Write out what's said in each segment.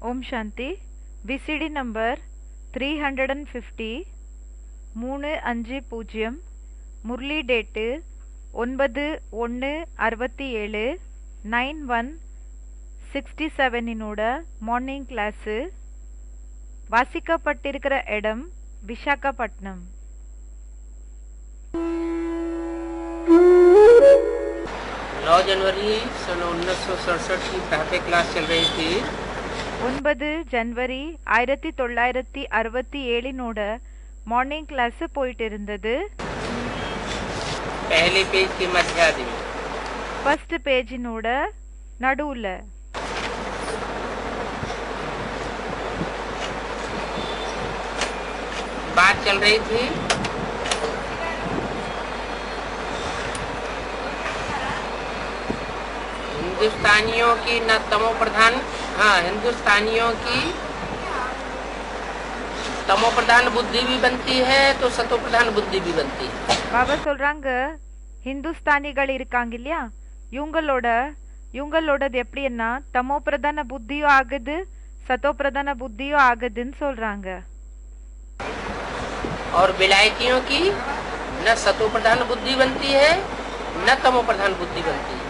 ஓம் Shanti. VCD number 350 35 Murali date 9/1/67 9/1/67 morning class. வாசிக்கப்பட்டிருக்கிற இடம் விசாகப்பட்டினம். 9 जनवरी सन 1967 की प्रातः क्लास चल रही थी. 9 ஜனவரி 1967 மார்னிங் கிளாஸ் போயிட்டு இருந்தது. पहले पेज के मध्यादि में ஃபர்ஸ்ட் பேஜினோட நடுவுல बात चल रही थी हिंदुस्तानियों की न तमो प्रधान हिंदुस्तानियों की तमो प्रधान बुद्धि भी बनती है तो सतो प्रधान बुद्धि भी बनती है. பாபா சொல்றாங்க, ஹிந்துஸ்தானிகள் இருக்காங்க இல்லையா, இவங்களோடது எப்படின்னா தமோ பிரதான புத்தியும் ஆகுது சத்தோ பிரதான புத்தியும் ஆகுதுன்னு சொல்றாங்க. और विलायतियों की न सतो प्रधान बुद्धि बनती है न तमो प्रधान बुद्धि बनती है.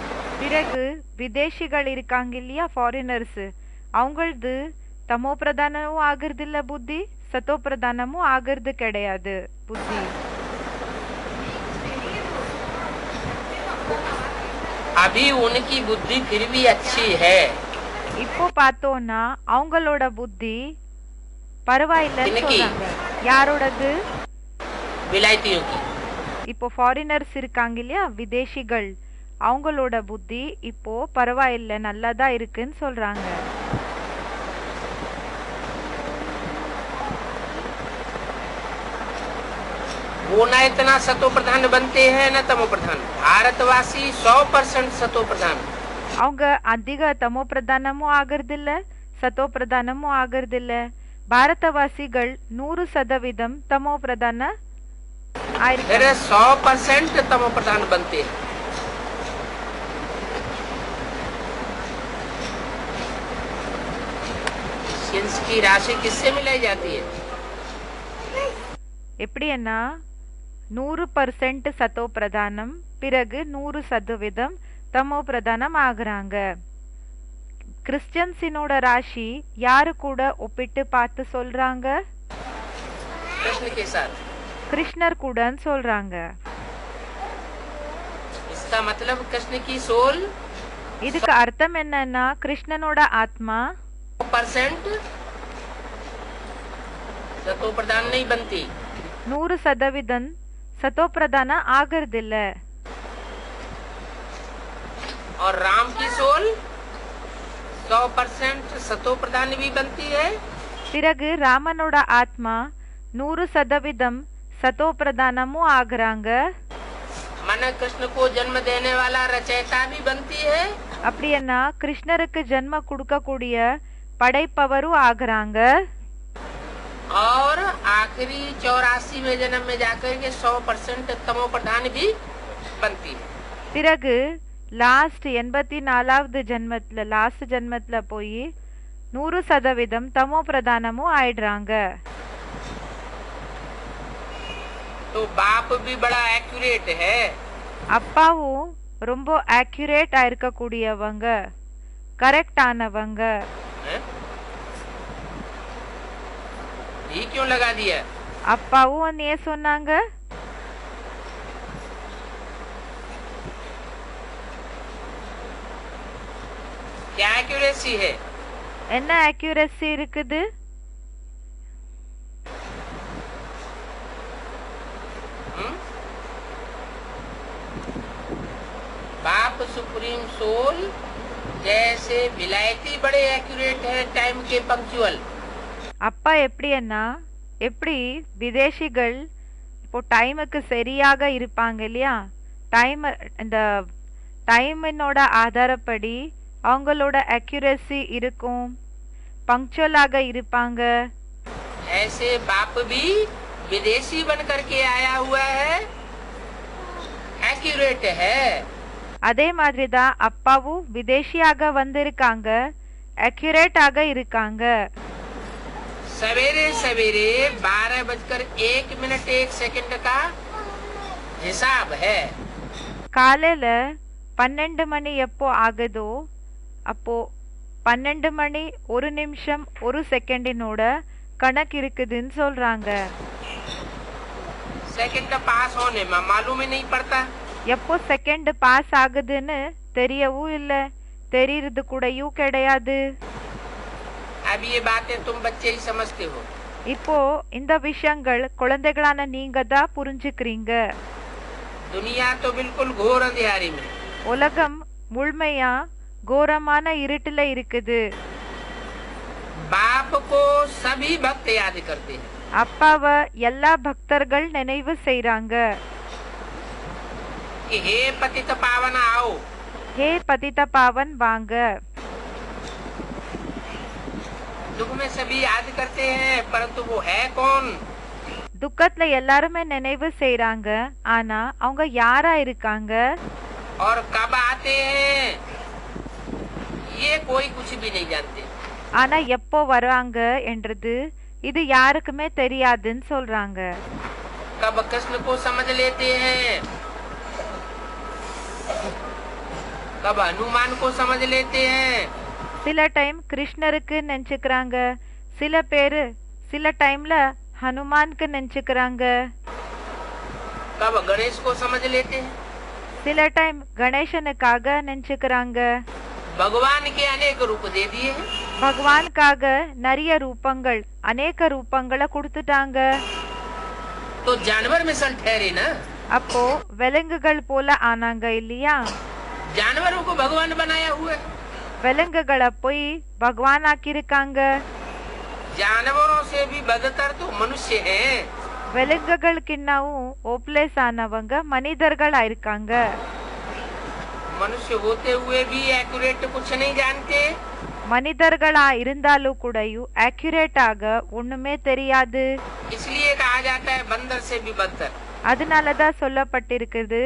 பிறகு விதேசிகள் இருக்காங்க இல்லையா, ஃபாரினர்ஸ், அவங்களது தமோ பிரதானமும் ஆகிறது இல்ல புத்தி, சத்தோ பிரதானமும் ஆகிறது கிடையாது புத்தி. अभी उनकी बुद्धि फिर भी अच्छी है. இப்போ பார்த்தோம்னா அவங்களோட புத்தி பரவாயில்லைன்னு இன்னைக்கு சொல்றாங்க. யாரோடது? विलायतियों की. இப்போ ஃபாரினர்ஸ் இருக்காங்க இல்லையா, விதேசிகள், அவங்களோட புத்தி இப்போ பரவாயில்லை, நல்லாதான் இருக்குன்னு சொல்றாங்க. वो न इतना सतो प्रधान बनते हैं न तमो प्रधान. भारतवासी 100% सतो प्रधान. அவங்க அதிக தமோ பிரதானமும் ஆகிறது இல்ல சத்தோ பிரதானமும் ஆகிறது இல்ல. பாரதவாசிகள் 100% தமோ பிரதான फिर 100% तमो प्रधान बनते हैं. सेंस की राशि किससे मिलाई जाती है? எப்படின்னா 100% சத்தோ பிரதானம், பிறகு 100% தமோ பிரதானம் ஆகுறாங்க. கிறிஸ்டியன்ஸினோட ராசி யாரு கூட ஒப்பிட்டு பார்த்து சொல்றாங்க? कृष्ण के साथ. கிருஷ்ணர் கூடன்னு சொல்றாங்க. इसका मतलब कृष्ण की सोल இதுக்கு அர்த்தம் என்னன்னா கிருஷ்ணனோட ஆத்மா 100% सतो प्रधान नहीं बनती. 100% சத்தோ பிரதான ஆகிறது இல்ல. और राम की सोल 100% सतो प्रधान भी बनती है. பிறகு ராமனோட ஆத்மா 100% சத்தோ பிரதானமும் ஆகுறாங்க. मन कृष्ण को जन्म देने वाला रचयिता भी बनती है. அப்படின்னா கிருஷ்ணருக்கு ஜென்ம கொடுக்கக்கூடிய படைப்பவரும் ஆகுறாங்க. और आखिरी 84 में जन्म में जाकर के 100% तमो प्रधान भी बनती है. பிறகு லாஸ்ட் 84வது ஜென்மத்துல போய் 100% தமோ பிரதானமும் ஆயிடுறாங்க. तो बाप भी बड़ा एक्यूरेट है. அப்பாவும் ரொம்ப ஆக்யூரேட் இருக்கக்கூடியவங்க, கரெக்ட் ஆனவங்க. हैं? ये क्यों लगा दिया? அப்பாவும் ஏன் சொன்னாங்க? क्या एक्यूरेसी है? என்ன ஆக்யூரசி இருக்குது? बाप सुप्रीम सोल जैसे विलायती बड़े एक्यूरेट है, टाइम के पंक्चुअल. அப்பா எப்படி விதேசிகள் இப்போ டைமுக்கு சரியாக இருப்பாங்க இல்லையா, இந்த டைமினோட ஆதாரப்படி அவங்களோட அக்யூரசி இருக்கும், பங்க்சுவலாக இருப்பாங்க. ऐसे बाप भी विदेशी बन करके आया हुआ है, एक्यूरेट है. அதே மாதிரி தான் அப்பாவும் விதேசியாக வந்திருக்காங்க, அக்யூரேட் ஆக இருக்காங்க. सवेरे सवेरे 12:01 का हिसाब है. காலையில 12 மணி எப்போ ஆகுதோ அப்போ 12 மணி 1 நிமிஷம் 1 செகண்டினோட கணக்கு இருக்குதுன்னு சொல்றாங்க. सेकंड पास होने में मालूम ही नहीं पड़ता. எப்போ செகண்ட் பாஸ் ஆகுதுன்னு தெரியவும் இல்லை, தெரியறது கூடயும் கிடையாது. अब ये बातें तुम बच्चे ही समझते हो. இப்போ இந்த விஷயங்கள் குழந்தைகளான நீங்க தான் புரிஞ்சுக்கிறீங்க. दुनिया तो बिल्कुल घोर अंधेरी में. உலகம் முழுமையா கோரமான இருட்டுல இருக்குது. बाप को सभी भक्त याद करते हैं. அப்பாவை எல்லா பக்தர்கள் நினைவு செய்றாங்க. कि हे पतित पावन आओ. ஹே பதித பாவன் வாங்க. दुख में सभी याद करते हैं, परंतु वो है कौन? துக்கத்துல எல்லாருமே நினைவு செய்றாங்க, ஆனா அவங்க யாரா இருக்காங்க, और कब आते हैं ये कोई कुछ भी नहीं जानते. ஆனா எப்போ வராங்க என்றது இது யாருக்குமே தெரியாதுன்னு சொல்றாங்க. कब कृष्ण को समझ लेते हैं, कब हनुमान को समझ लेते हैं. சில டைம் கிருஷ்ணருக்கு நினைச்சுக்கிறாங்க, சில பேரு சில டைம்ல ஹனுமானுக்கு நினைச்சுக்கிறாங்க, कब गणेश को समझ लेते हैं. சில டைம் கணேசனுக்காக நினைச்சுக்கிறாங்க. भगवान के अनेक रूप दे दिए हैं. பகவானுக்காக நிறைய ரூபங்கள் அநேக ரூபங்களை கொடுத்துட்டாங்க. तो जानवर मिसल ठहरे ना. அப்போ விலங்குகள் போல ஆனாங்க இல்லையா? जानवरों को भगवान बनाया हुआ है. விலங்குகளை போய் பகவான் ஆக்கியிருக்காங்க. जानवरों से भी बदतर तो मनुष्य हैं. விலங்குகளுக்குன்னாவும் ஓப்லேஸ் ஆனவங்க மனிதர்கள் ஆயிருக்காங்க. मनुष्य होते हुए भी एक्यूरेट कुछ नहीं जानते. மனிதர்களா இருந்தாலும் கூடயும் ஆக்யூரேட்டாக ஒண்ணுமே தெரியாது. इसलिए कहा जाता है बंदर से भी बदतर. அதனாலதான் சொல்லப்பட்டிருக்குது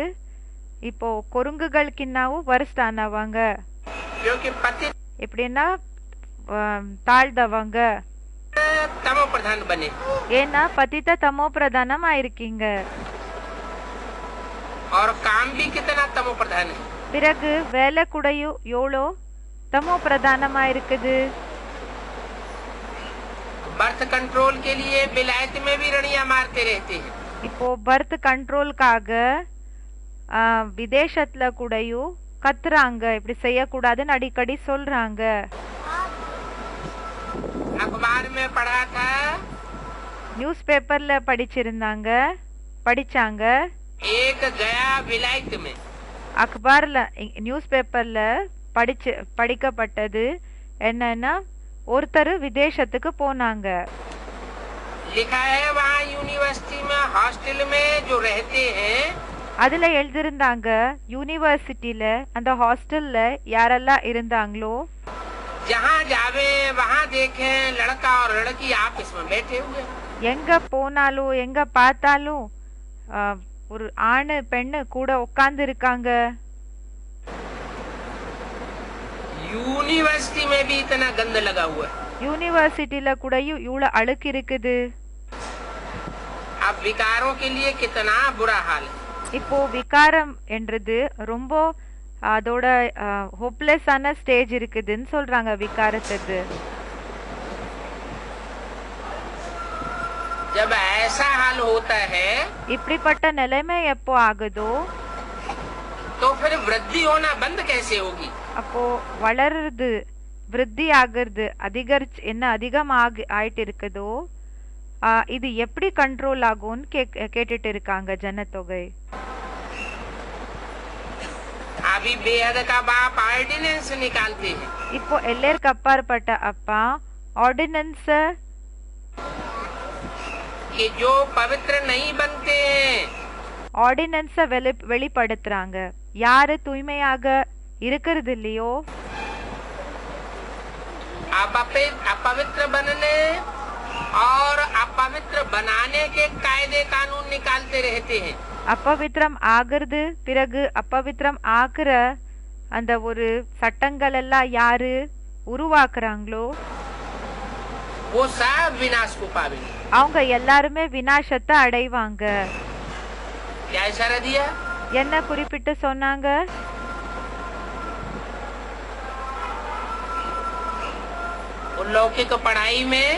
இப்போ கொருங்குகளுக்குன்னாவும் worst ஆனவங்க. क्योंकि पति எப்படின்னா தாழ்ந்தவங்க. तमो प्रधान बने. ஏன்னா பதித்த தமோ பிரதானம் ஆயிருக்கீங்க. और काम भी कितना तमो प्रधान है. பிறகு வேலை கூடயும் எவ்வளோ தமோ பிரதானமா இருக்குது. बर्थ कंट्रोल के लिए विलायत में भी रनिया मारते रहते हैं. இப்போ பர்த் கண்ட்ரோல்காக விதேசத்துல கூடயும் கத்துறாங்க, இப்படி செய்யக்கூடாதுன்னு அடிக்கடி சொல்றாங்க. अखबार में पढ़ा था. நியூஸ் பேப்பர்ல படிச்சாங்க. एक गया विलायत में. அக்பார்ல நியூஸ் பேப்பர்ல படிக்கப்பட்டது என்னன்னா ஒருத்தர் விதேசத்துக்கு போனாங்க. लिखा है वहाँ यूनिवर्सिटी में हॉस्टल में जो रहते हैं. அதுல எழுதிருந்தாங்க யூனிவர்சிட்டில அந்த ஹாஸ்டல்ல யாரெல்லாம் இருந்தாங்களோ जहाँ जावे वहाँ देखे लड़का और लड़की आपस में बैठे हुए. எங்க போனாலும் எங்க பார்த்தாலும் ஒரு ஆணு பெண்ணு கூட உட்கார்ந்து இருக்காங்க. यूनिवर्सिटी में भी इतना गंद लगा हुआ है. யூனிவர்சிட்டில கூடயும் இவ்வளவு அழுக்கு இருக்குது. अब विकारों के लिए कितना बुरा हाल है. இப்போ விகாரம் என்றது ரொம்ப அதோட ஹோப்லெஸ்ஸான ஸ்டேஜ் இருக்குதுன்னு சொல்றாங்க விகாரத்துக்கு. जब ऐसा हाल होता है இப்படிப்பட்ட நிலைமை எப்போ ஆகுதோ तो फिर वृद्धि होना बंद कैसे होगी. அப்போ வளருது விருத்தி ஆகுறது என்ன ஆயிட்டு இருக்குதோ இது எப்படி கண்ட்ரோல் ஆகும்னு கேட்டுட்டு இருக்காங்க ஜனத்தொகை. अभी बेहद का बाप ऑर्डिनेंस निकालते हैं. இப்போ எல்லாருக்கு அப்பாற்பட்ட அப்பா ஆர்டினன்ஸ் कि जो पवित्र नहीं बनते हैं. ஆர்டினன்ஸ வெளிப்படுத்துறாங்க. யாரு தூய்மையாக இருக்கிறது இல்லையோ अपवित्र बनने और अपवित्र बनाने के कायदे कानून निकालते रहते हैं. அப்பவித்திரம் ஆகிறது பிறகு அப்பவித்திரம் ஆக்குற அந்த ஒரு சட்டங்கள் எல்லாம் யாரு உருவாக்குறாங்களோ वो सब विनाश को पावेंगे। அவங்க எல்லாருமே விநாசத்தை அடைவாங்க. क्या इशारा दिया? என்ன குறிப்பிட்டு சொன்னாங்க? लौकिक पढ़ाई में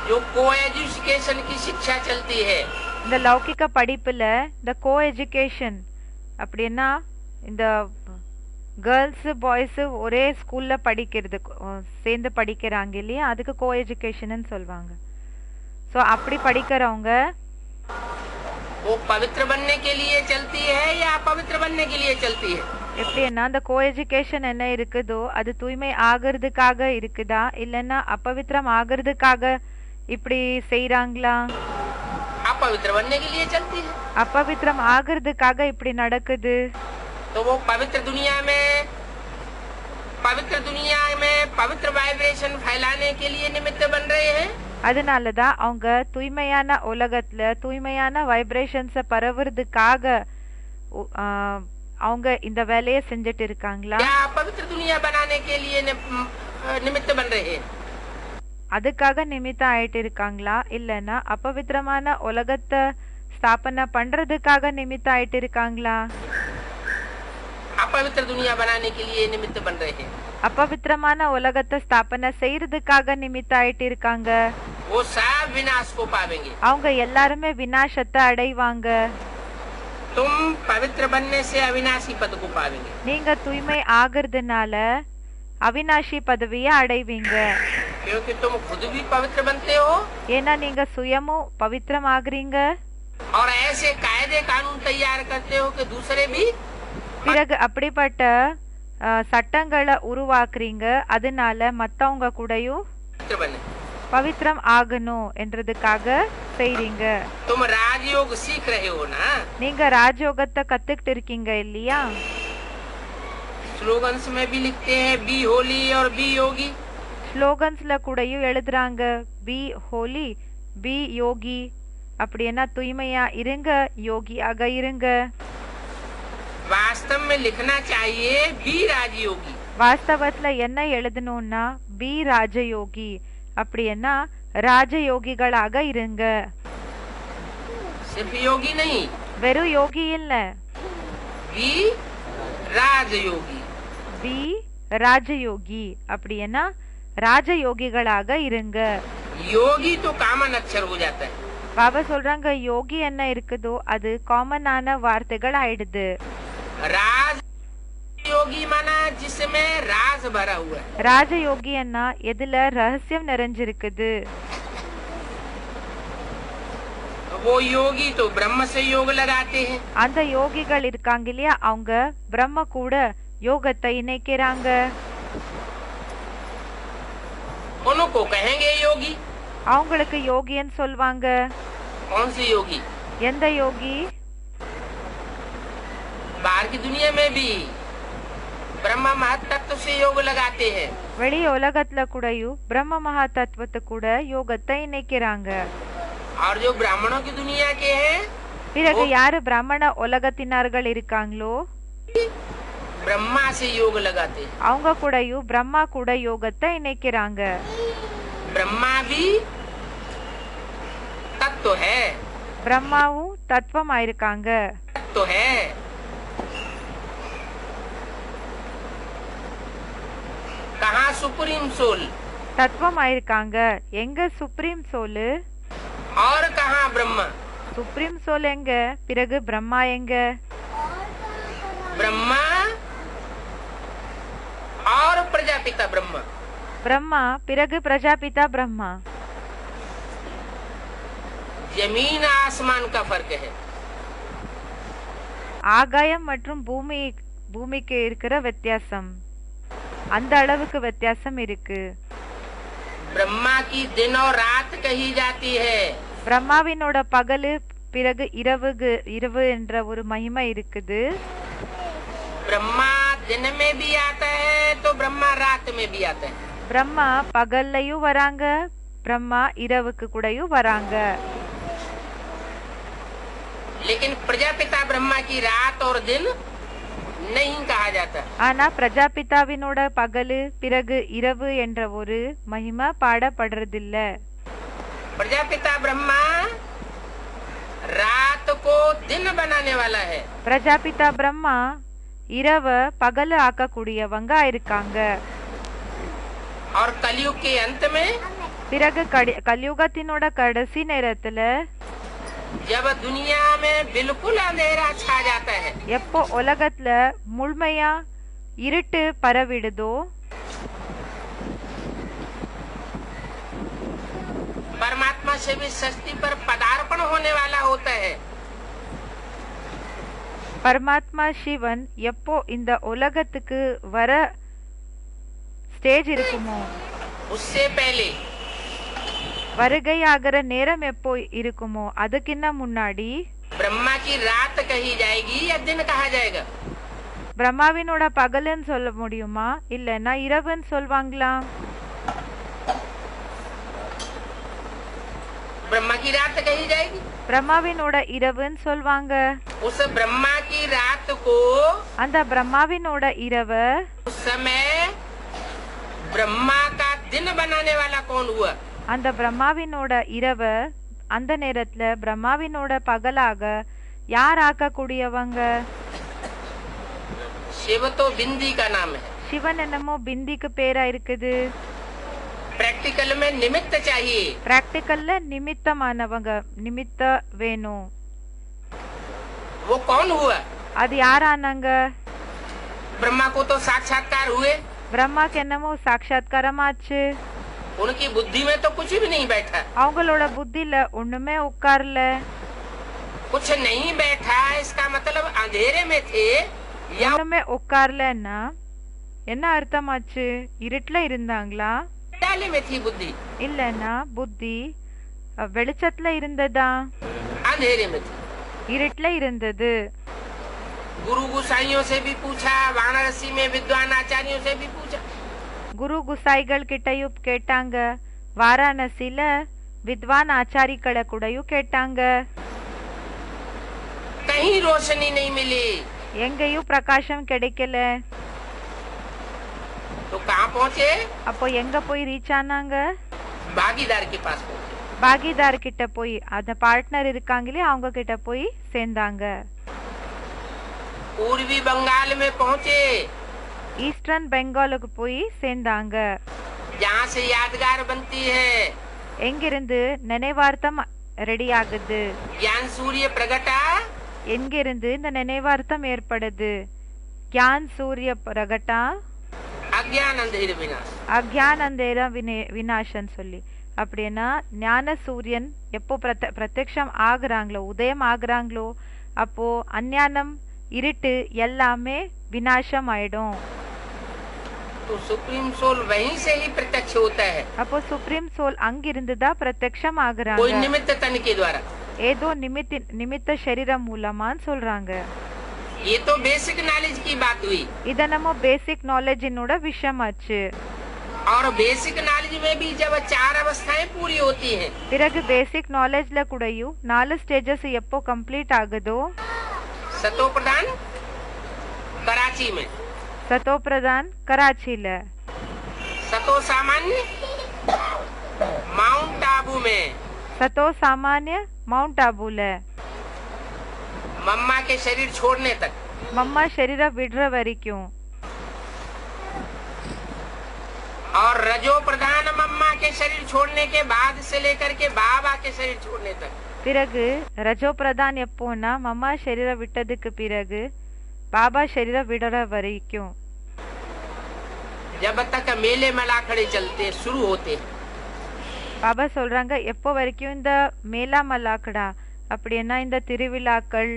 जो को एजुकेशन की शिक्षा चलती है, இந்த லௌகிக படிப்புல இந்த கோ எஜுகேஷன் அப்படின்னா இந்த கேர்ள்ஸ் பாய்ஸ் ஒரே ஸ்கூல்ல படிக்கிறது, சேர்ந்து படிக்கிறாங்க இல்லையா, அதுக்கு கோ எஜுகேஷன் சொல்லுவாங்க. ஸோ அப்படி படிக்கிறவங்க वो पवित्र बनने के लिए चलती है या अपवित्र बनने के लिए चलती है? எப்படின்னா அந்த கோ எஜுகேஷன் என்ன இருக்குதோ அது தூய்மை ஆகிறதுக்காக இருக்குதா இல்லைன்னா அப்பவித்திரம் ஆகிறதுக்காக இப்படி செய்யறாங்களா? अपवित्र बनने के लिए चलती है। அப்பவித்திரம் ஆகிறதுக்காக இப்படி நடக்குது. तो वो पवित्र दुनिया में पवित्र वाइब्रेशन फैलाने के लिए निमित्त बन रहे हैं। அதனாலதான் அவங்க தூய்மையான உலகத்துல தூய்மையான வைப்ரேஷன்ஸ பரவுறதுக்காக அவங்க இந்த வேலையை செஞ்சுட்டு இருக்காங்களா? या पवित्र दुनिया बनाने के लिए निमित्त बन रहे हैं। அதுக்காக நிமித்தம் ஆயிட்டு இருக்காங்களா இல்லைன்னா அப்பவித்திரமான உலகத்தை ஸ்தாபனை பண்றதுக்காக நிமித்தம் ஆயிட்டு இருக்காங்களா? अपवित्र दुनिया बनाने के लिए निमित्त बन रहे हैं। அப்பவித்திரமான உலகத்தை ஸ்தாபனை செய்யறதுக்காக நிமித்தம் ஆயிட்டு இருக்காங்க. वो सब विनाश को पावेंगे। அவங்க எல்லாருமே விநாசத்தை அடைவாங்க. तुम पवित्र बनने से अविनाशी पद को पावेंगे। நீங்க தூய்மை ஆகிறதுனால அவிநாசி பதவியை அடைவீங்க. क्योंकि तुम खुद भी पवित्र बनते हो, ஏன்னா நீங்க சுயமும் பவித்திரம் ஆகுறீங்க. और ऐसे कायदे कानून तैयार करते हो कि दूसरे भी பிறகு அப்படிப்பட்ட சட்டங்களை உருவாக்குறீங்க. அதனால மத்தவங்க கூடயும் पवित्र बने। பவித்திரம் ஆகணும் என்றதுக்காக செய்றீங்க. तुम राजयोग सीख रहे हो ना? நீங்க ராஜயோகத்தை கத்துக்கிட்டு இருக்கீங்க இல்லையா? स्लोगन्स में भी लिखते हैं बी होली और बी योगी। ஸ்லோகன்ஸ்ல கூடயும் எழுதுறாங்க பி ஹோலி பி யோகி. அப்படின்னா தூய்மையா இருங்க, யோகியாக இருங்க. वास्तव में लिखना चाहिए बी राजयोगी। வாஸ்தவத்துல என்ன எழுதணும்னா பி ராஜயோகி. அப்படின்னா ராஜயோகிகளாக இருங்க. सिर्फ योगी नहीं, வெறும் யோகி இல்ல, बी राजयोगी। பி ராஜயோகி. அப்படின்னா ராஜயோகிகளாக இருங்க. योगी तो कॉमन अक्षर हो जाता है। பாபா சொல்றாங்க யோகி என்ன இருக்குதோ அது காமனான வார்த்தைகள் ஆயிடுது. राज योगी माना जिसमें राज भरा हुआ है। ராஜயோகி என்ன எதுல ரகசியம் நிறைஞ்சிருக்குது. वो योगी तो ब्रह्म से योग लगाते हैं। அந்த யோகிகள் இருக்காங்க இல்லையா, அவங்க பிரம்ம கூட யோகத்தை இணைக்கிறாங்க. उनको कहेंगे योगी। அவங்களுக்கு யோகின்னு சொல்வாங்க. कौन सी योगी? எந்த யோகி? बाहर की दुनिया में भी ब्रह्मा महत्त्व से योग लगाते हैं। வெளி உலகத்துல கூடயும் பிரம்ம மகா தத்துவத்தை கூட யோகத்தை இணைக்கிறாங்க. और जो ब्राह्मणों की दुनिया के हैं, பிறகு யாரு பிராமண உலகத்தினர்கள் இருக்காங்களோ ब्रह्मा से योग लगाते हैं। அவங்க கூடயும் பிரம்மா கூட யோகத்தை இணைக்கிறாங்க. ब्रह्मा भी तत्व है। பிரம்மாவும் தத்துவம் ஆயிருக்காங்க. तत्व है। कहाँ सुप्रीम सोल? தத்துவம் ஆயிருக்காங்க. எங்க சுப்ரீம் சோலு? और कहाँ ब्रह्मा? சுப்ரீம் சோல் எங்க? பிறகு பிரம்மா எங்க? ब्रह्मा और प्रजापिता ब्रह्मा। பிரம்மா பிறகு பிரஜாபிதா பிரம்மா. जमीन आसमान का फर्क है। ஆகாயம் மற்றும் பூமிக்கு இருக்கிற வித்தியாசம், அந்த அளவுக்கு வித்தியாசம் இருக்கு. ब्रह्मा की दिन और रात कही जाती है। பிரம்மாவினோட பகலு பிறகு இரவு என்ற ஒரு மகிமை இருக்குது. ब्रह्मा दिन में भी आता है तो ब्रह्मा रात में भी आता है। பிரம்மா பகல்லையும் வராங்க, பிரம்மா இரவுக்கு கூடயும் வராங்க. लेकिन प्रजापिता ब्रह्मा की रात और दिन नहीं कहा जाता। ஆனா பிரஜாபிதாவினோட பகலு பிறகு இரவு என்ற ஒரு மகிமை பாடப்படுறதில்ல. प्रजापिता ब्रह्मा रात को दिन बनाने वाला है। பிரஜாபிதா பிரம்மா இரவ பகலு ஆக்கக்கூடியவங்க இருக்காங்க. और कलयुग के अंत में பிறகு கலியுகத்தினோட கடைசி நேரத்துல जब दुनिया में बिल्कुल अंधेरा छा जाता है, எப்போ உலகத்துல முழுமையா இருட்டு பரவிடுதோ परमात्मा से भी सृष्टि पर पदार्पण होने वाला होता है। பரமாத்மா சிவன் எப்போ இந்த உலகத்துக்கு வர ஸ்டேஜ் இருக்குமோ उससे पहले வருகையாகிற நேரம் எப்போ இருக்குமோ அதுக்கின்ன முன்னாடி ब्रह्मा की रात कही जाएगी या दिन कहा जाएगा? பிரம்மாவினோட பகலுன்னு சொல்ல முடியுமா இல்லைன்னா இரவுன்னு சொல்வாங்களா? ब्रह्मा की रात कही जाएगी। பிரம்மாவினோட இரவுன்னு சொல்வாங்க. उस ब्रह्मा की रात को அந்த பிரம்மாவினோட இரவ उस समय ब्रह्मा का दिन बनाने वाला कौन हुआ? அந்த பிரம்மாவினோட இரவ அந்த நேரத்துல பிரம்மாவினோட பகலாக யார் ஆக்கக்கூடியவங்க? शिव तो बिंदी का नाम है। சிவன் என்னமோ பிந்திக்கு பேரா இருக்குது. प्रैक्टिकल में निमित्त चाहिए। பிராக்டிக்கல்ல நிமித்தமானவங்க, நிமித்த வேணும். वो कौन हुआ? அது யாரானாங்க? ब्रह्मा को तो साक्षात्कार हुए, பிரம்மாக்கு என்னமோ சாட்சாத்காரமாச்சு. उनकी बुद्धि में तो कुछ भी नहीं बैठा। அவங்களோட புத்தில ஒண்ணுமே உட்கார்ல. कुछ नहीं बैठा इसका मतलब अंधेरे में थे या ஒண்ணுமே உட்கார்லன்னா என்ன அர்த்தமாச்சு? இருட்டுல இருந்தாங்களா डाले में थी बुद्धि? இல்லன்னா புத்தி வெளிச்சத்துல இருந்ததா? अंधेरे में थी। இருட்டுல இருந்தது. गुरु गुसाइयों से भी पूछा, वाराणसी में विद्वान आचार्यों से भी पूछा। குரு குசாய்கள் கிட்டயும் கேட்டாங்க, வாராணசில வித்வான் ஆச்சாரிகளை கூடயும் கேட்டாங்க. कहीं रोशनी नहीं मिली। எங்கேயும் பிரகாசம் கிடைக்கல. तो कहाँ पहुँचे? அப்போ எங்க போய் ரீச் ஆனாங்க? भागीदार के पास पहुँचे। பாகிதார் கிட்ட போய், அந்த பார்ட்னர் இருக்காங்களே அவங்க கிட்ட போய் சேர்ந்தாங்க. पूर्वी बंगाल में पहुँचे, ஈஸ்டர்ன் பெங்காலுக்கு போய் சேர்ந்தாங்க. जहाँ से यादगार बनती है। எங்கிருந்து நினைவார்த்தம் ரெடி ஆகுது? ज्ञान सूर्य प्रगटा, எங்கிருந்து இந்த நினைவார்த்தம் ஏற்படுது? ஞான் சூரிய பிரகட்டா, अज्ञान अंधेर विनाश। அக்ஞான் அந்தேர விநாசன் சொல்லி. அப்படின்னா ஞான சூரியன் எப்போ பிரத்யக்ஷம் ஆகுறாங்களோ, உதயம் ஆகுறாங்களோ, அப்போ அஞ்ஞானம் இருட்டு எல்லாமே விநாசம் ஆயிடும். तो सुप्रीम सोल वहीं से ही प्रत्यक्ष होता है। அப்போ சுப்ரீம் சோல் அங்கிருந்துதான் பிரத்யக்ஷம் कोई ஆகுறாங்க. निमित्त तन के द्वारा। ஏதோ நிமித்த சரீரம் மூலமான்னு சொல்றாங்க. ये तो बेसिक नॉलेज की बात हुई। இத நம்ம பேசிக் நாலேஜினோட விஷயமாச்சு. और बेसिक नॉलेज में भी जब 4 अवस्थाएं पूरी होती हैं, பிறகு பேசிக் நாலேஜ்ல கூடயும் 4 ஸ்டேஜஸ் எப்போ கம்ப்ளீட் ஆகுதோ, सतो प्रधान कराची में, சதோ பிரதான் கராச்சில, सतो सामान्य माउंट आबू में, சதோ சாமானிய மவுண்ட் ஆபுல, मम्मा के शरीर छोड़ने तक, மம்மா शरीर விடுற வரைக்கும், और रजो प्रधान मम्मा के शरीर छोड़ने के बाद से लेकर के बाबा के शरीर छोड़ने तक। பிறகு ரஜோ பிரதான் எப்போனா மம்மா शरीर விட்டதுக்கு பிறகு பாபா शरीर விடுற வரைக்கும். जब तक मेले मलाखड़े चलते शुरू होते, பாபா சொல்றாங்க எப்போ வரைக்கும் இந்த மேலா மலாக்கடா அப்படின்னா இந்த திருவிழாக்கள்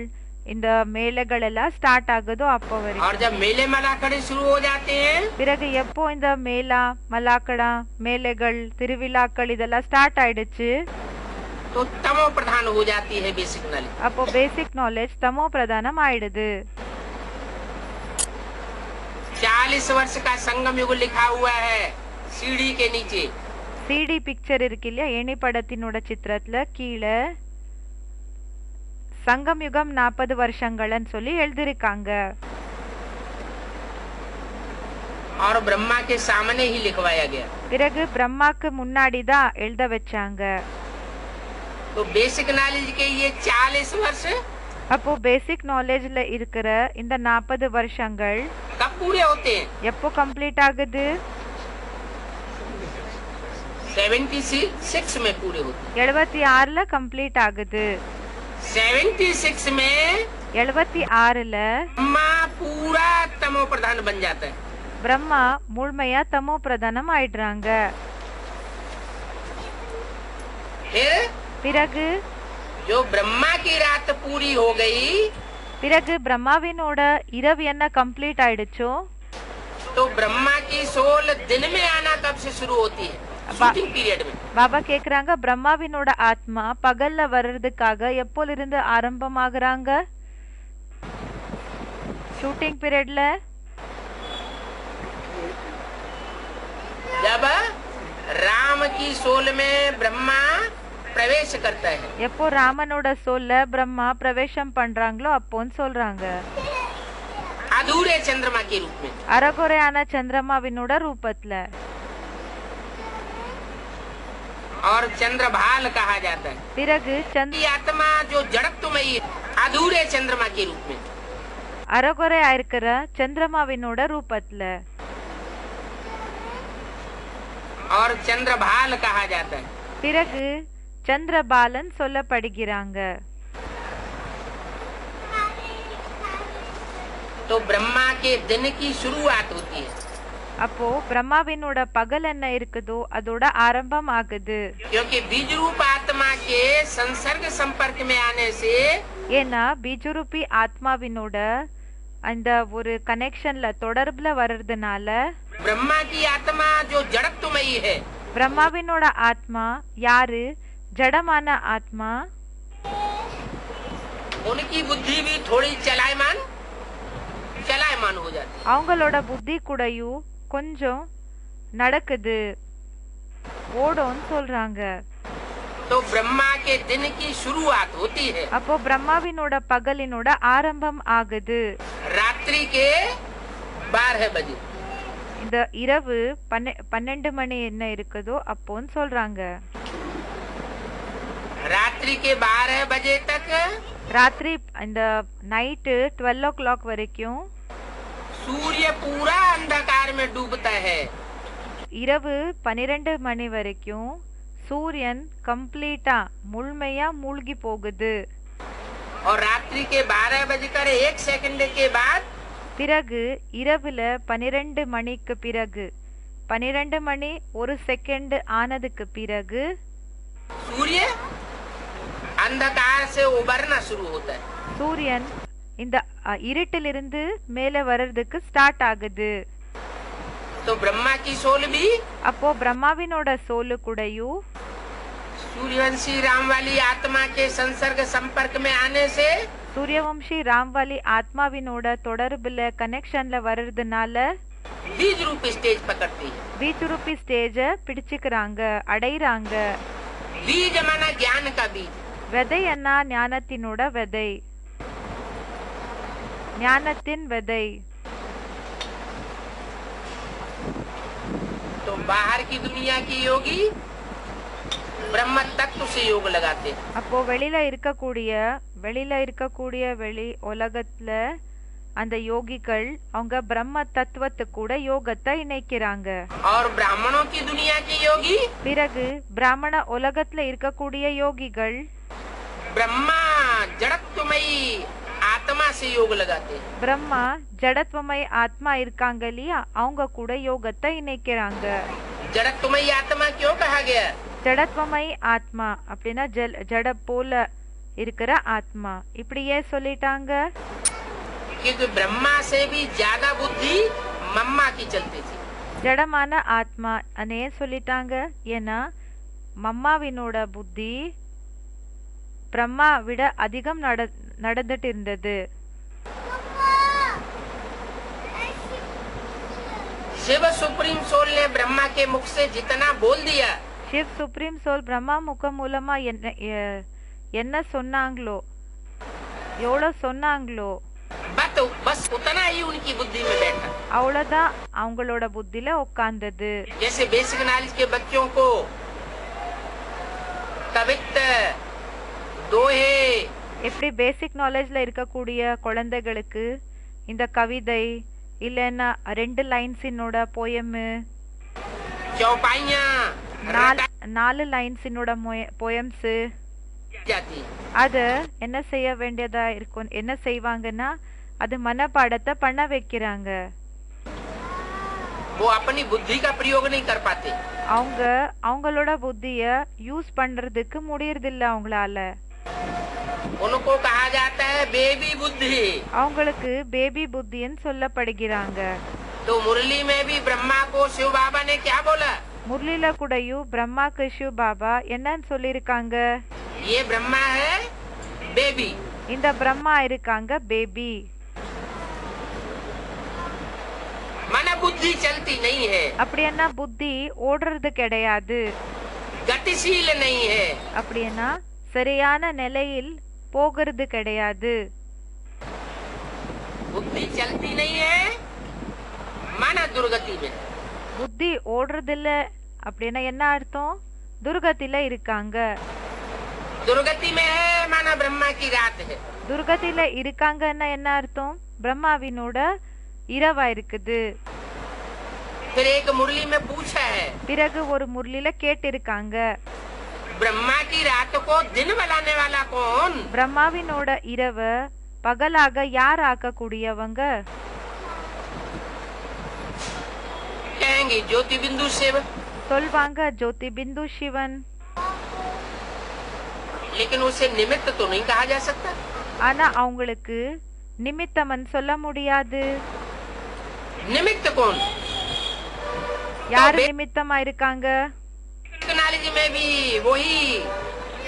இந்த மேலைகள் எல்லாம் ஸ்டார்ட் ஆகுதோ அப்போ और வரைக்கும். जब मेले मलाखड़े शुरू हो जाते हैं, பிறகு எப்போ இந்த மேலா மலாக்கடா மேலைகள் திருவிழாக்கள் இதெல்லாம் ஸ்டார்ட் ஆயிடுச்சு, तो तमो प्रधान हो जाती है बेसिक नॉलेज। அப்போ பேசிக் நாலேஜ் தமோ பிரதானம் ஆயிடுது. 40 वर्ष का संगम युग लिखा हुआ है सीढ़ी के नीचे। சிடி பிக்சர் இருக்கு இல்லையா, ஏணி படத்தினோட சித்திரத்துல கீழே சங்கம் யுகம் 40 வருஷங்கள்னு சொல்லி எழுதிருக்காங்க. और ब्रह्मा के सामने ही लिखवाया गया। பிறகு பிரம்மாக்கு முன்னாடி தான் எழுத வச்சாங்க. तो बेसिक नॉलेज के ये 40 वर्ष அப்போ பேசிக் நாலேஜ்ல இருக்கிற இந்த 40 வருஷங்கள் कब पूरे होते हैं? எப்போ கம்ப்ளீட் ஆகுது? 76 में पूरे होते हैं। 76ல கம்ப்ளீட் ஆகுது. 76 में 76ல ब्रह्मा पूरा तमो प्रधान बन जाता है। பிரம்மா முழுமையா தமோ பிரதானம் ஆயிடுறாங்க. फिर பிறகு जो ब्रह्मा की रात पूरी हो गई பிறகு பிரம்மாவினோட இரவு என்ன கம்ப்ளீட் ஆயிடுச்சோ तो ब्रह्मा की सोल दिन में आना कब से शुरू होती है? शूटिंग पीरियड में। பாபா கேக்குறாங்க பிரம்மாவினோட ஆத்மா பகல்ல வர்றதுக்காக எப்போலிருந்து ஆரம்பமாகறாங்க? ஷூட்டிங் பீரியட்ல जब राम की सोल में ब्रह्मा प्रवेश करता है। எப்போ ராமனோட சோல்ல பிரம்மா பிரவேசம் பண்றாங்களோ அப்போன்னு சொல்றாங்க. अधूरे चंद्रमा के रूप में। அரகுறையான சந்திரமாவினோட ரூபத்துல. और चंद्रभाल कहा जाता है। பிறகு ये आत्मा जो जड़त्वमयी अधूरे चंद्रमा के रूप में। அரகுறையா இருக்கிற சந்திரமாவினோட ரூபத்துல. और चंद्रभाल कहा जाता है। பிறகு சந்திரபாலன் சொல்லப்படுகிறாங்க. तो ब्रह्मा के दिन की शुरुआत होती है। அப்போ பிரம்மாவினோட பகல் என்ன இருக்குதோ அதோட ஆரம்பம் ஆகுது. क्योंकि बीज रूप आत्मा के संसर्ग संपर्क में आने से ஏன்னா பீஜரூபி ஆத்மாவினோட அந்த ஒரு கனெக்ஷன்ல தொடர்புல வர்றதுனால ब्रह्मा की आत्मा जो जड़त्वमयी है பிரம்மாவினோட ஆத்மா யாரு? ஜடமான ஆத்மா. उनकी बुद्धि भी थोड़ी चलायमान हो जाती है। அவங்களோட புத்தி கூடயும் கொஞ்சம் நடக்குது, ஓடோன்னு சொல்றாங்க. तो ब्रह्मा के दिन की शुरुआत होती है। அப்போ பிரம்மாவினோட பகலினோட ஆரம்பம் ஆகுது. रात्रि के 12 बजे। இந்த இரவு 12 மணி என்ன இருக்குதோ அப்போன்னு சொல்றாங்க. रात्रि के 12 बजे तक ராத்திரி இந்த நைட்டு 12 o'clock வரைக்கும் सूर्य पूरा अंधकार में डूबता है। இரவு 12 மணி வரைக்கும் சூரியன் கம்ப்ளீட்டா முழுமையா மூழ்கி போகுது. और रात्रि के 12 बजकर 1 सेकंड के बाद பிறகு இரவுல 12 மணிக்கு பிறகு 12 மணி 1 செகண்ட் ஆனதுக்கு பிறகு सूर्य अंधकार से उबरना शुरू होता है। சூரியன் இந்த இருட்டிலிருந்து மேலே வர்றதுக்கு ஸ்டார்ட் ஆகுது. तो ब्रह्मा की सोल भी அப்போ பிரம்மாவினோட சோலு கூடயும் सूर्यवंशी राम वाली आत्मा के संसर्ग संपर्क में आने से சூரியவம்சி ராம்வாலி ஆத்மாவினோட தொடர்புல கனெக்ஷன்ல வர்றதுனால बीज रूप स्टेज पकड़ती है। பீஜரூபி ஸ்டேஜ பிடிச்சுக்கிறாங்க, அடைறாங்க. बीज माना ज्ञान का बीज। விதை என்ன? ஞானத்தினோட விதை, ஞானத்தின் விதை. तो बाहर की दुनिया की योगी ब्रह्म तत्व से योग लगाते हैं। அப்போ வெளியில இருக்கக்கூடிய வெளி உலகத்துல அந்த யோகிகள் அவங்க பிரம்ம தத்துவத்து கூட யோகத்தை இணைக்கிறாங்க. और ब्राह्मणों की दुनिया के योगी பிறகு பிராமண உலகத்துல இருக்கக்கூடிய யோகிகள் ब्रह्मा जड़त्वमयी आत्मा से योग लगाते हैं। பிரம்மா ஜடத்வமய ஆத்மா இருக்காங்க இல்லையா, அவங்க கூட யோகத்தை இணைக்கிறாங்க. जड़त्वमयी आत्मा क्यों कहा गया? ஜடத்வமய ஆத்மா அப்படின்னா ஜட போல இருக்கிற ஆத்மா. இப்படியே சொல்லிட்டாங்க. क्योंकि ब्रह्मा से भी ज्यादा बुद्धि मम्मा की चलती थी। ஜடமான ஆத்மா அனே சொல்லிட்டாங்க. ஏன்னா மம்மாவினோட புத்தி பிரம்மா விட அதிகம் நடந்துட்டு இருந்தது. शिव सुप्रीम सोल ने ब्रह्मा के मुख से जितना बोल दिया, शिव सुप्रीम सोल பிரம்மா முகம் மூலமா என்ன சொன்னாங்களோ, எவ்வளவு சொன்னாங்களோ बत तो बस उतना ही उनकी बुद्धि में बैठा। அவ்வளவுதான் அவங்களோட புத்தியில உட்கார்ந்தது. जैसे बेसिक नॉलेज के बच्चों को कवित्व, दोहे, எப்படி பேசிக் நாலேஜ்ல இருக்கக்கூடிய குழந்தைகளுக்கு இந்த கவிதை இல்லைன்னா 2 லைன்ஸினோட போயம், चौपाइयाँ 4 லைன்ஸினோட போயம்ஸ் जाती, அது என்ன செய்ய வேண்டியதா இருக்கும், என்ன செய்வாங்கன்னா அது மனப்பாடத்தை பண்ண வைக்கிறாங்க. वो अपनी बुद्धि का प्रयोग नहीं कर पाते। அவங்களோட புத்திய யூஸ் பண்றதுக்கு முடியறதில்ல அவங்களால. उनको कहा जाता है बेबी बुद्धि। அவங்களுக்கு பேபி புத்தின்னு சொல்லப்படுகிறாங்க. तो मुरली में भी ब्रह्मा को शिव बाबा ने क्या बोला? முரளில கூடயும் பிரம்மாக்கு சிவ் பாபா என்னன்னு சொல்லிருக்காங்க, ये ब्रह्मा है बेबी। இந்த பிரம்மா இருக்காங்க பேபி. मन बुद्धि चलती नहीं है, அப்படின்னா புத்தி ஓடுறது கிடையாது, गतिशील नहीं है। அப்படின்னா சரியான நிலையில் போகிறது கிடையாது. बुद्धि चलती नहीं है, मन दुर्गति में। புத்தி ஓடுறது இல்ல அப்படின்னா என்ன அர்த்தம், துர்கத்தில இருக்காங்க. दुर्गति में है माना ब्रह्मा की रात है। துர்கத்தில இருக்காங்கன்னா என்ன அர்த்தம், பிரம்மாவினோட இரவா இருக்குது. फिर एक मुरली में पूछा है, பிறகு ஒரு முரளில கேட்டிருக்காங்க, ब्रह्मा की रात को दिन बनाने वाला कौन? பிரம்மாவினோட இரவ பகலாக யார் ஆக்கக்கூடியவங்க? कहेंगे ज्योति बिंदु शिव। சொல்வாங்க ஜோதி பிந்து சிவன். लेकिन उसे निमित्त तो नहीं कहा जा सकता। ஆனா அவங்களுக்கு நிமித்தமன் சொல்ல முடியாது. निमित्त कौन? யாரு நிமித்தமா இருக்காங்க? नॉलेज में भी वही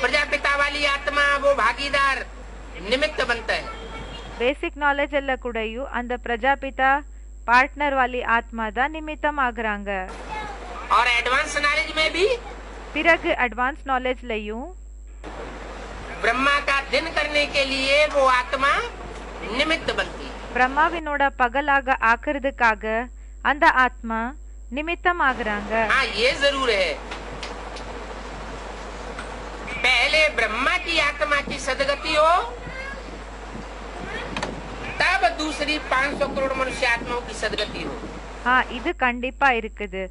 प्रजापिता वाली आत्मा, वो भागीदार निमित्त बनता है। பேசிக் நாலேஜ் எல்லாம் கூடயும் அந்த பிரஜாபிதா பார்ட்னர் வாலி ஆத்மா தான் நிமித்தம் ஆகுறாங்க. और एडवांस नॉलेज में भी பிறகு அட்வான்ஸ் நாலேஜ்லயும் ब्रह्मा का दिन करने के लिए वो आत्मा निमित्त बनती है। பிரம்மாவினோட பகலாக ஆக்குறதுக்காக அந்த ஆத்மா நிமித்தம் ஆகுறாங்க. हाँ, ये जरूर है। पहले ब्रह्मा की आत्मा की सदगति हो, तब दूसरी 500 करोड़ मनुष्य आत्माओं की सदगति हो। இது கண்டிப்பா இருக்குது.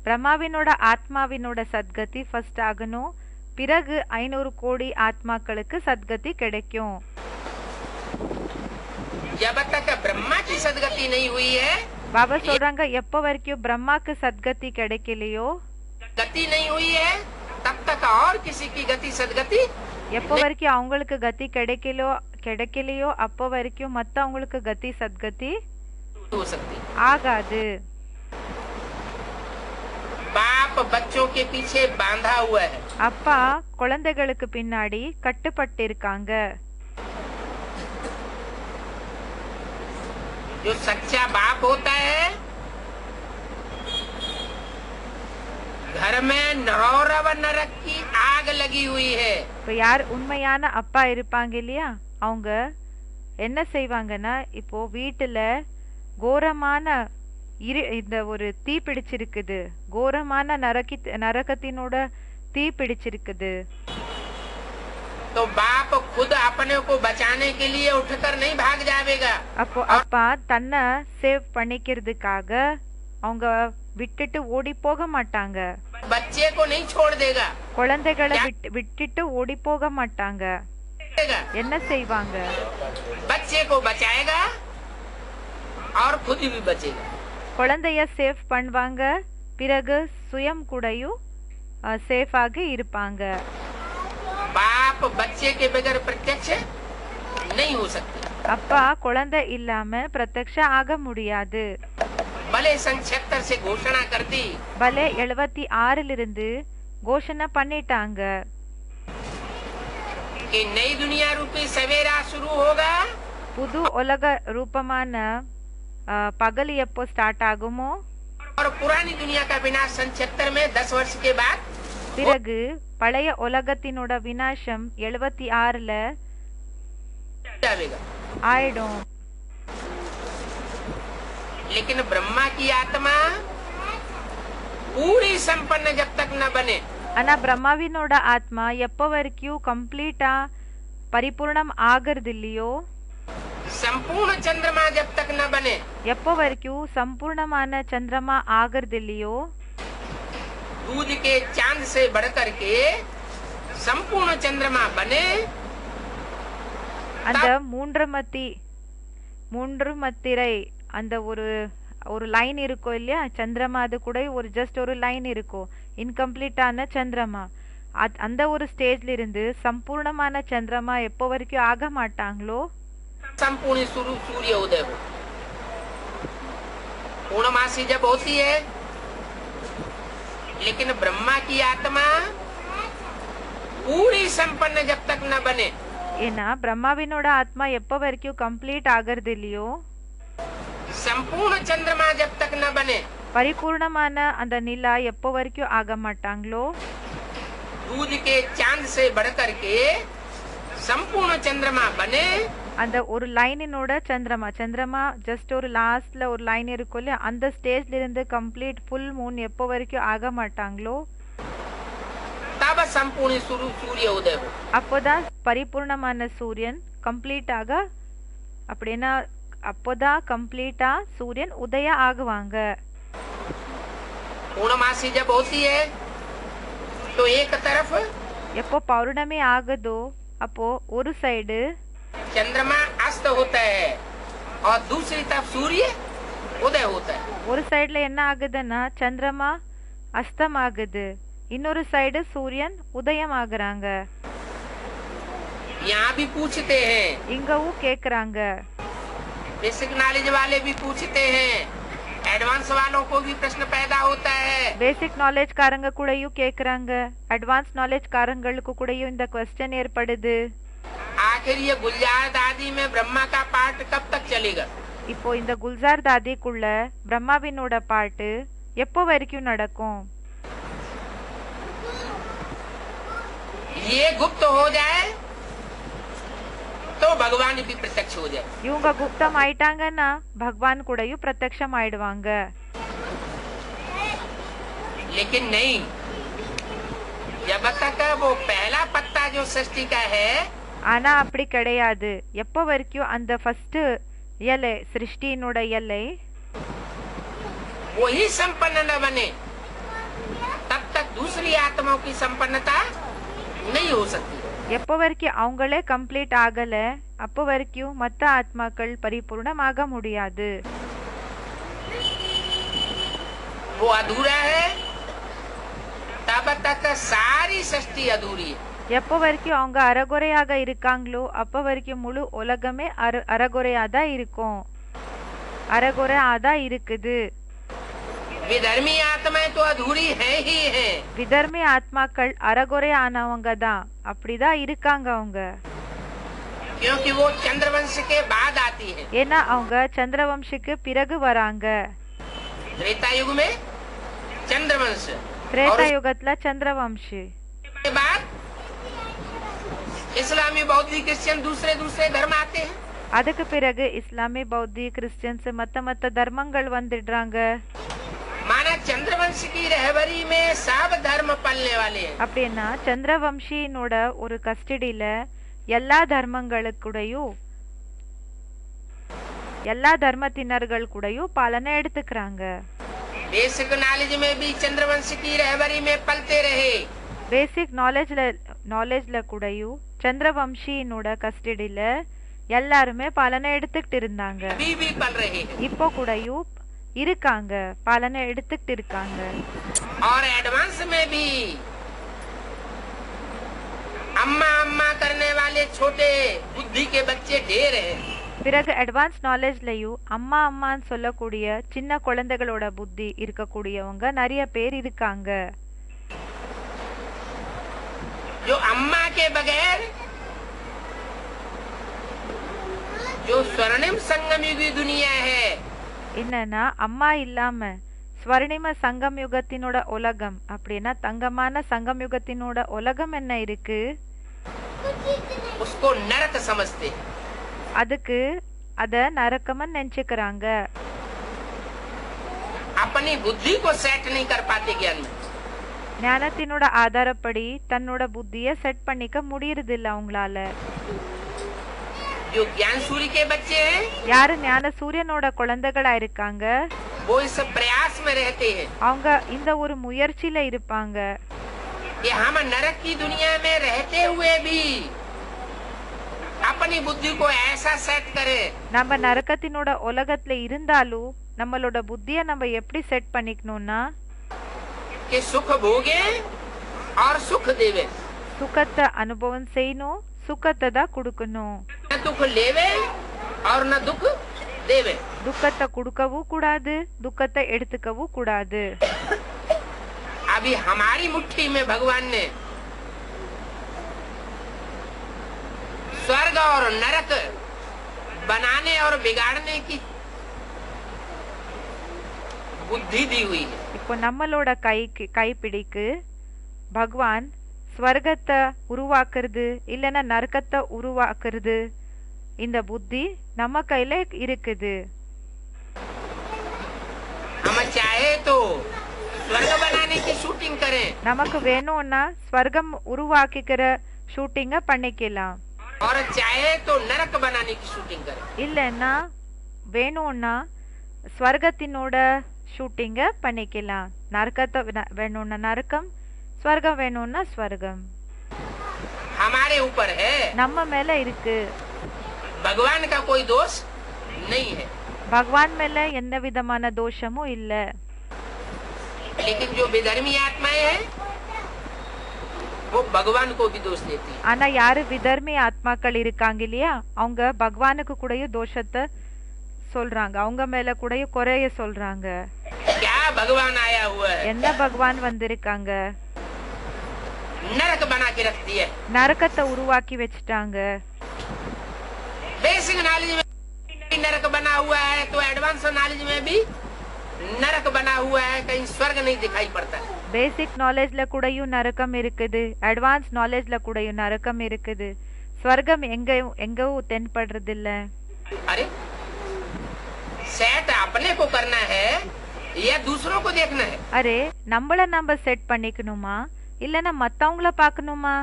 பிரம்மாவினோட ஆத்மாவினோட சத்கதி ஃபர்ஸ்ட் ஆகணும், பிறகு 500 கோடி ஆத்மாக்களுக்கு சத்கதி கிடைக்கும். जब तक ब्रह्मा की सदगति नहीं हुई है, பாபா சொல்றாங்க எப்ப வரைக்கும் பிரம்மாக்கு சத்கதி கிடைக்கலையோ, गति नहीं हुई है, तब तक और किसी की गति सदगति எப்ப வரைக்கும் அவங்களுக்கு கதி கிடைக்கலையோ அப்ப வரைக்கும் மத்தவங்களுக்கு கதி சத்கதி हो सकती। ஆகாது. बाप बच्चों के पीछे बांधा हुआ है। அப்பா குழந்தைகளுக்கு பின்னாடி கட்டுப்பட்டிருக்காங்க. जो सच्चा बाप होता है, घर में नरौरव नरक की आग लगी हुई है। இப்போ யார் உண்மையான அப்பா இருப்பாங்க இல்லையா, அவங்க என்ன செய்வாங்கன்னா இப்போ வீட்டுல கோரமான இந்த ஒரு தீ பிடிச்சிருக்குது, கோரமான நரகத்தினோட தீ பிடிச்சிருக்குது. तो बाप खुद अपने को बचाने के लिए उठकर नहीं भाग जाएगा। அப்போ அப்பா தன்னை சேவ் பண்ணிக்கிறதுக்காக அவங்க விட்டுட்டு ஓடி போக மாட்டாங்க. बच्चे को नहीं छोड़ देगा। குழந்தைகளை விட்டுட்டு ஓடி போக மாட்டாங்க. என்ன செய்வாங்க, बच्चे को बचाएगा और खुद भी बचेगा। குழந்தைய சேவ் பண்ணுவாங்க, பிறகு சுயம் கூடயும் சேஃபாக இருப்பாங்க. बाप बच्चे के बगैर प्रत्यक्ष नहीं हो सकते। அப்பா குழந்தை இல்லாம பிரத்யக்ஷ ஆக முடியாது. भले सन 76 से घोषणा कर दी, பலே 76 கோஷணை பண்ணிட்டாங்க कि नई दुनिया रूपी सवेरा शुरू होगा। புது உலக ரூபமான பகல் எப்போ ஸ்டார்ட் ஆகுமோ, और पुरानी दुनिया का विनाश सन 76 में 10 वर्ष के बाद பிறகு பழைய உலகத்தினோட விநாசம் 76 जाएगा। ஆயிடும். लेकिन ब्रह्मा की आत्मा पूरी संपन्न जब तक न बने, ஆனா பிரம்மாவினோட ஆத்மா எப்போ வரைக்கும் கம்ப்ளீட்டா பரிபூர்ணம் ஆகிறது இல்லையோ, संपूर्ण चंद्रमा जब तक न बने, எப்போ வரைக்கும் சம்பூர்ணமான சந்திரமா ஆகிறது இல்லையோ, दूध के चांद से बढ़कर के संपूर्ण चंद्रमा बने, அந்த மூன்று மத்திரை அந்த ஒரு லைன் இருக்கும் இல்லையா சந்திரமா, அது கூட ஒரு ஜஸ்ட் ஒரு லைன் இருக்கும் இன்கம்ப்ளீட்டான சந்திரமா. அந்த ஒரு ஸ்டேஜ்ல இருந்து சம்பூர்ணமான சந்திரமா எப்போ வரைக்கும் ஆக மாட்டாங்களோ, संपूर्ण सूर्य उदय हो। पूर्णमासी जब होती है, लेकिन ब्रह्मा की आत्मा पूरी संपन्न जब तक न बने, ஏன்னா பிரம்மாவினோட ஆத்மா எப்போ வரைக்கும் கம்ப்ளீட் ஆகிறது இல்லையோ, संपूर्ण चंद्रमा जब तक न बने, பரிபூர்ணமான அந்த நிலா எப்போ வரைக்கும் ஆக மாட்டாங்களோ, दूध के चांद से बढ़कर के संपूर्ण चंद्रमा बने, அந்த ஒரு லைனினோட சந்திரமா ஜஸ்ட் ஒரு லாஸ்ட்ல ஒரு லைன் இருக்கும் இல்லையா, அந்த ஸ்டேஜ்ல இருந்து கம்ப்ளீட் ஃபுல் மூன் எப்போ வரைக்கும் ஆக மாட்டாங்களோ, तब संपूर्ण सूर्य उदय हो। அப்போதான் பரிபூர்ணமான சூரியன் கம்ப்ளீட்டாக அப்படின்னா அப்போதான் கம்ப்ளீட்டா சூரியன் உதய ஆகுவாங்க. पूर्णमासी जब होती है तो एक तरफ எப்போ பௌர்ணமி ஆகுதோ அப்போ ஒரு சைடு चंद्रमा अस्त होता है और दूसरी तरफ सूर्य उदय होता है। ஒரு சைடுல என்ன ஆகுதுன்னா சந்திரமா அஸ்தம் ஆகுது, இன்னொரு சைடு சூரியன் உதயம் ஆகுறாங்க. यहाँ भी पूछते हैं, இங்கவும் கேக்குறாங்க, बेसिक नॉलेज वाले भी पूछते हैं, एडवांस वालों को भी प्रश्न पैदा होता है। பேசிக் நாலேஜ் காரங்க கூடயும் கேக்குறாங்க, அட்வான்ஸ் நாலேஜ் காரங்களுக்கு கூடயும் இந்த क्वेश्चन ஏற்படுது. आखिर ये गुलजार दादी में ब्रह्मा का पार्ट कब तक चलेगा? இப்போ இந்த குல்சார் தாதிக்குள்ள பிரம்மாவினோட பாட்டு எப்போ வரைக்கும் நடக்கும்? ये गुप्त हो जाए तो भगवान भी प्रत्यक्ष हो जाए। இவங்க குப்தம் ஆயிட்டாங்கன்னா பகவான் கூடயும் பிரத்யக்ஷம் ஆயிடுவாங்க. लेकिन नहीं, जब तक वो पहला पत्ता जो सृष्टि का है, ஆனா அப்படி கிடையாது. எப்போ வரைக்கும் அந்த ஃபர்ஸ்ட் இலை சிருஷ்டியினோட இலை वही संपन्न न बने, तब तक दूसरी आत्माओं की संपन्नता नहीं हो सकती। எப்போ வரைக்கும் அவங்களே கம்ப்ளீட் ஆகல அப்போ வரைக்கும் மற்ற ஆத்மாக்கள் பரிபூர்ணமாக முடியாது. वो अधूरा है, तब तक सारी सृष्टि अधूरी है। எப்போ வரைக்கும் அவங்க அறகுறையாக இருக்காங்களோ அப்போ வரைக்கும் முழு உலகமே அறகுறையாதான் இருக்கும், அறகுறையாதான் இருக்குது. विधर्मी आत्माएं तो अधूरी है ही है, விதர்மி ஆத்மாக்கள் அறகுறை ஆனவங்க தான், அப்படிதான் இருக்காங்க அவங்க. क्योंकि वो चंद्रवंश के बाद आती है। ஏன்னா அவங்க சந்திரவம்சிக்கு பிறகு வராங்க. त्रेता युग में चंद्रवंश, திரேதா யுகத்துல சந்திரவம்சி, के बाद इस्लामी बौद्ध क्रिश्चियन दूसरे धर्म आते हैं। அதுக்கு பிறகு இஸ்லாமிய பௌத்தி கிறிஸ்டியன்ஸ் மத்த தர்மங்கள் வந்துடுறாங்க. माना चंद्रवंश की रहबरी में सब धर्म पलने वाले हैं। அப்படின்னா சந்திரவம்சியினோட ஒரு கஸ்டடியில எல்லா தர்மங்களுக்கூடையும் எல்லா தர்மத்தினர்கள் கூடயும் பாலனை எடுத்துக்கிறாங்க. बेसिक नॉलेज में भी चंद्रवंश की रहबरी में पलते रहे। பேசிக் நாலேஜ்ல கூடயும் சந்திரவம்சியினோட கஸ்டடியில எல்லாருமே பாலனை எடுத்துக்கிட்டு இருந்தாங்க. अभी भी पल रहे हैं இப்போ கூடயும் இருக்காங்க, பாலனை எடுத்துக்கிட்டு இருக்காங்க. और एडवांस में भी अम्मा अम्मा करने वाले छोटे बुद्धि के बच्चे ढेर हैं। பிறகு அட்வான்ஸ் நாலேஜ்லயும் அம்மா அம்மான்னு சொல்லக்கூடிய சின்ன குழந்தைகளோட புத்தி இருக்கக்கூடியவங்க நிறைய பேர் இருக்காங்க. जो अम्मा के बगैर जो स्वर्णिम संगम युगी दुनिया है, என்னன்னா அம்மா இல்லாம ஸ்வர்ணிம சங்கம் யுகத்தினோட உலகம் அப்படின்னா தங்கமான சங்கம் யுகத்தினோட உலகம் என்ன இருக்கு, उसको नरक समझते हैं। அதுக்கு அத நரக்கம்னு நினைச்சுக்கிறாங்க. अपनी बुद्धि को सेट नहीं कर पाते ज्ञान में। ஞானத்தினோட ஆதாரப்படி தன்னோட புத்திய செட் பண்ணிக்க முடியறதில்ல அவங்களால. जो ज्ञान सूर्य के बच्चे हैं, யாரு ஞான சூரியனோட குழந்தைகளா இருக்காங்க, वो इस प्रयास में रहते हैं அவங்க இந்த ஒரு முயற்சியில இருப்பாங்க. कि हम नरक की दुनिया में रहते हुए भी अपनी बुद्धि को ऐसा सेट करें நம்ம நரகத்தினோட உலகத்துல இருந்தாலும் நம்மளோட புத்திய நம்ம எப்படி செட் பண்ணிக்கணும்னா, कि सुख भोगे और सुख देवे, சுகத்தை அனுபவம் செய்யணும், சுகத்தை தான் கொடுக்கணும். न दुख लेवे और न दुख देवे। துக்கத்தை கொடுக்கவும் கூடாது, துக்கத்தை எடுத்துக்கவும் கூடாது. अभी हमारी मुट्ठी में भगवान ने स्वर्ग और नरक बनाने और बिगाड़ने की बुद्धि दी हुई है। இப்போ நம்மளோட கைப்பிடிக்கு பகவான் ஸ்வர்கத்தை உருவாக்குறது இல்லைன்னா நரகத்தை உருவாக்குறது இந்த புத்தி நம்ம கையில இருக்குது. हम चाहे तो स्वर्ग बनाने की शूटिंग करें நமக்கு வேணும்னா ஸ்வர்கம் உருவாக்கிக்கிற ஷூட்டிங்க பண்ணிக்கலாம், और चाहे तो नरक बनाने की शूटिंग करें। இல்லைன்னா வேணும்னா ஸ்வர்கத்தினோட ஷூட்டிங்க பண்ணிக்கலாம். நரகத்தை வேணும்னா நரகம், ஸ்வர்கம் வேணும்னா ஸ்வர்கம். हमारे ऊपर है, நம்ம மேல இருக்கு. भगवान का कोई दोष नहीं है। பகவான் மேல எந்த விதமான தோஷமும் இல்ல. लेकिन जो विधर्मी आत्माएं हैं वो भगवान को भी दोष देती है। ஆனா யாரு விதர்மி ஆத்மாக்கள் இருக்காங்க இல்லையா, அவங்க பகவானுக்கு கூடயும் தோஷத்தை சொல்றாங்க, அவங்க மேல கூடயும் குறைய சொல்றாங்க. क्या भगवान आया हुआ है, என்ன பகவான் வந்திருக்காங்க, नरक बना के रखती है। நரகத்தை உருவாக்கி வச்சுட்டாங்க. बेसिक नॉलेज में नरक बना हुआ है तो एडवांस नॉलेज में भी नरक बना हुआ है, कहीं स्वर्ग नहीं दिखाई पड़ता। பேசிக் நாலேஜ்ல கூடயும் நரகம் இருக்குது, அட்வான்ஸ் நாலேஜ்ல கூடயும் நரகம் இருக்குது. ஸ்வர்கம் எங்கவும் தென்படுறது இல்ல. अरे सेट अपने को करना है या दूसरों को देखना है? அரே நம்மள நம்ம செட் பண்ணிக்கணுமா இல்லனா மத்தவங்கள பார்க்கணுமா?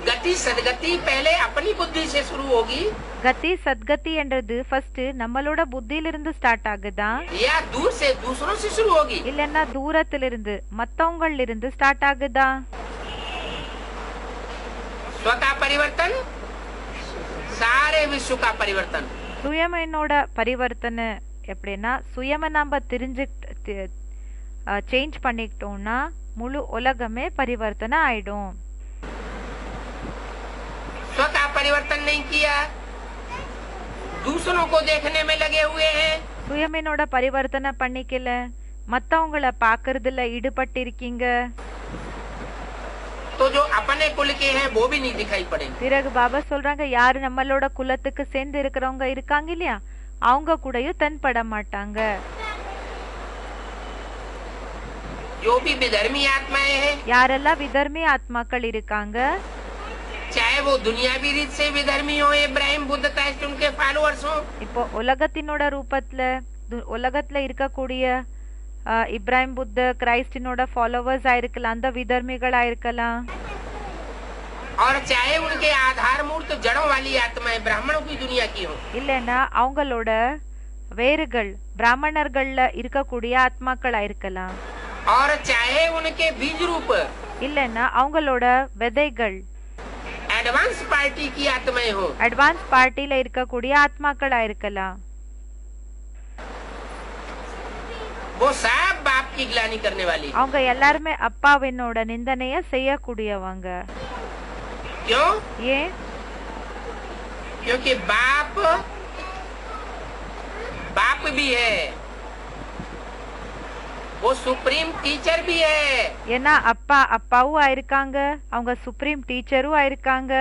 गति सदगति पहले अपनी बुद्धि से शुरू होगी கதி சத்கதி என்றது ஃபர்ஸ்ட் நம்மளோட புத்தியிலிருந்து ஸ்டார்ட் ஆகுதா, या दूर से दूसरों से शुरू होगी? இல்லன்னா தூரத்திலிருந்து மத்தவங்கள்ல இருந்து ஸ்டார்ட் ஆகுதா? स्व का परिवर्तन सारे विश्व का परिवर्तन। சுயமனோட பரிவர்த்தனை எப்படின்னா, சுயம நம்ம சேஞ்ச் பண்ணிக்கிட்டோம்னா முழு உலகமே பரிவர்த்தனை ஆயிடும். स्व का परिवर्तन नहीं किया, दूसरों को देखने में लगे हुए हैं, சுயமனோட பரிவர்த்தனை பண்ணிக்கல, மத்தவங்கள பாக்குறதுல ஈடுபட்டு இருக்கீங்க, तो जो अपने कुल के हैं वो भी नहीं दिखाई पड़ेंगे। பிறகு பாபா சொல்றாங்க யாரு நம்மளோட குலத்துக்கு சேர்ந்து இருக்கிறவங்க இருக்காங்க இல்லையா, அவங்க கூடயும் தென்பட மாட்டாங்க. जो भी विधर्मी आत्माएं हैं, யாரெல்லாம் விதர்மி ஆத்மாக்கள் இருக்காங்க, चाहे वो दुनियावी रीत से विधर्मी हो, इब्राहिम बुद्ध क्राइस्ट उनके फॉलोअर्स हो, இப்போ உலகத்தினோட ரூபத்துல உலகத்துல இருக்கக்கூடிய இப்ராஹிம் புத்த கிரைஸ்டினோட ஃபாலோவர்ஸ் ஆயிருக்கலாம், அந்த விதர்மிகளா இருக்கலாம், और चाहे उनके आधार मूर्त जड़ों वाली आत्माएं ब्राह्मणों की दुनिया की हो, இல்லைன்னா அவங்களோட வேர்கள் பிராமணர்கள்ல இருக்கக்கூடிய ஆத்மாக்களா இருக்கலாம், और चाहे उनके बीज रूप இல்லைன்னா அவங்களோட விதைகள் एडवांस पार्टी की आत्माएं हो, அட்வான்ஸ் பார்ட்டில இருக்கக்கூடிய ஆத்மாக்களா இருக்கலாம். वो सब बाप की गिलानी करने वाली। அவங்க எல்லாருமே அப்பாவினோட நிந்தனைய செய்யக்கூடியவங்க. क्यों? ஏன்? क्योंकि बाप भी है, वो सुप्रीम टीचर भी है, ஏன்னா அப்பா அப்பாவும் ஆயிருக்காங்க, அவங்க சுப்ரீம் டீச்சரும் ஆயிருக்காங்க,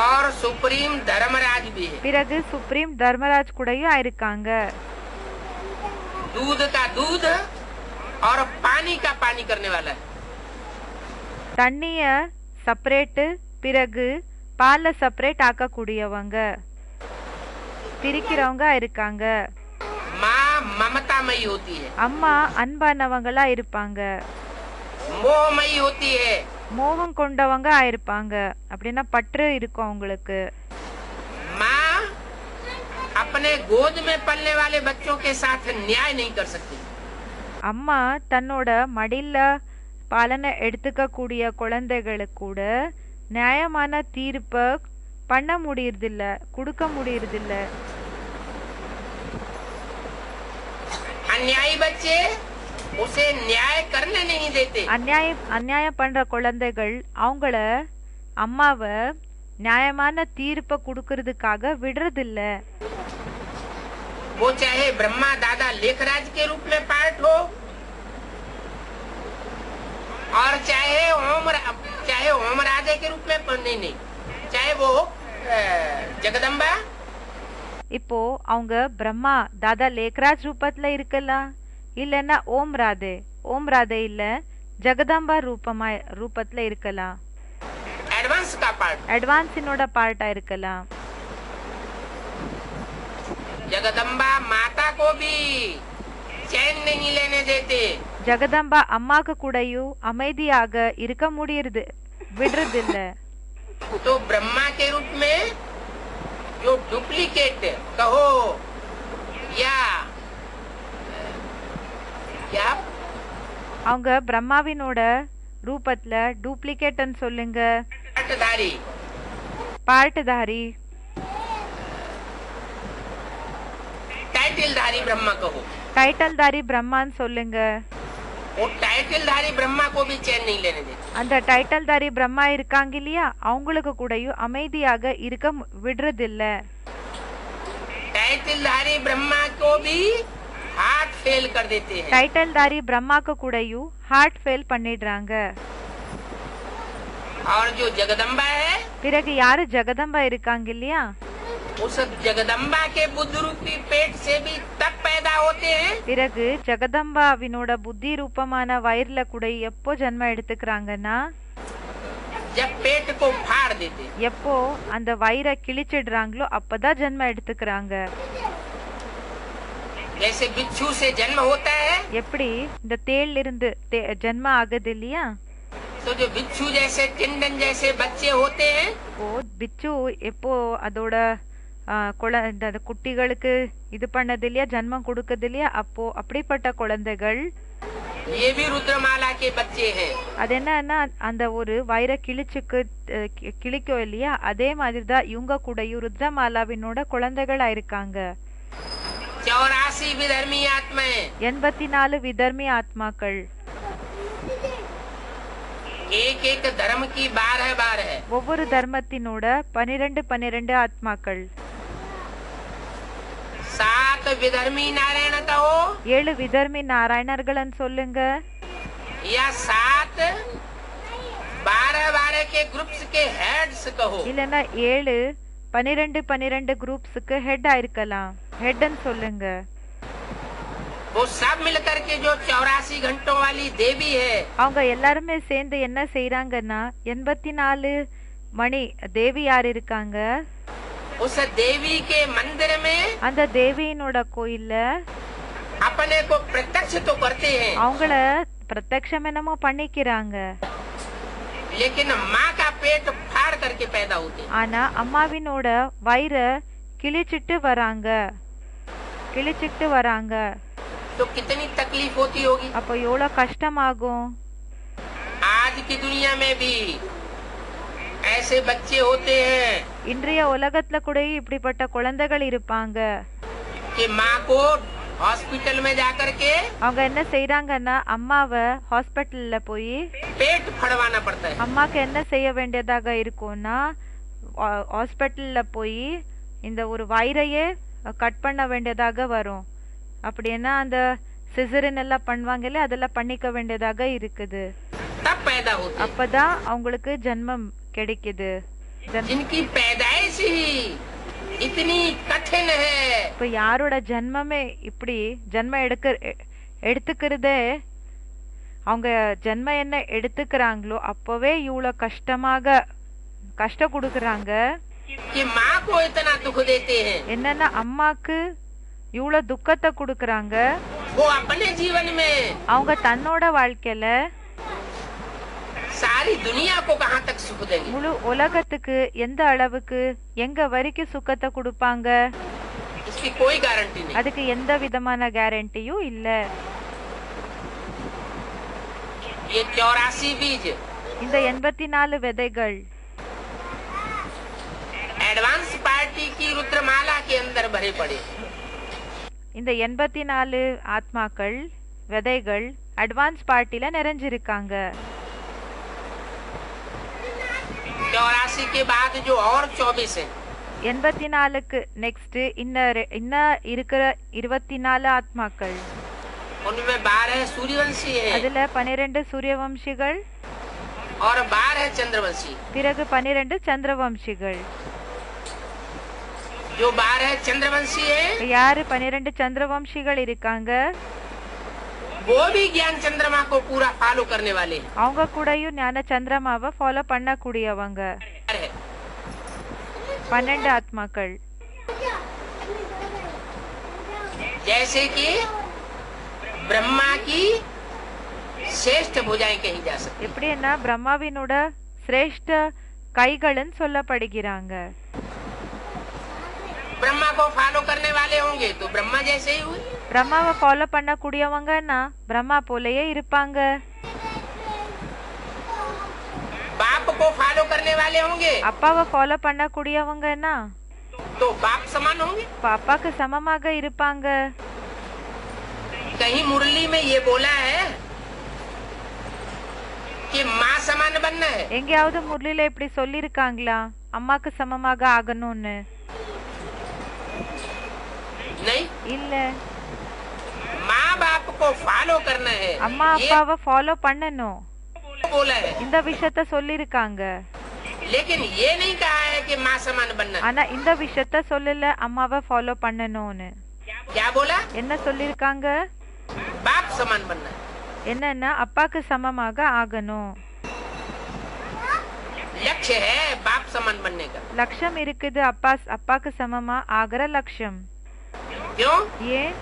और सुप्रीम धर्मराज भी है। பிறகு சுப்ரீம் தர்மராஜ் கூடயும் ஆயிருக்காங்க. दूध का दूध और पानी का पानी करने वाला है। தண்ணிய செப்பரேட் பிறகு பால செப்பரேட் ஆக்கக்கூடியவங்க. பிரிக்கிறவங்க இருக்காங்க. माँ ममतामयी होती है, அம்மா அன்பானவங்களா இருப்பாங்க. मोहमयी होती है, மோகம் கொண்டவங்க ஆயிருப்பாங்க. அப்படின்னா பற்று இருக்கும் அவங்களுக்கு. माँ अपने गोद में पलने वाले बच्चों के साथ न्याय नहीं कर सकती। அம்மா தன்னோட மடியில பாலனை எடுத்துக்க கூடிய குழந்தைகளுக்கு கூட நியாயமான தீர்ப்பை பண்ண முடியறதில்ல, கொடுக்க முடியறதில்ல. अन्यायी बच्चे उसे न्याय करने नहीं देते। அநியாயம் பண்ற குழந்தைகள் அவங்கள அம்மாவை நியாயமான தீர்ப்பை கொடுக்கறதுக்காக விடுறதில்ல. वो चाहे ब्रह्मा दादा लेखराज के रूप में पार्ट हो और चाहे ओम राजा के रूप में नहीं, चाहे वो जगदम्बा। இப்போ அவங்க பிரம்மா தாதா லேக்ராஜ் ரூபத்துல இருக்கலாம், இல்லைன்னா ஓம் ராதே இல்ல ஜெகதம்பா ரூபத்துல இருக்கலாம். एडवांस का पार्ट, அட்வான்ஸினோட பார்ட்டா இருக்கலாம். जगदम्बा माता को भी चैन नहीं लेने देते। ஜெகதம்பா அம்மாக்கு கூடயும் அமைதியாக இருக்க முடியறது விடுறதில்ல. तो ब्रह्मा के रूप में जो डुप्लीकेट कहो या அவங்க பிரம்மாவினோட ரூபத்துல டூப்ளிகேட்னு சொல்லுங்க, पार्टधारी टाइटलधारी ब्रह्मा कहो, டைட்டில்தாரி பிரம்மான்னு சொல்லுங்க. वो टाइटलधारी ब्रह्मा को भी चैन नहीं लेने देते। அந்த டைட்டில்தாரி பிரம்மா இருக்காங்க இல்லையா, அவங்களுக்கு கூடயும் அமைதியாக இருக்க விடுறதில்ல. टाइटलधारी ब्रह्मा को भी हार्ट फेल कर देते हैं। டைட்டில்தாரி பிரம்மாக்கு கூடயும் ஹார்ட் ஃபெயில் பண்ணிடுறாங்க. और जो जगदम्बा है, பிறகு யாரு ஜெகதம்பா இருக்காங்க இல்லையா, उस जगदम्बा के बुद्ध रूपी पेट से भी तब पैदा होते हैं பிறகு ஜெகதம்பாவினோட புத்தி ரூபமான வயிறுல கூட எப்போ ஜென்மம் எடுத்துக்கிறாங்கன்னா, जब पेट को फाड़ देते। எப்போ அந்த வயிறை கிழிச்சிடுறாங்களோ அப்பதான் ஜென்மம் எடுத்துக்கிறாங்க. जैसे बिच्छू से जन्म होता है, எப்படி இந்த தேள்ல இருந்து ஜென்மம் ஆகுது இல்லையா, तो जो बिच्छू जैसे टिंडन जैसे बच्चे होते हैं, இப்போ பிச்சு எப்போ அதோட இந்த குட்டிகளுக்கு இது பண்ணது இல்லையா, ஜென்மம் கொடுக்குது இல்லையா, அப்போ அப்படிப்பட்ட குழந்தைகள் ये भी रुद्रमाला के बच्चे हैं। அது என்னன்னா அந்த ஒரு வயிறை கிழிக்கும் இல்லையா, அதே மாதிரிதான் இவங்க கூடயும் ருத்ரமாலாவினோட குழந்தைகளா இருக்காங்க. 84 विधर्मी आत्माएं, 84 விதர்மி ஆத்மாக்கள். एक एक धर्म की 12 है। ஒவ்வொரு தர்மத்தினோட 12 ஆத்மாக்கள். 7 विधर्मी नारायण तो 7 விதர்மி நாராயணர்கள்னு சொல்லுங்க, या 7 12 के ग्रुप्स के हेड्स कहो, இல்லன்னா 7 12 குரூப்ஸுக்கு ஹெட் ஆயிருக்கலாம், ஹெட்னு சொல்லுங்க. वो सब मिलकर के जो 84 घंटों वाली देवी है, அவங்க எல்லாருமே சேர்ந்து என்ன செய்யறாங்கன்னா 84 மணி தேவி யார் இருக்காங்க, उस देवी के मंदिर में அந்த தேவியினோட கோயில்ல अपने को प्रत्यक्ष तो करते हैं, அவங்கள பிரத்யக்ஷம் என்னமோ பண்ணிக்கிறாங்க. लेकिन माँ का पेट फाड़ करके पैदा होते हैं। ஆனா அம்மாவினோட வயிறை கிழிச்சிட்டு வராங்க. तो कितनी तकलीफ होती होगी। அப்போ எவ்வளவு கஷ்டமாகும். आज की दुनिया में भी ऐसे बच्चे होते हैं இன்றைய உலகத்துல கூட இப்படிப்பட்ட குழந்தைகள் இருப்பாங்க. कि माँ को हॉस्पिटल में जाकर के அவங்க என்ன செய்யறாங்கன்னா அம்மாவை ஹாஸ்பிட்டல்ல போய் पेट फड़वाना पड़ता है। அம்மாக்கு என்ன செய்ய வேண்டியதாக இருக்கும்னா ஹாஸ்பிட்டல்ல போய் இந்த ஒரு வயிறையே கட் பண்ண வேண்டியதாக வரும். அப்படின்னா அந்த சிசரின் எல்லாம் பண்ணுவாங்கல்ல, அதெல்லாம் பண்ணிக்க வேண்டியதாக இருக்குது. तब पैदा होते हैं। அப்பதான் அவங்களுக்கு ஜென்மம் கிடைக்குது. जिनकी पैदाइश ही इतनी कठिन है। இப்ப யாரோட ஜென்மமே இப்படி ஜென்மம் எடுத்துக்கிறதே, அவங்க ஜென்மம் என்ன எடுத்துக்கிறாங்களோ அப்பவே இவ்வளவு கஷ்டம் கொடுக்கறாங்க. कि माँ को इतना दुख देते हैं, என்னன்னா அம்மாக்கு இவ்வளவு துக்கத்தை கொடுக்கறாங்க. वो अपने जीवन में அவங்க தன்னோட வாழ்க்கையில सारी दुनिया को कहाँ तक सुख देंगे? முழு உலகத்துக்கு எந்த அளவுக்கு எங்க வரைக்கும் சுகத்தை கொடுப்பாங்க? इसकी कोई गारंटी नहीं. அதுக்கு எந்த விதமான கேரண்டியும் இல்ல. ये 84 बीज இந்த 84 விதைகள் एडवांस पार्टी की रुद्रमाला के अंदर भरे पड़े. இந்த 84 ஆத்மாக்கள் விதைகள் அட்வான்ஸ் பார்ட்டில நிறைஞ்சிருக்காங்க. 84 के बाद जो और 24 है, 84க்கு நெக்ஸ்ட் இன்ன இருக்கிற 24 ஆத்மாக்கள், उनमें 12 सूर्यवंशी है அதுல 12 சூரியவம்சிகள் और 12 चंद्रवंशी. பிறகு 12 சந்திரவம்சிகள். जो 12 चंद्रवंशी है யாரு 12 சந்திரவம்சிகள் இருக்காங்க? वो भी ज्ञान चंद्रमा को पूरा फॉलो करने वाले हैं. அவங்க கூடயும் ஞான சந்திரமாவை ஃபாலோ பண்ணக்கூடியவங்க 12 ஆத்மாக்கள். जैसे कि ब्रह्मा की श्रेष्ठ भुजाएं कही जा सकती. எப்படின்னா பிரம்மாவினோட சிரேஷ்ட கைகள்னு சொல்லப்படுகிறாங்க. ब्रह्मा को फॉलो करने वाले होंगे तो ब्रह्मा जैसे ही हुए. பிரம்மாவை ஃபாலோ பண்ணக்கூடியவங்கன்னா பிரம்மா போலயே இருப்பாங்க. बाप को फॉलो करने वाले होंगे அப்பாவை ஃபாலோ பண்ணக்கூடியவங்கன்னா तो बाप समान होंगे. அப்பாக்கு சமமாக இருப்பாங்க. कहीं मुरली में ये बोला है कि माँ समान बनना है. எங்கேயாவது முரளில இப்படி சொல்லிருக்காங்களா அம்மாக்கு சமமாக ஆகணும்னு? नहीं, இல்ல. माँ बाप को फॉलो करना है. அம்மா ये அப்பாவை ஃபாலோ பண்ணணும் बोला है, இந்த விஷயத்த சொல்லிருக்காங்க. लेकिन ये नहीं कहा है कि माँ समान बनना है. ஆனா இந்த விஷயத்த சொல்லல அம்மாவை ஃபாலோ பண்ணணும்னு. क्या बोला? என்ன சொல்லிருக்காங்க? बाप समान बनना है. என்னன்னா அப்பாக்கு சமமாக ஆகணும். लक्ष्य है बाप समान बनने का. லட்சம் இருக்குது அப்பாக்கு சமமா ஆகிற லட்சம். क्यों? ஏன்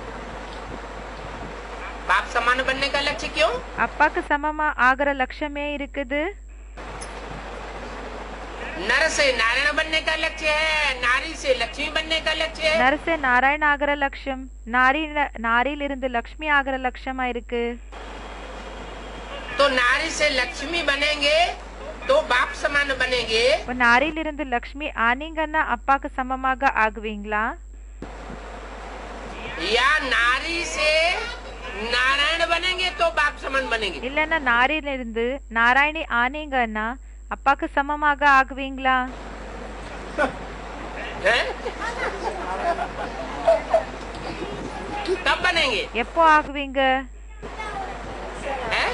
बाप समान बनने का लक्ष्य क्यों? அப்பாக்கு சமமா ஆகிற லட்சமே இருக்குது. नर से नारायण बनने का लक्ष्य है, नारी से लक्ष्मी बनने का लक्ष्य है. நரசே நாராயண ஆகிற லட்சம், நாரியிலிருந்து லக்ஷ்மி ஆகிற லட்சமா இருக்கு. तो नारी से लक्ष्मी बनेंगे तो बाप समान बनेंगे. இப்ப நாரியிலிருந்து லக்ஷ்மி ஆனீங்கன்னா அப்பாக்கு சமமாக ஆகுவீங்களா? या नारी से नारायण बनेंगे तो बाप समान बनेंगे. இல்லன்னா நாரியிலிருந்து நாராயணி ஆனீங்கன்னா அப்பாக்கு சமமாக ஆகுவீங்களா? हैं? कब बनेंगे? எப்போ ஆகுவீங்க? हैं?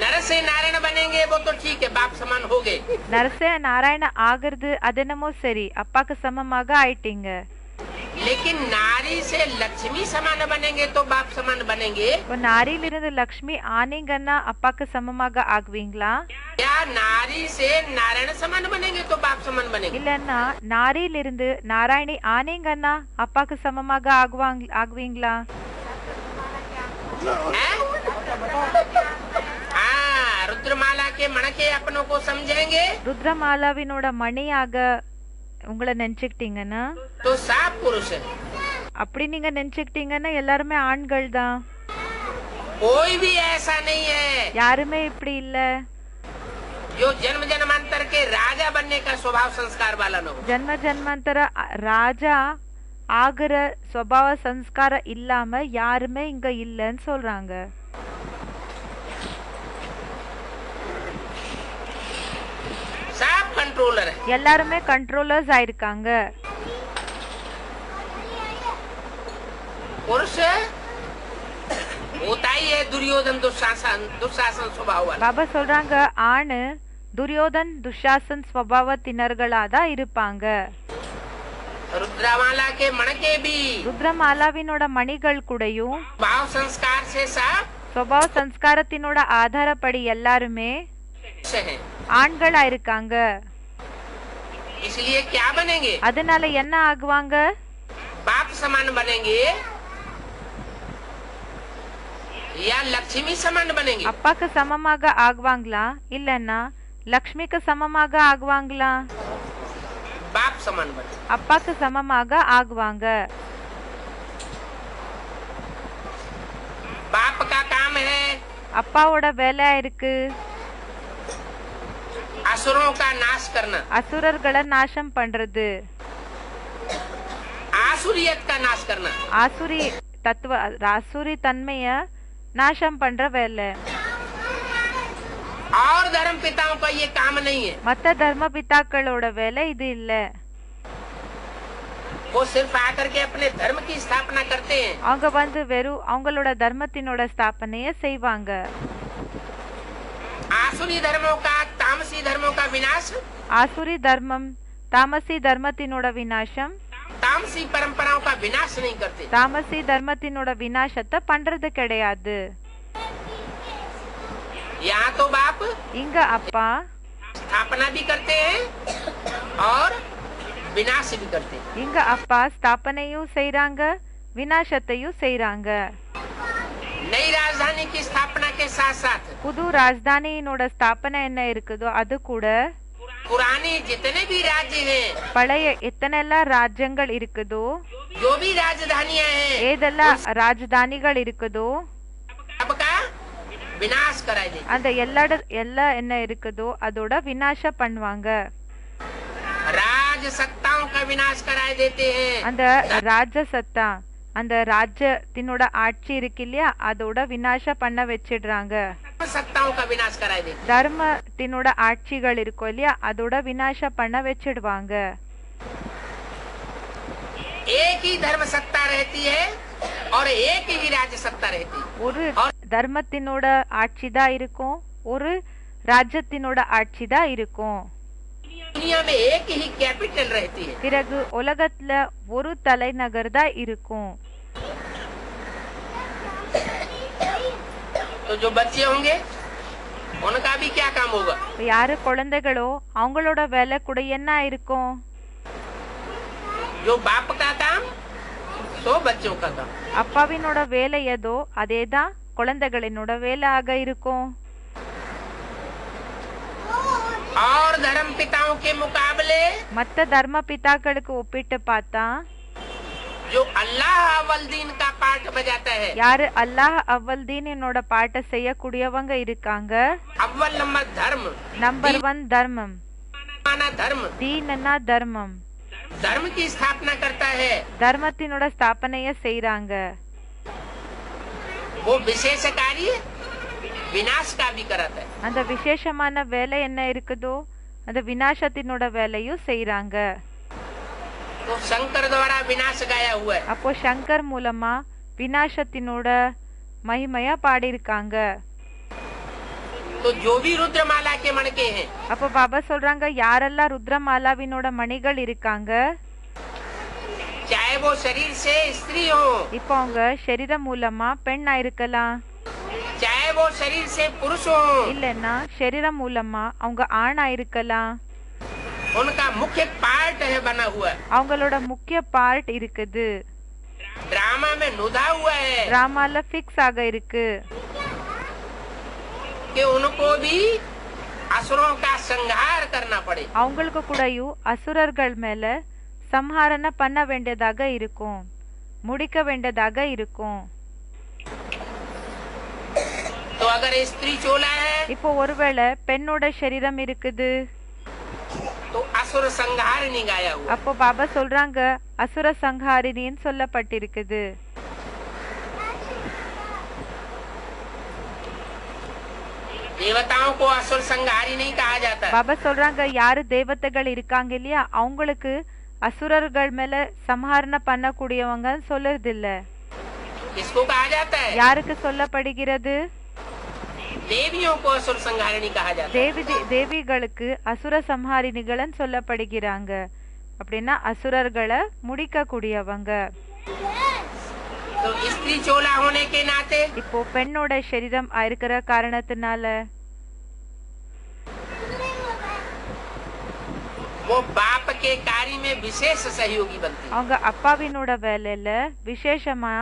नर से नारायण बनेंगे वो तो ठीक है, बाप समान हो गए. நரசே நாராயண ஆகிறது அது என்னமோ சரி, அப்பாக்கு சமமாக ஆயிட்டீங்க. लेकिन नारी से लक्ष्मी समान बनेंगे तो बाप समान बनेंगे. இப்போ நாரியிலிருந்து லக்ஷ்மி ஆனீங்கன்னா அப்பாக்கு சமமாக ஆகுவீங்களா? या नारी से नारायण समान बनेंगे तो बाप समान बनेंगे. இல்லன்னா நாரியிலிருந்து நாராயணி ஆனீங்கன்னா அப்பாக்கு சமமாக ஆகுவீங்களா? हैं? हाँ, रुद्रमाला के मणके अपनों को समझेंगे ருத்ரமாலாவினோட மணியாக உங்களை நினைச்சுக்கிட்டீங்கன்னா, तो साफ पुरुष है. அப்படி நீங்க நினைச்சுக்கிட்டீங்கன்னா எல்லாருமே ஆண்கள் தான். कोई भी ऐसा नहीं है யாருமே இப்படி இல்ல. जो जन्म जन्मांतर के राजा बनने का स्वभाव संस्कार वाला न हो. ஜன்ம ஜன்மாந்தர ராஜா ஆகிற சுபாவ சம்ஸ்காரம் இல்லாம யாருமே இங்க இல்லன்னு சொல்றாங்க. साफ कंट्रोलर है. எல்லாருமே கண்ட்ரோலர்ஸ் ஆயிருக்காங்க. पुरुष होता ही है दुर्योधन दुशासन स्वभाव वाला. பாபா சொல்றாங்க ஆணு துரியோதன் துஷாசன் ஸ்வபாவத்தினர்களாதான் இருப்பாங்க. रुद्रमाला के मणके भी ருத்ரமாலாவினோட மணிகள் கூடயும் भाव संस्कार से साफ ஸ்வபாவ சம்ஸ்காரத்தினோட ஆதாரப்படி எல்லாருமே है. ஆண்களா இருக்காங்க. इसलिए क्या बनेंगे? அதனால என்ன ஆகுவாங்க? बाप समान बनेंगे या लक्ष्मी समान बनेंगे? அப்பாக்கு சமமாக ஆகுவாங்களா இல்லன்னா லக்ஷ்மிக்கு சமமாக ஆகுவாங்களா? बाप समान बने। அப்பாக்கு சமமாக ஆகுவாங்க। बाप का काम है அப்பாவோட வேலை இருக்கு असुरों का नाश करना, அசுரர்களை நாசம் பண்றது, आसुरियत का नाश करना। ஆசுரி தத்துவ ஆசுரி தன்மைய நாசம் பண்ற வேலை। और धर्म पिताओं का ये काम नहीं है। மத்த தர்ம பிதாக்களோட வேலை இது இல்ல। वो सिर्फ आकर के अपने धर्म की स्थापना करते हैं। அவங்க வந்து வெறும் அவங்களோட தர்மத்தினோட ஸ்தாபனைய செய்வாங்க। आसुरी धर्मों का, तामसी धर्मों का विनाश, ஆசுரி தர்மம் தாமசி தர்மத்தினோட விநாசம், तामसी परंपराओं का विनाश नहीं करते। தாமசி தர்மத்தினோட விநாசத்தை பண்றது கிடையாது। यहाँ तो बाप இங்க அப்பா स्थापना भी करते हैं और विनाश भी करते हैं। இங்க அப்பா ஸ்தாபனையும் செய்றாங்க விநாசத்தையும் செய்றாங்க। नई राजधानी की स्थापना के साथ साथ புது ராஜதானியினோட ஸ்தாபனை என்ன இருக்குதோ அது கூட पुराने जितने भी राज्य हैं, பழைய எத்தனைலாம் ராஜ்யங்கள் இருக்குதோ जो भी राजधानियां हैं, ஏதெல்லாம் ராஜதானிகள் இருக்குதோ सबका विनाश कराई देते। அந்த எல்லா என்ன இருக்குதோ அதோட விநாசம் பண்ணுவாங்க। राज सत्ताओं का विनाश कराई देते हैं। அந்த ராஜ சத்தா அந்த ராஜ்யத்தினோட ஆட்சி இருக்கு இல்லையா அதோட விநாசம் பண்ண வச்சிடுறாங்க। सत्ताओं का विनाश कराई देते। தர்மத்தினோட ஆட்சிகள் இருக்கும் இல்லையா அதோட விநாசம் பண்ண வச்சிடுவாங்க। एक ही धर्म सत्ता रहती है और एक ही राज्य सत्ता रहती है। ஒரு தர்மத்தினோட ஆட்சி தான் இருக்கும், ஒரு ராஜ்யத்தினோட ஆட்சி தான் இருக்கும்। दुनिया में एक ही कैपिटल रहती है। பிறகு உலகத்துல ஒரு தலைநகர் தான் இருக்கும்। तो जो बच्चे होंगे उनका भी क्या काम होगा? யாரு குழந்தைகளோ அவங்களோட வேலை கூட என்ன இருக்கும்? जो बाप का काम सो बच्चों का काम। அப்பாவினோட வேலை ஏதோ அதேதான் குழந்தைகளினோட வேலையாக இருக்கும்। और धर्म पिताओं के मुकाबले மத்த தர்ம பிதாக்களுக்கு ஒப்பிட்டு பார்த்தா जो अल्लाह अव्वल दीन का पाठ बजाता है, யாரு அல்லாஹ் அவ்வல் தீனினோட பாட்டை செய்யக்கூடியவங்க இருக்காங்க। अव्वल नंबर धर्म, நம்பர் 1 தர்மம், माना धर्म, தீனனா தர்மம், धर्म की स्थापना करता है। தர்மத்தினோட ஸ்தாபனைய செய்றாங்க। वो विशेष कार्य विनाश का भी कराता है। அந்த விசேஷமான வேலை என்ன இருக்குதோ அந்த விநாசத்தினோட வேலையும் செய்றாங்க। तो शंकर द्वारा विनाश गाया हुआ है। அப்போ சங்கர் மூலமா விநாசத்தினோட மகிமையா பாடியிருக்காங்க। तो जो भी रुद्रमाला के मणके हैं, அப்போ பாபா சொல்றாங்க யாரெல்லாம் ருத்ரமாலாவினோட மணிகள் இருக்காங்க चाहे वो शरीर से स्त्री हो, இப்போ அவங்க शरीரம் மூலமா பெண்ணா இருக்கலாம், चाहे वो शरीर से पुरुष हो, இல்லன்னா शरीரம் மூலமா அவங்க ஆணா இருக்கலாம்। उनका मुख्य पार्ट है बना हुआ, அவங்களோட முக்கிய பார்ட் இருக்குது, ड्रामा में नुदा हुआ है டிராமால ஃபிக்ஸ் ஆக இருக்கு। कि उनको भी असुरों का संहार करना पड़े। அவங்களுக்கு கூடயும் அசுரர்கள் மேல சம்ஹாரண பண்ண வேண்டியதாக இருக்கும், முடிக்க வேண்டியதாக இருக்கும்। तो अगर स्त्री चोला है இப்போ ஒருவேளை பெண்ணோட शरीரம் இருக்குது तो असुर संहार नहीं गाया हुआ। அப்போ பாபா சொல்றாங்க அசுர சங்ஹாரினின்னு சொல்லப்பட்டிருக்குது। देवताओं को असुर संहारी नहीं कहा जाता। பாபா சொல்றாங்க யாரு தேவதைகள் இருக்காங்க இல்லையா அவங்களுக்கு அசுரர்கள் மேல சம்ஹாரண பண்ணக்கூடியவங்கன்னு சொல்லுறது இல்ல। किसको कहा जाता है? யாருக்கு சொல்லப்படுகிறது? देवियों को असुर संहारिणी कहा जाता है। தேவிகளுக்கு அசுர சம்ஹாரிணிகள்னு சொல்லப்படுகிறாங்க। அப்படின்னா அசுரர்களை முடிக்க கூடியவங்க। तो स्त्री चोला होने के नाते இப்போ பெண்ணோட शरीரம் இருக்கிற காரணத்தினால वो बाप के कार्य में विशेष सहयोगी बनती है। அவங்க அப்பாவினோட வேலையில விசேஷமா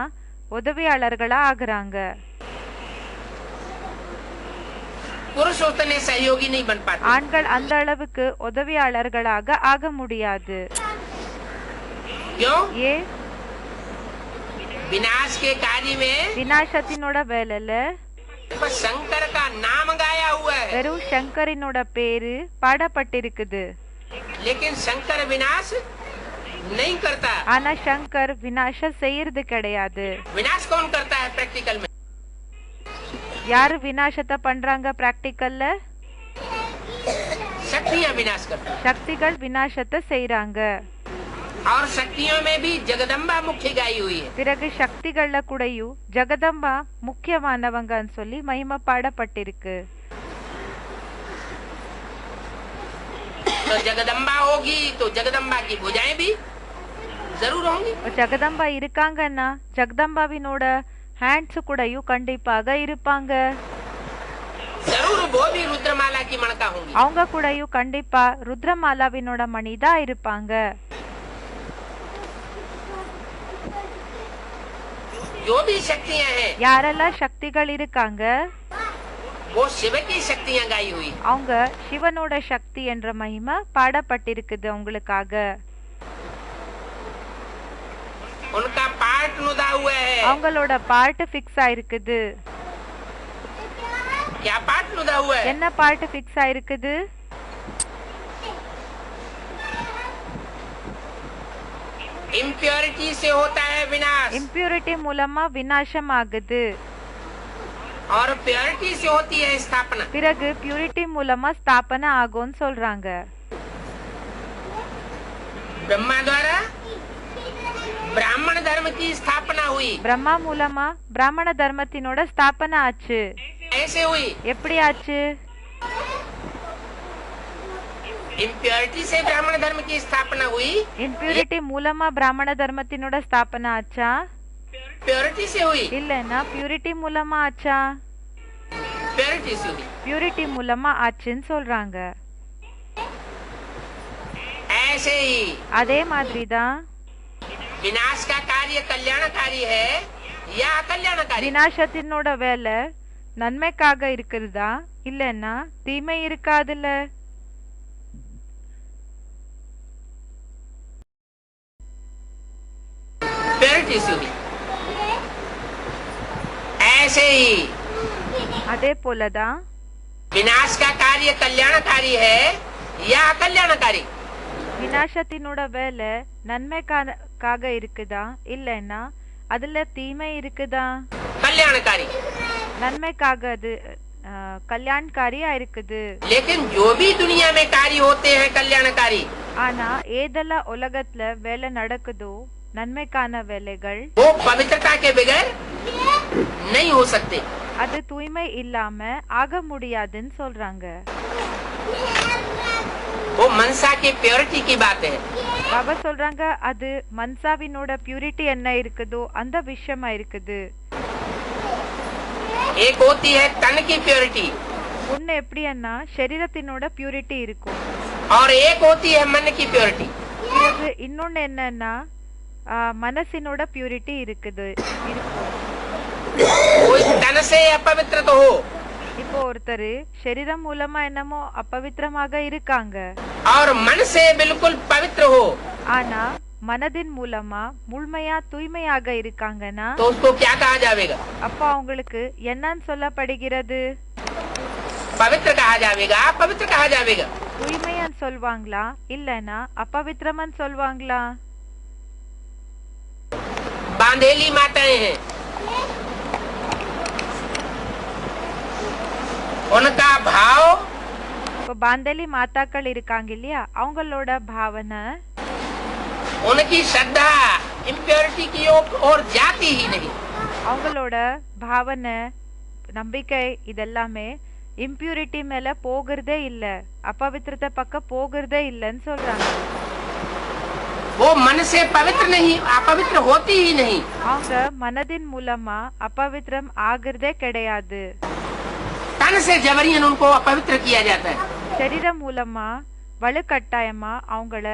உதவியாளர்களா ஆகுறாங்க. पुरुष उतने सहयोगी नहीं बन पाते। ஆண்கள் அந்த அளவுக்கு உதவியாளர்களாக ஆக முடியாது. क्यों? ஏ विनाश के कार्य में விநாசத்தினோட வேலையில बस शंकर का नाम गाया हुआ है, வெறும் சங்கரினோட பேரு பாடப்பட்டிருக்குது. लेकिन शंकर विनाश नहीं करता। ஆனா சங்கர் விநாசம் செய்யறது கிடையாது. विनाश कौन करता है प्रैक्टिकल में? யாரு விநாசத்தை பண்றாங்க பிராக்டிக்கல்ல? शक्तियाँ विनाश करती हैं। சக்திகள் விநாசத்தை செய்றாங்க. और शक्तियों में भी जगदम्बा मुख्य गाई हुई है। பிறகு சக்திகள்ல கூடயும் ஜெகதம்பா முக்கியமானவங்கன்னு சொல்லி மகிமை பாடப்பட்டிருக்கு. तो जगदम्बा होगी तो जगदम्बा की भुजाएं भी जरूर होंगी। ஜெகதம்பா இருக்காங்கன்னா ஜெகதம்பாவினோட ஹேண்ட்ஸ் கூடயும் கண்டிப்பாக இருப்பாங்க. जरूर वो भी रुद्रमाला की मणका होंगी। அவங்க கூடயும் கண்டிப்பா ருத்ரமாலாவினோட மணிதா இருப்பாங்க. जो भी शक्तियाँ हैं யாரெல்லாம் சக்திகள் இருக்காங்க वो शिव की शक्तियाँ गाई हुई। அவங்க சிவனோட சக்தி என்ற மகிமை பாடப்பட்டிருக்குது உங்களுக்காக. उनका पार्ट नुदा हुआ है। அவங்களோட பார்ட் ஃபிக்ஸ் ஆயிருக்குது. क्या पार्ट नुदा हुआ है? என்ன பார்ட் ஃபிக்ஸ் ஆயிருக்குது? इम्प्योरिटी से होता है विनाश, இம்பியூரிட்டி மூலமா விநாசம் ஆகுது. और प्योरिटी से होती है स्थापना। பிறகு பியூரிட்டி மூலமா ஸ்தாபனை ஆகும்னு சொல்றாங்க. ब्रह्मा द्वारा ब्राह्मण धर्म की स्थापना हुई। பிரம்மா மூலமா பிராமண தர்மத்தினோட ஸ்தாபனை ஆச்சு. ऐसे हुई। எப்படி ஆச்சு? इम्प्योरिटी से ब्राह्मण धर्म की स्थापना हुई, இம்பியூரிட்டி மூலமா பிராமண தர்மத்தினோட ஸ்தாபனை ஆச்சா? प्योरिटी से हुई। இல்லன்னா பியூரிட்டி மூலமா ஆச்சா? प्योरिटी से हुई। பியூரிட்டி மூலமா ஆச்சுன்னு சொல்றாங்க. ऐसे ही அதே மாதிரிதான் विनाश का कार्य कल्याणकारी है या अकल्याणकारी? விநாசத்தினோட வேலை நன்மைக்காக இருக்கிறதா இல்லன்னா தீமை இருக்காதுல்ல? प्योरिटी से हुई। ऐसे ही அதே போலதான் विनाश का कार्य कल्याणकारी है या अकल्याणकारी? விநாசத்தினோட வேலை நன்மைக்காக இருக்குதா இல்லன்னா அதுல தீமை இருக்குதா? कल्याणकारी। நன்மைக்காக அது கல்யாண்காரியா இருக்குது. लेकिन जो भी दुनिया में कार्य होते हैं कल्याणकारी, ஆனா ஏதெல்லாம் உலகத்துல வேலை நடக்குதோ நன்மைக்கான வேலைகள் वो पवित्रता के बगैर नहीं हो सकते। அது தூய்மை இல்லாம ஆக முடியாதுன்னு சொல்றாங்க. वो मनसा की प्योरिटी की बात है। பாபா சொல்றாங்க அது மன்சாவினோட பியூரிட்டி என்ன இருக்குதோ அந்த விஷயமா இருக்குது. एक होती है तन की प्योरिटी ஒண்ணு எப்படின்னா சரீரத்தினோட பியூரிட்டி இருக்கும். और एक होती है मन की प्योरिटी। பிறகு இன்னொன்னு என்னன்னா மனசினோட பியூரிட்டி இருக்குது இருக்கும். कोई तन से अपवित्र तो हो இப்போ ஒருத்தர் சரீரம் மூலமா என்னமோ அப்பவித்திரமாக இருக்காங்க, और मन से बिल्कुल पवित्र हो, ஆனா மனதின் மூலமா முழுமையா தூய்மையாக இருக்காங்கன்னா तो उसको क्या कहा जाएगा? அப்ப அவங்களுக்கு என்னன்னு சொல்லப்படுகிறது? पवित्र कहा जाएगा, पवित्र कहा जाएगा। தூய்மையான்னு சொல்வாங்களா இல்லனா अपवित्रमन சொல்வாங்களா? बांधेली माताएं हैं, उनका भाव இப்போ பாந்தலி மாதாக்கள் இருக்காங்க இல்லையா, அவங்களோட பாவனை उनकी श्रद्धा इम्प्योरिटी की ओर जाती ही नहीं। அவங்களோட பாவனை நம்பிக்கை இதெல்லாமே இம்பியூரிட்டி மேல போகிறதே இல்ல, अपवित्रத்தை பக்கம் போகிறதே இல்லன்னு சொல்றாங்க. वो मन से पवित्र नहीं, अपवित्र होती ही नहीं। அவங்க மனதின் மூலமா अपवित्रம் ஆகிறதே கிடையாது. तन से जबरियन उनको अपवित्र किया जाता है। சரீரம் மூலமா வலுக்கட்டாயமா அவங்கள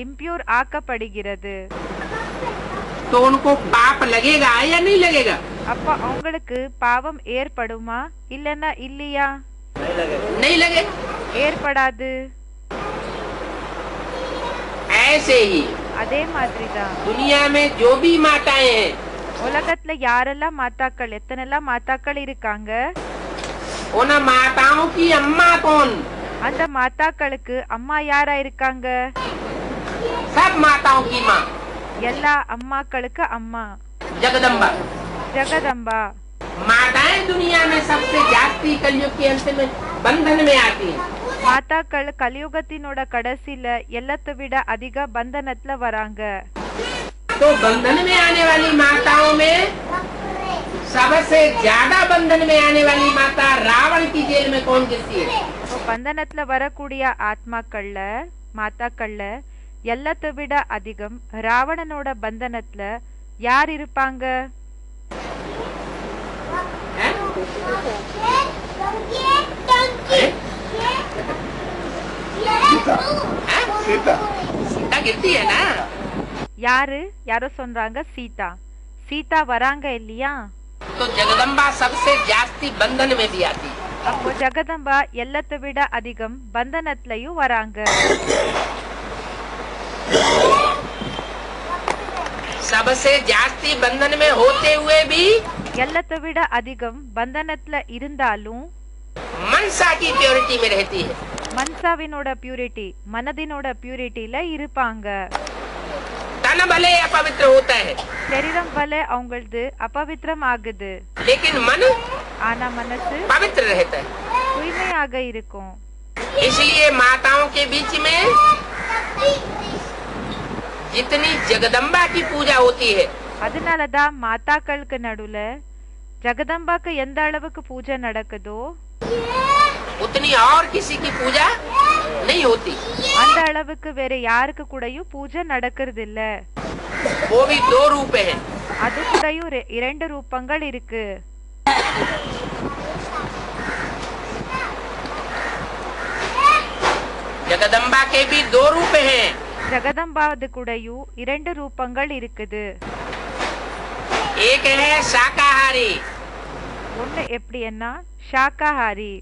இம்பியூர் ஆக்கப்படுகிறது. तो उनको पाप लगेगा या नहीं लगेगा? அப்ப அவங்களுக்கு பாவம் ஏற்படுமா இல்லன்னா இல்லையா? नहीं लगेगा। ஏற்படாது. ऐसे ही அதே மாதிரிதான் दुनिया में जो भी माताएं हैं, உலகத்துல யாரெல்லாம் மாதாக்கள், எத்தனைலாம் மாதாக்கள் இருக்காங்க, उन माताओं की अम्मा कौन? அந்த மாதாக்களுக்கு அம்மா யாரா இருக்காங்க? सब माताओं की माँ எல்லா அம்மாக்களுக்கு அம்மா जगदम्बा। ஜெகதம்பா. माताएं दुनिया में सबसे जास्ती कलयुग के अंत में बंधन में आती हैं। மாதாக்கள் கலியுகத்தினோட கடைசியில எல்லாத்தை விட அதிக பந்தனத்துல வராங்க. तो बंधन में आने वाली माताओं में सबसे ज्यादा बंधन में आने वाली माता रावण की जेल में कौन गिरती है? இப்போ பந்தனத்துல வரக்கூடிய ஆத்மாக்கள்ல மாதாக்கள்ல எல்லாத்தை விட அதிகம் ராவணனோட பந்தனத்துல யார் இருப்பாங்க? हैं? सीता गिरती है ना? யாரு? யாரோ சொல்றாங்க சீதா. சீதா வராங்க இல்லையா? तो जगदम्बा सबसे जास्ती बंधन में भी आती है। அப்போ ஜெகதம்பா எல்லாத்தை விட அதிகம் பந்தனத்துலயும் வராங்க. सबसे जास्ती बंधन में होते हुए भी எல்லாத்தை விட அதிகம் பந்தனத்துல இருந்தாலும் मनसा की प्योरिटी में रहती है। மன்சாவினோட பியூரிட்டி, மனதினோட பியூரிட்டில இருப்பாங்க. तन भले अपवित्र होता है, சரீரம் பல அவங்களது அபவித்திரம் ஆகுது, लेकिन मन ஆனா மனசு पवित्र रहता है। தூய்மையாக இருக்கும். इसलिए माताओं के बीच में जितनी जगदम्बा की पूजा होती है, அதனாலதான் மாதாக்களுக்கு நடுவுல ஜெகதம்பாக்கு எந்த அளவுக்கு பூஜை நடக்குதோ उतनी और किसी की पूजा नहीं होती। அந்த அளவுக்கு வேற யாருக்கு கூடயும் பூஜை நடக்கிறது இல்ல. वो भी दो रूप है। அது கூடயும் இரண்டு ரூபங்கள் இருக்கு. जगदम्बा के भी दो रूप हैं। ஜெகதம்பாவது கூடயும் இரண்டு ரூபங்கள் இருக்குது. एक है शाकाहारी, ஒண்ணு எப்படின்னா சாகாஹாரி,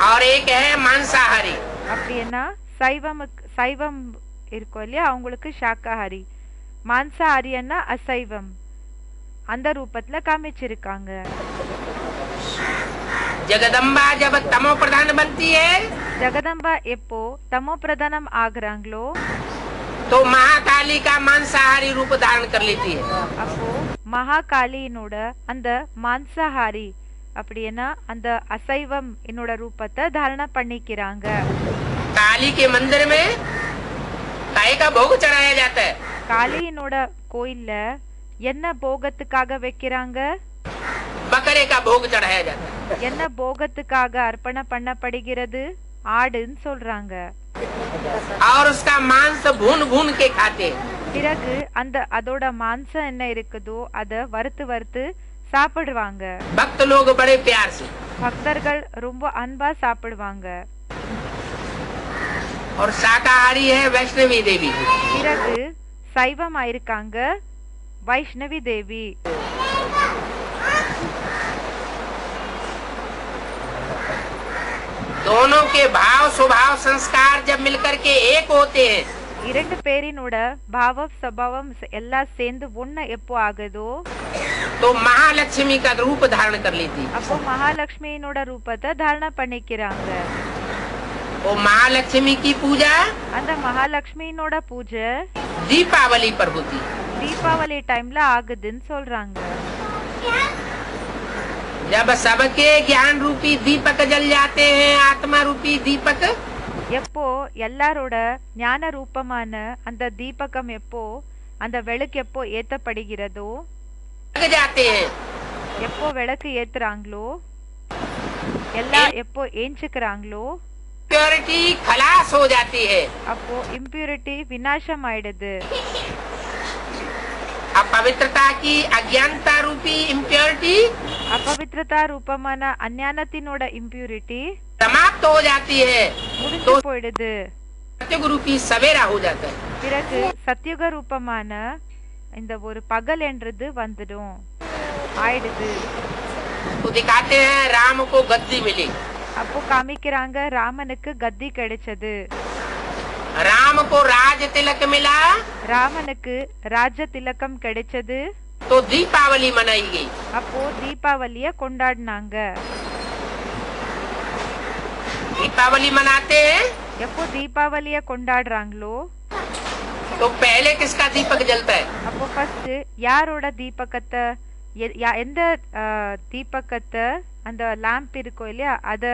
और एक है मांसाहारी। அப்படின்னா சைவம் இருக்கும் இல்லையா, அவங்களுக்கு சாகாஹாரி. மாंसाहारीன்னா அசைவம். அந்த ரூபத்துல காமிச்சிருக்காங்க. जगदम्बा जब तमो प्रधान बनती है, ஜெகதம்பா எப்போ தமோ பிரதானம் ஆகுறாங்களோ तो महाकाली का मांसाहारी रूप धारण कर लेती है। அப்போ மகாகாலியினோட அந்த மாंसाहारी அப்படின்னா அந்த அசைவம் என்னோட ரூபத்தை தாரண பண்ணிக்கிறாங்க. काली के मंदिर में गाय का भोग चढ़ाया जाता है। காளியினோட கோயில்ல என்ன போகத்துக்காக வைக்கிறாங்க? बकरे का भोग चढ़ाया जाता है। என்ன போகத்துக்காக அர்ப்பணம் பண்ணப்படுகிறது? ஆடுன்னு சொல்றாங்க. और उसका मांस भून भून के खाते हैं। பிறகு அதோட மாंसம் என்ன இருக்குதோ அத வறுத்து வறுத்து சாப்பிடுவாங்க. भक्त लोग बड़े प्यार से, பக்தர்கள் ரொம்ப அன்பா சாப்பிடுவாங்க. और शाकाहारी है वैष्णवी देवी। பிறகு சைவமா இருக்காங்க வைஷ்ணவி தேவி. दोनों के भाव स्वभाव संस्कार जब मिलकर के एक होते हैं, இரண்டு பேரினோட பாவம் சபாவம் எல்லாம் சேர்ந்து ஒண்ணு எப்போ ஆகுதோ तो महालक्ष्मी का रूप धारण कर लेती है। அப்போ மகாலட்சுமியினோட ரூபத்தை தாரண பண்ணிக்கிறாங்க. वो महालक्ष्मी की पूजा அந்த மகாலட்சுமியினோட பூஜை दीपावली पर होती है। தீபாவளி டைம்ல ஆகுதுன்னு சொல்றாங்க. जब सबके ज्ञान रूपी दीपक जल जाते हैं, आत्मा रूपी दीपक, எப்போ எல்லாரோட ஞான ரூபமான அந்த தீபகம் எப்போ அந்த விளக்கு எப்போ ஏத்தப்படுகிறதோ लग जाते हैं, எப்போ விளக்கு ஏத்துறாங்களோ எல்லாம் எப்போ ஏஞ்சுக்கிறாங்களோ प्योरिटी खलास हो जाती है। அப்போ இம்பியூரிட்டி விநாசம் ஆயிடுது. अपवित्रता की अज्ञानता रूपी इम्प्योरिटी அபவித்ரதா ரூபமான அஞ்ஞானத்தினோட இம்பியூரிட்டி समाप्त हो जाती है முடிஞ்சு तो போயிடுது. सत्युग रूपी सवेरा हो जाता है। பிறகு சத்தியுக ரூபமான இந்த ஒரு பகல் என்றது வந்துடும், ஆயிடுது. तो दिखाते हैं राम को गद्दी मिली, அப்போ காமிக்கிறாங்க ராமனுக்கு கத்தி கிடைச்சது, राम को राज तिलक मिला, ராமனுக்கு ராஜ திலகம் கிடைச்சது. तो दीपावली मनाई गई। அப்போ தீபாவளிய கொண்டாடினாங்க. दीपावली मनाते हैं எப்போ தீபாவளிய கொண்டாடுறாங்களோ तो पहले किसका दीपक जलता है? அப்போ ஃபர்ஸ்ட் யாரோட தீபகத்தை, எந்த தீபகத்தை, அந்த லாம்ப் இருக்கும் இல்லையா அத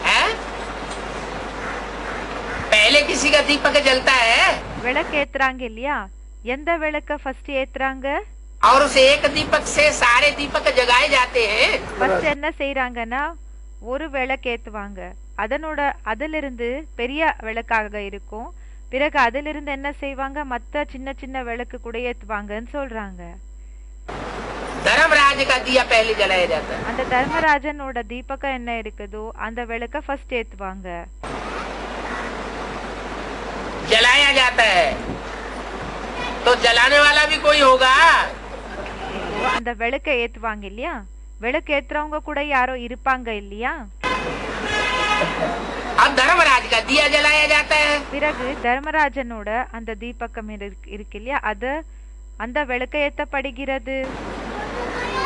है? पहले किसी का दीपक जलता है விளக்கு ஏத்துறாங்க இல்லையா, எந்த விளக்க ஃபர்ஸ்ட் ஏத்துறாங்க? और उस एक दीपक से सारे दीपक जगाए जाते हैं। ஃபர்ஸ்ட் என்ன செய்யறாங்கன்னா ஒரு விளக்கு ஏத்துவாங்க, அதிலிருந்து பெரிய விளக்காக இருக்கும். பிறகு அதிலிருந்து என்ன செய்வாங்க, மத்த சின்ன சின்ன விளக்கு கூட ஏத்துவாங்கன்னு சொல்றாங்க. धर्मराज का दिया पहले जलाया जाता है। அந்த தர்மராஜனோட தீபகம் என்ன இருக்குதோ அந்த விளக்க ஃபர்ஸ்ட் ஏத்துவாங்க, जलाया जाता है। तो जलाने वाला भी कोई होगा। அந்த விளக்க ஏத்துவாங்க இல்லையா, விளக்கு ஏத்துறவங்க கூட யாரோ இருப்பாங்க இல்லையா. अब धर्मराज का दिया जलाया जाता है। பிறகு தர்மராஜனோட அந்த தீபகம் இருக்கு இல்லையா, அந்த விளக்க ஏத்தப்படுகிறது.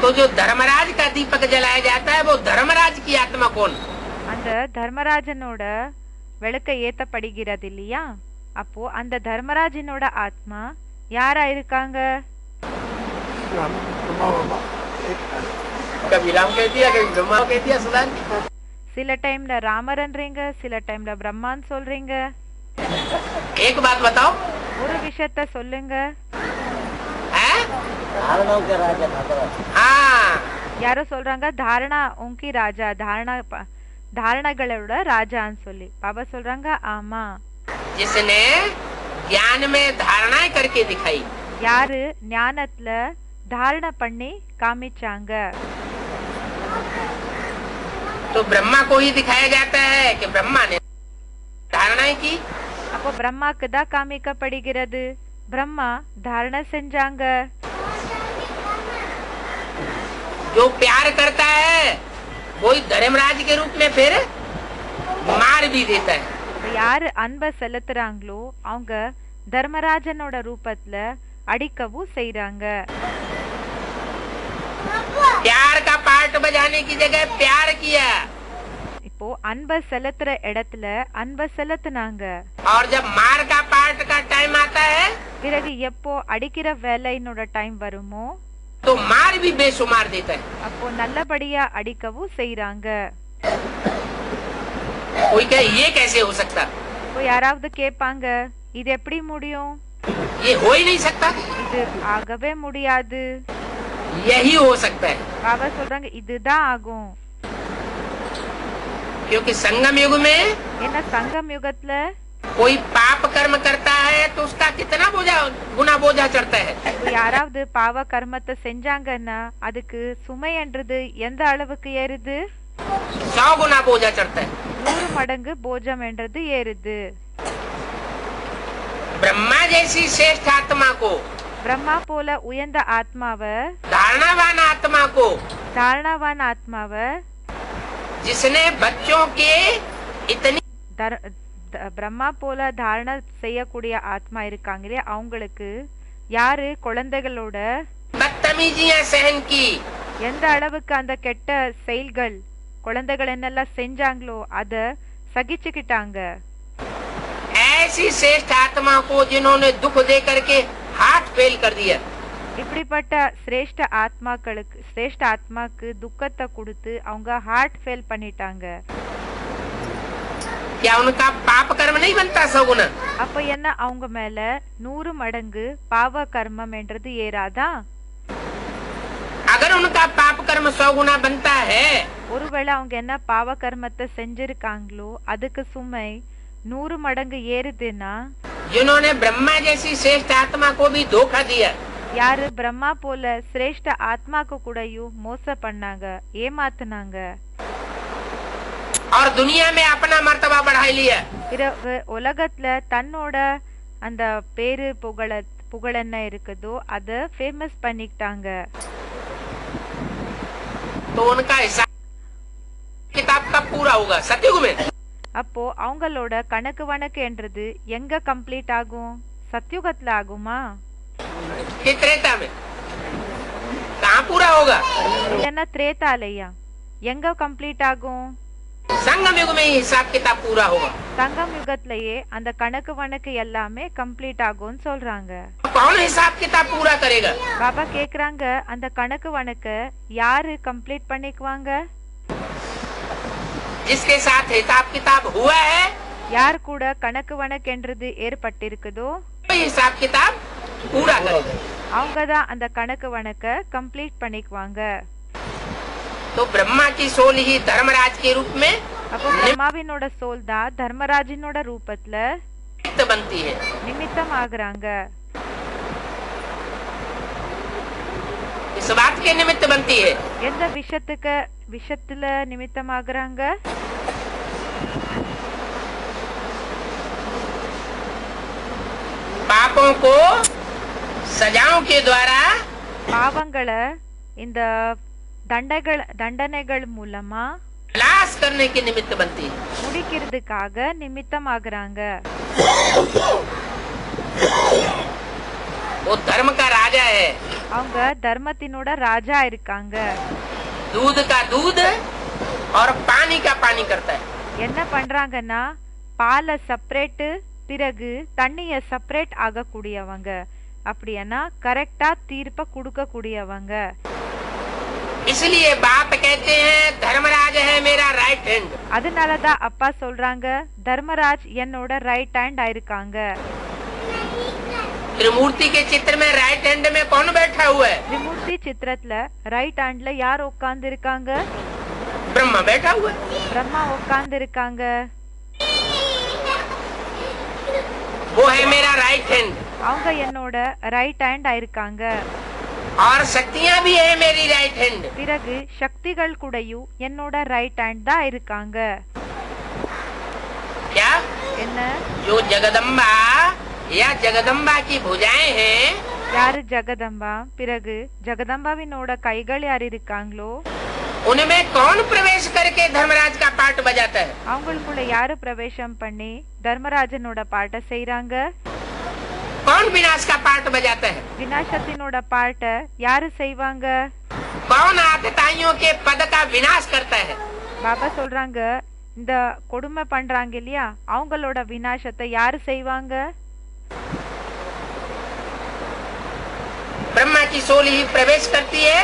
तो जो धर्मराज का दीपक जलाया जाता है वो धर्मराज की आत्मा कौन? அந்த தர்மராஜனோட விளக்க ஏத்தப்படுகிறது இல்லையா, அப்போ அந்த தர்மராஜனோட ஆத்மா யாரா இருக்காங்க? कभी राम कह दिया, कभी ब्रह्मा कह दिया। सुधान சில டைம்ல ராமர்ன்றீங்க, சில டைம்ல பிரம்மான்னு சொல்றீங்க. एक बात बताओ, ஒரு விஷயத்த சொல்லுங்க. हैं? हाँ, யாரோ சொல்றாங்க தாரணா உங்கி ராஜா, தாரணகளோட ராஜான்னு சொல்லி. பாபா சொல்றாங்க ஆமா. जिसने ज्ञान में धारणाएं करके दिखाई, யாரு ஞானத்துல தாரணை பண்ணி காமிச்சாங்க. तो ब्रह्मा को ही दिखाया जाता है कि ब्रह्मा ने धारणाएं की। அப்போ பிரம்மாக்கு தான் காமிக்கப்படுகிறது, பிரம்மா தாரணை செஞ்சாங்க. जो प्यार करता है वो धर्मराज के रूप में फिर मार भी देता है। யாரு அன்பை செலுத்துறாங்களோ அவங்க தர்மராஜனோட ரூபத்துல அடிக்கவும் செய்றாங்க. प्यार का पार्ट बजाने की जगह प्यार किया, இப்போ அன்பை செலுத்துற இடத்துல அன்பை செலுத்துனாங்க. और जब मार का पार्ट का टाइम आता है பிறகு எப்போ அடிக்கிற வேலையினோட டைம் வருமோ तो मार भी बेशुमार देता है। அப்போ நல்லபடியா அடிக்கவும் செய்றாங்க. कोई कहे ये कैसे हो सकता? இப்போ யாராவது கேட்பாங்க இது எப்படி முடியும், ये हो ही नहीं सकता। இது ஆகவே முடியாது. यही हो सकता है, பாபா சொல்றாங்க இதுதான் ஆகும். क्योंकि संगम युग में ஏன்னா சங்கம் யுகத்துல कोई पाप कर्म करता है तो उसका कितना गुना बोझा चढ़ता है। இப்போ யாராவது பாவ கர்மத்தை செஞ்சாங்கன்னா அதுக்கு சுமைன்றது எந்த அளவுக்கு ஏறுது? 100 गुना बोझा चढ़ता है। 100 மடங்கு போஜம் என்றது ஏறுது. ब्रह्मा जैसी श्रेष्ठ आत्मा को, பிரம்மா போல உயர்ந்த ஆத்மாவை, धारणावान आत्मा को, தாரணவான் ஆத்மாவை, जिसने बच्चों के इतनी பிரம்மா போல தாரண செய்யக்கூடிய ஆத்மா இருக்காங்களே அவங்களுக்கு யாரு குழந்தைகளோட बदतमीजियां सहन की, எந்த அளவுக்கு அந்த கெட்ட செயல்கள் குழந்தைகள் என்னெல்லாம் செஞ்சாங்களோ அத சகிச்சுக்கிட்டாங்க. ऐसी श्रेष्ठ आत्मा को जिन्होंने दुख दे करके हार्ट फेल कर दिया, இப்படிப்பட்ட சிரேஷ்ட ஆத்மாக்கு துக்கத்தை கொடுத்து அவங்க ஹார்ட் ஃபெயில் பண்ணிட்டாங்க. क्या उनका पाप कर्म नहीं बनता 100 गुना? அப்ப என்ன அவங்க மேல 100 மடங்கு பாவ கர்மம் என்றது ஏறாதா? अगर उनका पाप कर्म 100 गुना बनता है, ஒருவேளை அவங்க என்ன பாவ கர்மத்தை செஞ்சிருக்காங்களோ அதுக்கு சுமை 100 மடங்கு ஏறுதுன்னா जिन्होंने ब्रह्मा जैसी श्रेष्ठ आत्मा को भी धोखा दिया, யாரு பிரம்மா போல சிரேஷ்ட ஆத்மாக்கு கூடயும் மோச பண்ணாங்க, ஏமாத்துனாங்க. और दुनिया में अपना मर्तबा बढ़ा लिया। பிறகு உலகத்துல தன்னோட அந்த பேரு புகழ் என்ன இருக்குதோ அத ஃபேமஸ் பண்ணிக்கிட்டாங்க. तो उनका हिसाब किताब कब पूरा होगा? सतयुग में। அப்போ அவங்களோட கணக்கு வணக்கு என்றது எங்க கம்ப்ளீட் ஆகும்? சத்யுகத்துல ஆகுமா? त्रेता में कहाँ पूरा होगा? இல்லைன்னா திரேதாலயா எங்க கம்ப்ளீட் ஆகும்? संगम युग में ही हिसाब किताब पूरा होगा। சங்கம் யுகத்திலேயே அந்த கணக்கு வணக்கு எல்லாமே கம்ப்ளீட் ஆகும்னு சொல்றாங்க. कौन हिसाब किताब पूरा करेगा? பாபா கேக்குறாங்க, அந்த கணக்கு வணக்கு யாரு கம்ப்ளீட் பண்ணிக்குவாங்க? जिसके साथ हिसाब किताब हुआ है, யார் கூட கணக்கு வணக்கு என்றது ஏற்பட்டிருக்குதோ हिसाब किताब पूरा करेगा। அவங்கதான் அந்த கணக்கு வணக்க கம்ப்ளீட் பண்ணிக்குவாங்க. तो ब्रह्मा की सोल ही धर्मराज के रूप में அப்போ பிரம்மாவினோட சோல் தான் தர்மராஜனோட ரூபத்துல निमित्त बनती है। நிமித்தம் ஆகுறாங்க. इस बात के निमित्त बनती है। எந்த விஷயத்துல நிமித்தம் ஆகுறாங்க? पापों को सजाओं के द्वारा பாவங்களை இந்த தண்டனைகள் மூலமா खलास करने के निमित्त बनती है। முடிக்கிறதுக்காக நிமித்தம் ஆகுறாங்க. वो धर्म का राजा है। அவங்க தர்மத்தினோட ராஜா இருக்காங்க. दूध का दूध और पानी का पानी करता है। என்ன பண்றாங்கன்னா பாலை செப்பரேட் பிறகு தண்ணிய செப்பரேட் ஆகக்கூடியவங்க, அப்படின்னா கரெக்டா தீர்ப்ப கொடுக்க கூடியவங்க. इसलिए बाप कहते हैं धर्मराज है मेरा राइट हैंड। அதனாலதான் அப்பா சொல்றாங்க தர்மராஜ் என்னோட ரைட் ஹேண்ட் ஆயிருக்காங்க. त्रिमूर्ति के चित्र में राइट हैंड में कौन बैठा हुआ है? त्रिमूर्ति चित्रத்துல ரைட் ஹேண்ட்ல யார் உட்கார்ந்து இருக்காங்க? ब्रह्मा बैठा हुआ है। பிரம்மா உட்கார்ந்து இருக்காங்க. वो है मेरा राइट हैंड। அவங்க என்னோட ரைட் ஹேண்ட் ஆயிருக்காங்க. और शक्तियाँ भी है मेरी राइट हैंड। பிறகு சக்திகள் கூடயும் என்னோட ரைட் ஹேண்ட் தான் இருக்காங்க. क्या? என்ன? जो जगदम्बा या जगदम्बा की भुजाएं हैं, யாரு ஜெகதம்பா, பிறகு ஜெகதம்பாவினோட கைகள் யார் இருக்காங்களோ उनमें कौन प्रवेश करके धर्मराज का पाठ बजाता है? அவங்களுக்குள்ள யாரு பிரவேசம் பண்ணி தர்மராஜனோட பாட்ட செய்றாங்க? कौन विनाश का पाठ बजाता है? விநாசத்தினோட பாட்ட யாரு செய்வாங்க? कौन आतताइयों के पद का विनाश करता है? பாபா சொல்றாங்க இந்த கொடுமை பண்றாங்க இல்லையா அவங்களோட விநாசத்தை யாரு செய்வாங்க? ब्रह्मा की सोल ही प्रवेश करती है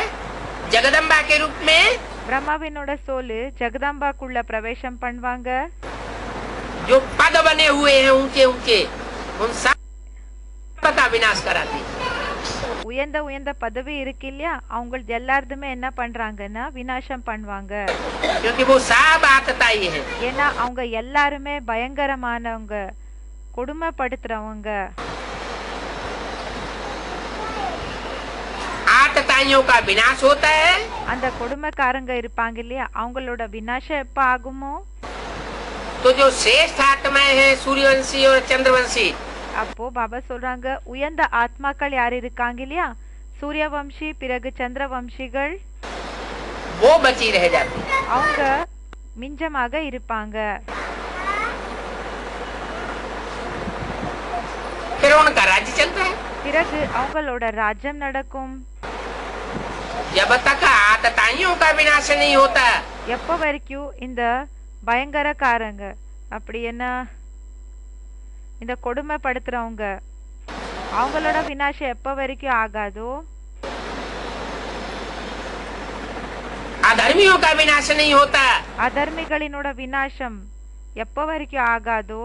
जगदम्बा के रूप में। பிரம்மாவினோட சோலு ஜெகதம்பாக்குள்ள பிரவேசம் பண்ணுவாங்க. जो पद बने हुए हैं ऊंचे ऊंचे उन सब का विनाश कराती है। உயர்ந்த பதவி இருக்கு இல்லையா அவங்க எல்லாருமே என்ன பண்றாங்கன்னா விநாசம் பண்ணுவாங்க. क्योंकि वो सब आतताई है। ஏன்னா அவங்க எல்லாருமே பயங்கரமானவங்க, கொடுமைப்படுத்துறவங்க. आतताइयों का विनाश होता है। அந்த கொடுமைக்காரங்க இருப்பாங்க இல்லையா அவங்களோட விநாசம் எப்ப ஆகுமோ तो जो श्रेष्ठ आत्माएं हैं सूर्यवंशी और चंद्रवंशी, அப்போ பாபா சொல்றாங்க உயர்ந்த ஆத்மாக்கள் யார் இருக்காங்க இல்லையா சூரியவம்சி பிறகு சந்திரவம்சிகள் वो बची रह जाती है। அவங்க மிஞ்சமாக இருப்பாங்க. फिर उनका राज्य चलता है। பிறகு அவங்களோட ராஜ்யம் நடக்கும். जब तक आतताइयों का विनाश नहीं होता, எப்ப வரைக்கும் இந்த பயங்கரக்காரங்க அப்படி என்ன இந்த கொடுமைப்படுத்துறவங்க அவங்களோட விநாசம் எப்ப வரைக்கும் ஆகாதோ, अधर्मियों का विनाश नहीं होता, அதர்மிகளினோட விநாசம் எப்ப வரைக்கும் ஆகாதோ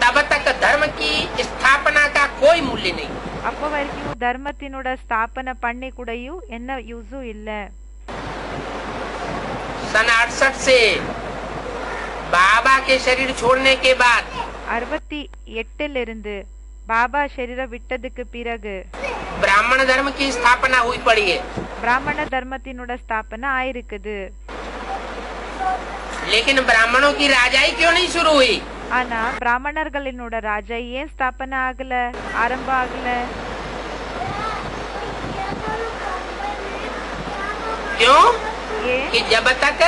तब तक धर्म की स्थापना का कोई मूल्य नहीं। அப்ப வரைக்கும் தர்மத்தினோட ஸ்தாபனை பண்ணி கூடயும் என்ன யூஸும் இல்ல. सन 68 से बाबा के शरीर छोड़ने के बाद 68 இருந்து பாபா शरीर விட்டதுக்கு பிறகு ब्राह्मण धर्म की स्थापना हुई पड़ी है, பிராமண தர்மத்தினோட ஸ்தாபனை ஆயிருக்குது. लेकिन ब्राह्मणों की राजाई क्यों नहीं शुरू हुई? ஆனா பிராமணர்களினோட ராஜா ஏன் ஸ்தாபனை ஆகல, ஆரம்பம் ஆகல? क्यों? ஏன்? कि जब तक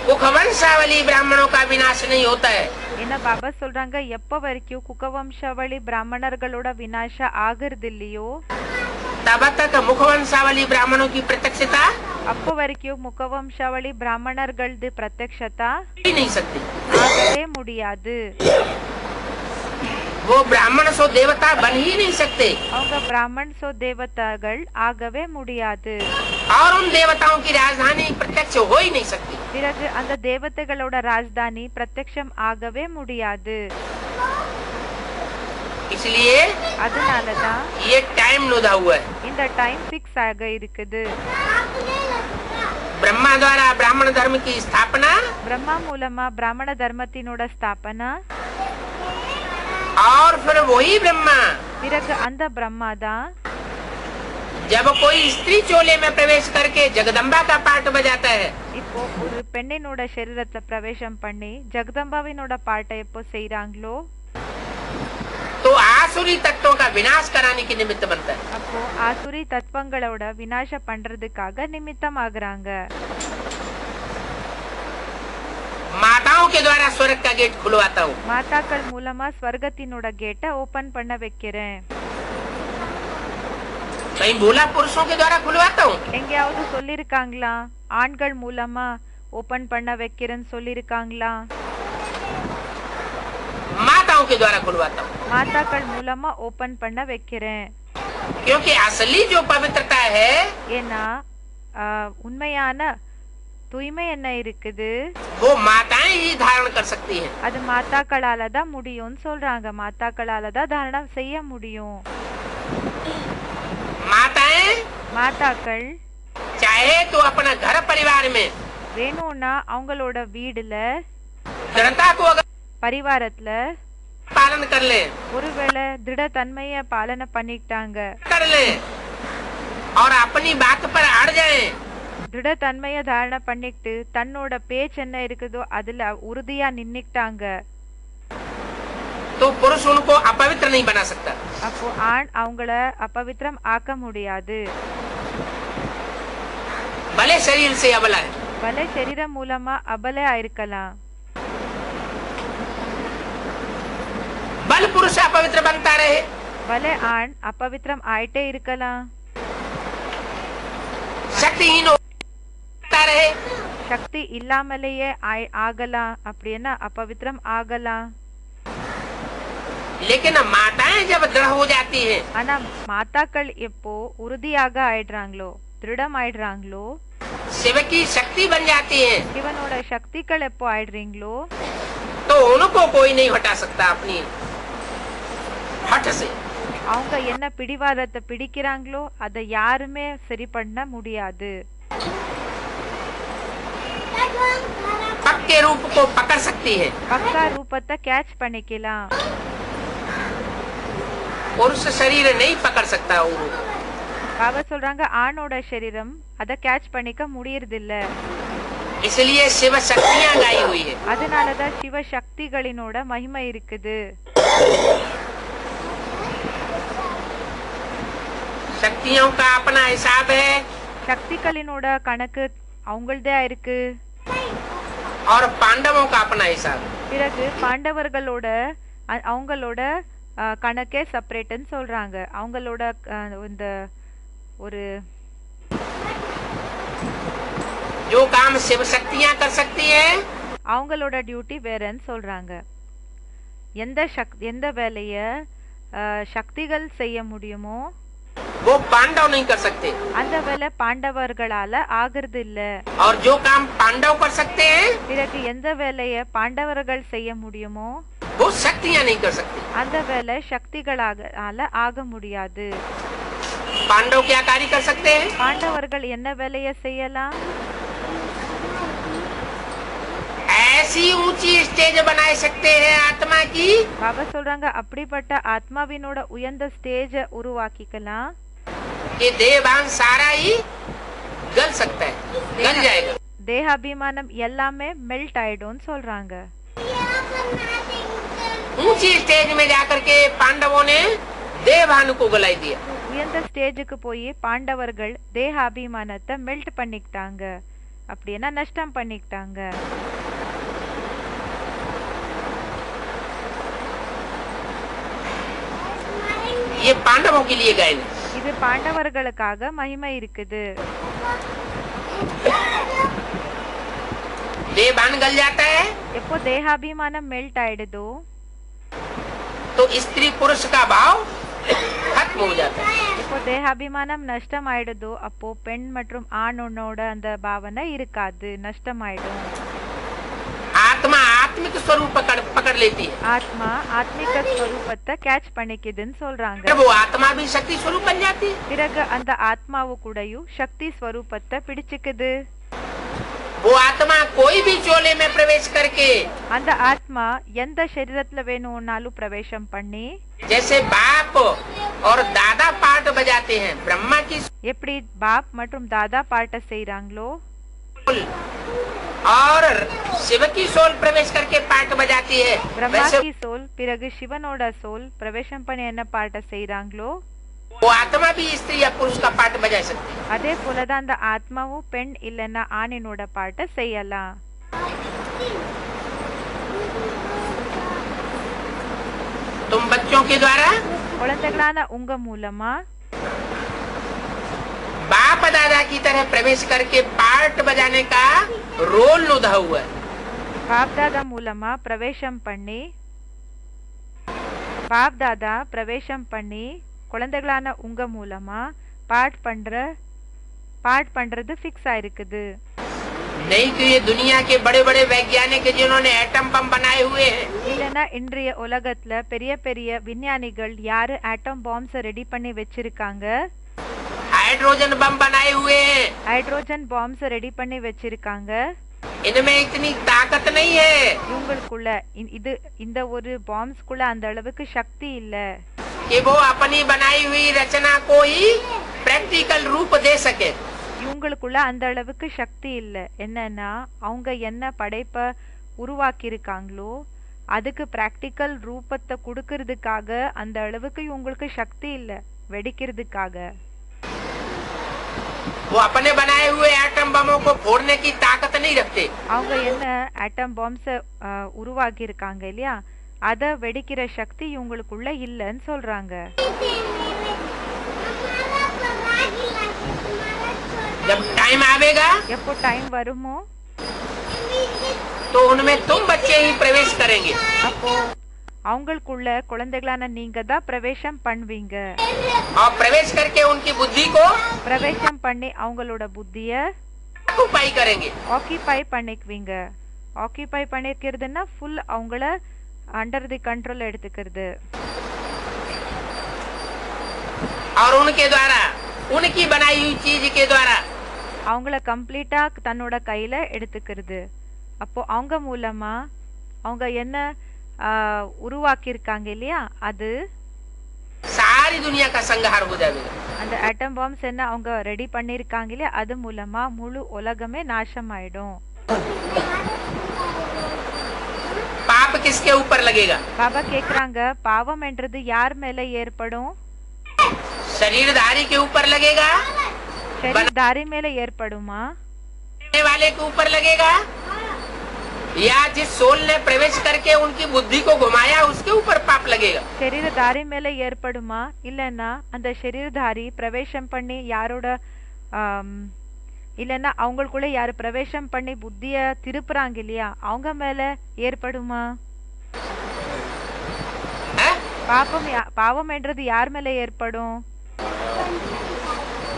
कुखवंशावली ब्राह्मणों का विनाश नहीं होता है, ஏன்னா பாபா சொல்றாங்க எப்ப வரைக்கும் குகவம்சாவளி பிராமணர்களோட விநாச ஆகிறது இல்லையோ तब तक मुखवंशावली ब्राह्मणों की प्रत्यक्षता அப்போ வரைக்கும் முகவம்சாவளி பிராமணர்களது பிரத்யக்ஷதா ही नहीं सकती. ஆகவே முடியாது. वो ब्राह्मण सो देवता बन ही नहीं सकते, அவங்க பிராமண் சோ தேவதாகள் ஆகவே முடியாது. और उन देवताओं की राजधानी प्रत्यक्ष हो ही नहीं सकती. பிறகு அந்த தேவதைகளோட ராஜதானி பிரத்யக்ஷம் ஆகவே முடியாது. इसलिए அதனாலதான் ये टाइम लुधा हुआ है. இந்த டைம் பிக்ஸ் ஆக இருக்குது. ब्रह्मा द्वारा ब्राह्मण धर्म की स्थापना பிரம்மா மூலமா பிராமண தர்மத்தினோட ஸ்தாபனா, और फिर वही ब्रह्मा பிறகு அந்த பிரம்மா தான் जब कोई स्त्री चोले में प्रवेश करके जगदम्बा का पाठ बजाता है, இப்போ ஒரு பெண்ணினோட சரீரத்துல பிரவேசம் பண்ணி ஜெகதம்பாவினோட பாட்டை எப்போ செய்யறாங்களோ तो आसुरी तत्वों का विनाश कराने के निमित्त बनता है. அப்போ ஆசுரி தத்துவங்களோட விநாச பண்றதுக்காக நிமித்தம் ஆகுறாங்க. माताओं के द्वारा स्वर्ग का गेट खुलवाता हूँ. மாதாக்கள் மூலமா ஸ்வர்கத்தினோட கேட்டை ஓபன் பண்ண வைக்கிறேன். कहीं बोला पुरुषों के द्वारा खुलवाता हूँ? எங்கேயாவது சொல்லிருக்காங்களா ஆண்கள் மூலமா ஓபன் பண்ண வைக்கிறேன்னு சொல்லிருக்காங்களா? माताओं के द्वारा खुलवाता हूँ, மாதாக்கள் மூலமா ஓபன் பண்ண வைக்கிறேன். क्योंकि असली जो पवित्रता है ஏன்னா உண்மையான தூய்மை என்ன இருக்குது वो माताएं ही धारण कर सकती हैं. அது மாதாக்களால தான் முடியும்னு சொல்றாங்க. மாதாக்களால தான் தாரணம் செய்ய முடியும். माताएं மாதாக்கள் चाहे तो अपना घर परिवार में வேணும்னா அவங்களோட வீடுல दृढ़ता को अगर பரிவாரத்துல पालन कर ले, ஒருவேளை திட தன்மைய பாலனை பண்ணிட்டாங்க, कर ले और अपनी बात पर अड़ जाए, திட தன்மைய தாரண பண்ணிட்டு தன்னோட பேச்சு என்ன இருக்குதோ அதுல உறுதியா நின்னுட்டாங்க, तो पुरुष उनको अपवित्र नहीं बना सकता. அப்போ ஆண் அவங்கள अपवित्रम ஆக்க முடியாது. भले शरीर से अबला है, பல சரீரம் மூலமா அபலை ஆயிருக்கலாம், बल पुरुष अपवित्र बनता रहे, பல ஆண் अपवित्रम ஆயிட்டே இருக்கலாம், शक्तिहीन होता रहे, சக்தி இல்லாமலேயே ஆகலாம், அப்படின்னா अपवित्रम ஆகலாம். लेकिन माताएं जब दृढ़ हो जाती हैं, ஆனா மாதாக்கள் எப்போ உறுதியாக ஆயிடுறாங்களோ திருடம் ஆயிடுறாங்களோ शिव की शक्ति बन जाती हैं, சிவனோட சக்திகள் எப்போ ஆயிடுறீங்களோ तो उनको कोई नहीं हटा सकता अपनी हट से. அவங்க என்ன பிடிவாதத்தை பிடிக்கிறாங்களோ அதை யாருமே சரி பண்ண முடியாது. पक्के रूप को पकड़ सकती है, பக்கா ரூபத்தை கேட்ச் பண்ணிக்கலாம், पुरुष शरीर नहीं पकड़ सकता वो रूप. பாபா சொல்றாங்க ஆணோட சரீரம் அதை கேட்ச் பண்ணிக்க முடியறது இல்ல. इसलिए शिव शक्तियाँ गाई हुई है. அதனாலதான் சிவ சக்திகளினோட மகிமை இருக்குது. शक्तियों का अपना हिसाब है சக்திகளினோட கணக்கு அவங்களதே இருக்கு. और पांडवों का अपना हिसाब. பிறகு பாண்டவர்களோட அவங்களோட கணக்கே செப்பரேட்னு சொல்றாங்க. அவங்களோட இந்த ஒரு जो काम शिव शक्तियाँ कर सकती है அவங்களோட டியூட்டி வேறன்னு சொல்றாங்க. எந்த வேலைய சக்திகள் செய்ய முடியுமோ वो पांडव नहीं कर सकते, அந்த வேலை பாண்டவர்களால ஆகிறது இல்ல. और जो काम पांडव कर सकते हैं பிறகு எந்த வேலைய பாண்டவர்கள் செய்ய முடியுமோ वो शक्तियाँ नहीं कर सकती. அந்த வேலை சக்திகளால ஆக முடியாது. पांडव क्या कार्य कर सकते हैं? பாண்டவர்கள் என்ன வேலைய செய்யலாம்? ऐसी ऊंची स्टेज बना सकते हैं आत्मा की பாபா சொல்றாங்க அப்படிப்பட்ட ஆத்மாவினோட உயர்ந்த ஸ்டேஜ உருவாக்கிக்கலாம் कि देहभान सारा ही गल सकता है, गल जाएगा। தேகாபிமானம் எல்லாமே மெல்ட் ஆயிடும்னு சொல்றாங்க ऊंची स्टेज में जाकर के पांडवों ने देहभान को गलाई दिया। உயர்ந்த ஸ்டேஜுக்கு போய் பாண்டவர்கள் தேகாபிமானத்தை மெல்ட் பண்ணிக்கிட்டாங்க, அப்படின்னா நஷ்டம் பண்ணிக்கிட்டாங்க. ये पांडवों के लिए गए। இது பாண்டவர்களுக்காக மகிமை இருக்குது. देहभान गल जाता है எப்போ தேகாபிமானம் மெல்ட் ஆயிடுதோ तो स्त्री पुरुष का भाव खत्म हो जाता है। இப்போ தேகாபிமானம் நஷ்டம் ஆயிடுதோ அப்போ பெண் மற்றும் ஆணோட அந்த பாவனை இருக்காது, நஷ்டம் ஆயிடும். आत्मा आत्मिक स्वरूप पकड़ लेती है। ஆத்மா ஆத்மிக ஸ்வரூபத்தை கேட்ச் பண்ணிக்குதுன்னு சொல்றாங்க. वो आत्मा भी शक्ति स्वरूप बन जाती है। பிறகு அந்த ஆத்மாவு கூடயும் சக்தி ஸ்வரூபத்தை பிடிச்சுக்குது. वो आत्मा कोई भी चोले में प्रवेश करके அந்த ஆத்மா எந்த சரீரத்துல வேணும்னாலும் பிரவேசம் பண்ணி जैसे बाप और दादा पाठ बजाते हैं, ब्रह्मा की எப்படி பாப் மற்றும் தாதா பாட்ட செய்றாங்களோ सोल और शिव की सोल प्रवेश करके पाठ बजाती है, பிரம்மா वैसे की சோல் பிறகு சிவனோட சோல் பிரவேசம் பண்ணி என்ன பாட்ட செய்றாங்களோ वो आत्मा भी स्त्री या पुरुष का पाठ बजा सकती है। அதே போலதான் அந்த ஆத்மாவும் பெண் இல்லைன்னா ஆணினோட பாட்ட செய்யலாம். तुम बच्चों के द्वारा குழந்தைகளான உங்க மூலமா बाप दादा की तरह प्रवेश करके पाठ बजाने का रोल निभा हुआ है। பாப் தாதா மூலமா பிரவேசம் பண்ணி பாப் தாதா பிரவேசம் பண்ணி குழந்தைகளான உங்க மூலமா பாட் பண்றது ஃபிக்ஸ் ஆயிருக்குது. नहीं तो ये दुनिया के बड़े बड़े वैज्ञानिक जिन्होंने एटम बम बनाए हुए हैं, இல்லனா இன்றைய உலகத்துல பெரிய பெரிய விஞ்ஞானிகள் யாரு ஆட்டம் பாம்ஸ் ரெடி பண்ணி வச்சிருக்காங்க, हाइड्रोजन बम बनाए हुए हैं, ஹைட்ரோஜன் பாம்ஸ் ரெடி பண்ணி வச்சிருக்காங்க. इनमें इतनी ताकत नहीं है இவங்களுக்குள்ள இந்த ஒரு பாம்ஸ்க்குள்ள அந்த அளவுக்கு சக்தி இல்ல कि वो अपनी बनाई हुई रचना को ही प्रैक्टिकल रूप दे सके। இவங்களுக்குள்ள அந்த அளவுக்கு சக்தி இல்ல. என்னன்னா அவங்க என்ன படைப்ப உருவாக்கி இருக்காங்களோ அதுக்கு பிராக்டிக்கல் ரூபத்தை கொடுக்கறதுக்காக அந்த அளவுக்கு இவங்களுக்கு சக்தி இல்ல வெடிக்கிறதுக்காக. वो अपने बनाए हुए एटम बमों को फोड़ने की ताकत नहीं रखते। அவங்க என்ன ஆட்டம் பாம்ஸ் உருவாக்கி இருக்காங்க இல்லையா, அத வெடிக்கிற சக்தி இவங்களுக்குள்ள இல்லன்னு சொல்றாங்க. जब टाइम आवेगा எப்போ டைம் வருமோ तो उनमें तुम बच्चे ही प्रवेश करेंगे। அப்போ அவங்களுக்குள்ள குழந்தைகளான நீங்க தான் பிரவேசம் பண்ணுவீங்க. और प्रवेश करके उनकी बुद्धि को பிரவேசம் பண்ணி அவங்களோட புத்திய ऑक्युपाई करेंगे। ஆக்கிபை பண்ணிக்குவீங்க. ஆக்கிபை பண்ணிக்கிறதுன்னா ஃபுல் அவங்கள அண்டர் தி கண்ட்ரோல் எடுத்துக்கிறது. और उनके द्वारा उनकी बनाई हुई चीज के द्वारा அவங்கள கம்ப்ளீட்டா தன்னோட கையில எடுத்துக்கிறது. அப்போ அவங்க மூலமா அவங்க என்ன உருவாக்கி இருக்காங்க இல்லையா, அது सारी दुनिया का संहार हो जाएगा। அந்த ஆட்டம் பாம்ஸ் என்ன அவங்க ரெடி பண்ணிருக்காங்க இல்லையா, அது மூலமா முழு உலகமே நாசம் ஆயிடும். पाप किसके ऊपर लगेगा? பாபா கேக்குறாங்க பாவம் என்றது யார் மேல ஏற்படும்? शरीरधारी के ऊपर लगेगा, शरीरधारी மேல ஏற்படுமா, बनाने वाले के ऊपर लगेगा, या जिस सोल ने प्रवेश करके उनकी बुद्धि को घुमाया उसके ऊपर पाप लगेगा? शरीरधारी மேல ஏற்படுமா இல்லனா அந்த शरीरधारी பிரவேசம் பண்ணி யாரோட இல்லனா அவங்களுக்குள்ள யாரு பிரவேசம் பண்ணி புத்திய திருப்புறாங்க இல்லையா அவங்க மேல ஏற்படுமா? பாவம் என்றது யார் மேல ஏற்படும்?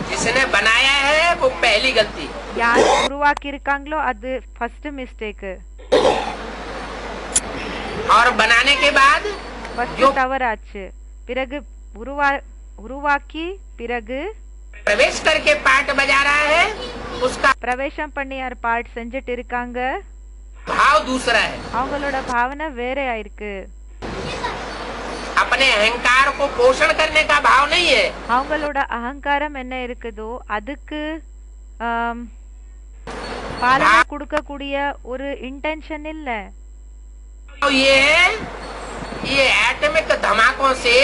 जिसने बनाया है वो पहली गलती, யார் உருவாக்கி இருக்காங்களோ அது ஃபர்ஸ்ட் மிஸ்டேக். और बनाने के बाद ஃபர்ஸ்ட் தவறாச்சு. பிறகு உருவாக்கி பிறகு प्रवेश करके पाठ बजा रहा है उसका பிரவேசம் பண்ணி யார் பாட் செஞ்சிட்டு இருக்காங்க, भाव दूसरा है। அவங்களோட பாவனை வேறையா இருக்கு. अपने अहंकार को पोषण करने का भाव नहीं है। அவங்களோட அகங்காரம் என்ன இருக்குதோ அதுக்கு பாலனை கொடுக்கக்கூடிய ஒரு இன்டென்ஷன் இல்ல. तो ये एटॉमिक धमाकों से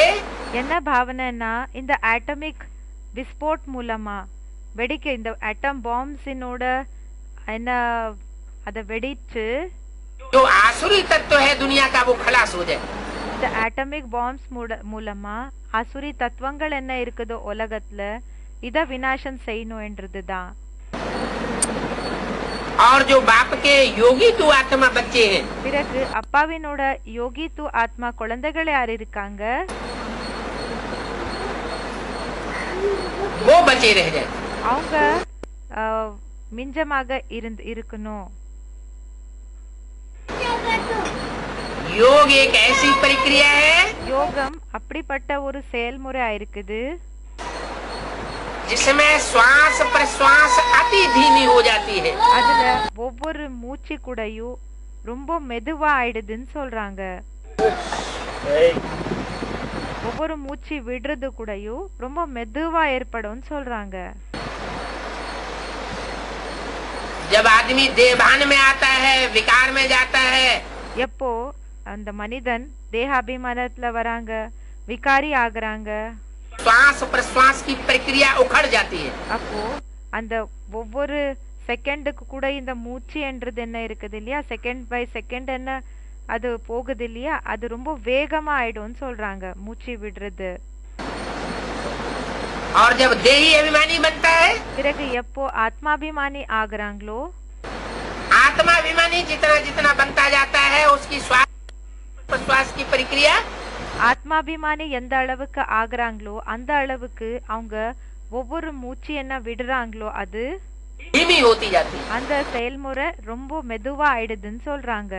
என்ன பாவனைன்னா இந்த ஆட்டமிக் விஸ்போட் மூலமா வெடிக்க இந்த ஆட்டம் பாம்ஸினோட என்ன அத வெடிச்சு जो आसुरी तत्व है दुनिया का वो खलास हो जाए। இந்த ஆட்டமிக் பாம்ஸ் மூலமா அசுரி தத்துவங்கள் என்ன இருக்குதோ உலகத்துல இத விநாசம் செய்யணும் என்றதுதான். और जो बाप के योगी तू आत्मा बच्चे हैं, பிறகு அப்பாவினோட யோகி தூ ஆத்மா குழந்தைகள் யார் இருக்காங்க वो बचे रह जाए। அவங்க மிஞ்சமாக இருக்கணும். योग एक ऐसी प्रक्रिया है யோகம் அப்படிப்பட்ட ஒரு செயல்முறை இருக்குது जिसमें श्वास प्रश्वास अति धीमी हो जाती है। அதுல ஒவ்வொரு மூச்சு கூடயும் ரொம்ப மெதுவா ஆயிடுதுன்னு சொல்றாங்க. ஒவ்வொரு மூச்சு விடுறது கூடயும் ரொம்ப மெதுவா ஏற்படும் சொல்றாங்க. जब आदमी देहभान में आता है, विकार में जाता है, எப்போ அந்த மனிதன் தேகாபிமானத்துல வராங்க, விகாரி ஆகுறாங்க, श्वास प्रश्वास की प्रक्रिया उखड़ जाती है। அப்போ அந்த ஒவ்வொரு செகண்டுக்கு கூட இந்த மூச்சு என்றது என்ன இருக்குது இல்லையா, செகண்ட் பை செகண்ட் என்ன அது போகுது இல்லையா, அது ரொம்ப வேகமா ஆயிடும்னு சொல்றாங்க மூச்சு விடுறது. और जब देही अभिमानी बनता है, பிறகு எப்போ ஆத்மாபிமானி ஆகுறாங்களோ, आत्माभिमानी जितना जितना बनता जाता है उसकी श्वास प्रश्वास की प्रक्रिया ஆத்மாபிமானி எந்த அளவுக்கு ஆகுறாங்களோ அந்த அளவுக்கு அவங்க ஒவ்வொரு மூச்சு என்ன விடுறாங்களோ அது धीमी होती जाती है। அந்த செயல்முறை ரொம்ப மெதுவா ஆயிடுதுன்னு சொல்றாங்க.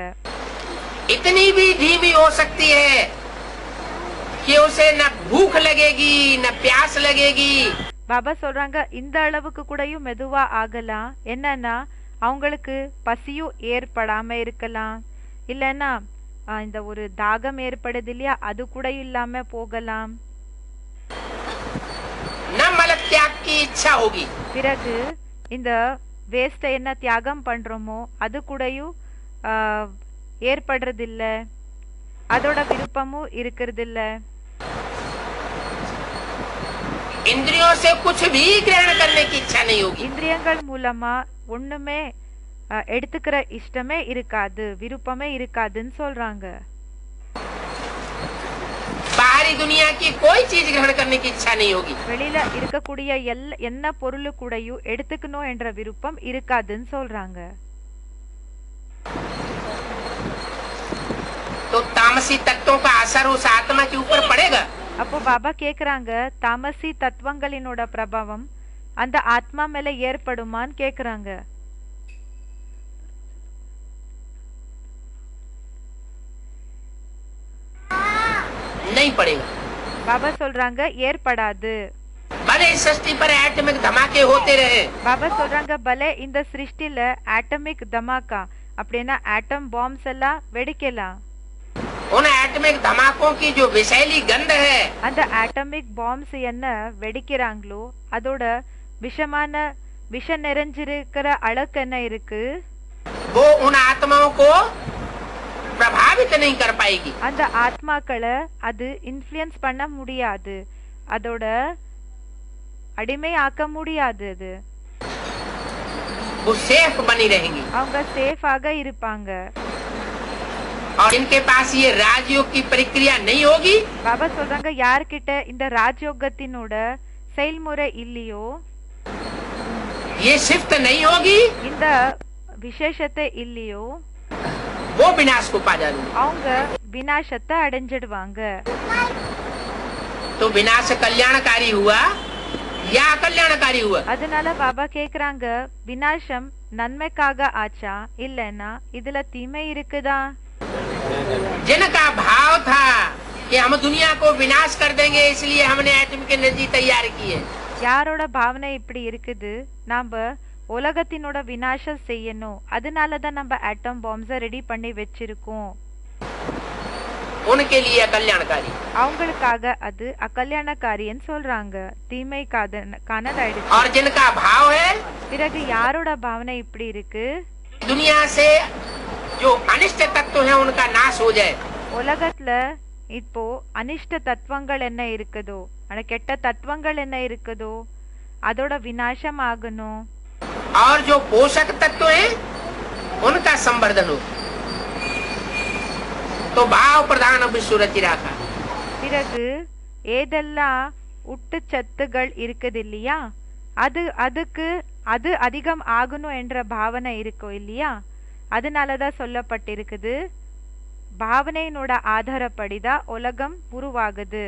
इतनी भी धीमी हो सकती है कि उसे न भूख लगेगी न प्यास लगेगी। பாபா சொல்றாங்க இந்த அளவுக்கு கூடயும் மெதுவா ஆகலாம். என்னன்னா அவங்களுக்கு பசியும் ஏற்படாம இருக்கலாம், இல்லன்னா இந்த ஒரு தாகம் ஏற்படுது இல்லையா அது கூட இல்லாம போகலாம். न मल त्याग की इच्छा होगी। பிறகு இந்த வேஸ்ட என்ன தியாகம் பண்றோமோ அது கூடயும் ஏற்படுறது இல்ல, அதோட விருப்பமும் இருக்கிறது இல்ல. इंद्रियों से कुछ भी ग्रहण करने की इच्छा नहीं होगी। இந்திரியங்கள் மூலமா ஒண்ணுமே எடுத்துக்கிற இஷ்டமே இருக்காது, விருப்பமே இருக்காதுன்னு சொல்றாங்க. बाहरी दुनिया की कोई चीज ग्रहण करने की इच्छा नहीं होगी। வெளியில இருக்கக்கூடிய என்ன பொருள் கூடயும் எடுத்துக்கணும் என்ற விருப்பம் இருக்காதுன்னு சொல்றாங்க. तो तामसी तत्वों का असर उस आत्मा के ऊपर पड़ेगा। அப்போ பாபா கேக்குறாங்க தாமசி தத்துவங்களினோட பிரபாவம் அந்த ஆத்மா மேல ஏற்படுமான்னு கேக்குறாங்க. नहीं पड़ेगा। பாபா சொல்றாங்க ஏற்படாது. भले सृष्टि पर एटॉमिक धमाके होते रहे, பாபா சொல்றாங்க பலே இந்த சிருஷ்டில ஆட்டமிக் தமாக்கா அப்படின்னா ஆட்டம் பாம்ஸ் எல்லாம் வெடிக்கலாம். उन एटॉमिक धमाकों की जो विषैली गंध है, அந்த ஆட்டமிக் பாம்ஸ் என்ன வெடிக்கிறாங்களோ அதோட விஷமான விஷ நிறைஞ்சிருக்கிற அழகு என்ன இருக்கு, वो उन आत्माओं को प्रभावित नहीं कर पाएगी। அந்த ஆத்மாக்களை அது இன்ஃப்ளூயன்ஸ் பண்ண முடியாது, அதோட அடிமை ஆக்க முடியாது. அது वो सेफ बनी रहेंगी। அவங்க சேஃபாக இருப்பாங்க. और इनके पास ये राजयोग की प्रक्रिया नहीं होगी। பாபா சொல்றாங்க யார்கிட்ட இந்த ராஜயோகத்தினோட செயல்முறை இல்லையோ, ये शिफ्ट नहीं होगी, இந்த விசேஷத்தை இல்லையோ, वो विनाश को पा जाएंगे। அவங்க விநாசத்தை அடைஞ்சிடுவாங்க. तो विनाश कल्याणकारी हुआ या अकल्याणकारी हुआ? அதனால பாபா கேக்குறாங்க விநாசம் நன்மைக்காக ஆச்சா இல்லன்னா இதுல தீமை இருக்குதா? जिनका भाव था कि हम दुनिया को विनाश कर देंगे इसलिए हमने एटम की एनर्जी तैयार की है, யாரோட பாவனை இப்படி இருக்குது, நாம உலகத்தினோட விநாசம் செய்யணும். அதனால தான் நம்ம ஆட்டம் பாம்ஸை ரெடி பண்ணி வச்சிருக்கோம். उनके लिए कल्याणकारी। அவங்களுக்காக அது அகல்யாணக்காரின்னு சொல்றாங்க. தீமைக்கானதாயிடுச்சு. और जिनका भाव है, பிறகு யாரோட பாவனை இப்படி இருக்கு? दुनिया से जो अनिष्ट तत्व है उनका नाश हो जाए। உலகத்துல இப்போ அனிஷ்ட தத்துவங்கள் என்ன இருக்குதோ, ஆனா கெட்ட தத்துவங்கள் என்ன இருக்குதோ அதோட விநாசம் ஆகணும். और जो पोषक तत्व है उनका संवर्धन हो। तो भाव प्रधान विश्व रचिराका। பிறகு ஏதெல்லாம் உட்டுச்சத்துகள் இருக்குது இல்லையா, அது அதிகம் ஆகணும் என்ற பாவனை இருக்கும் இல்லையா, அதனாலதான் சொல்லப்பட்டிருக்குது பாவனையினோட ஆதாரப்படிதான் உலகம் உருவாகுது.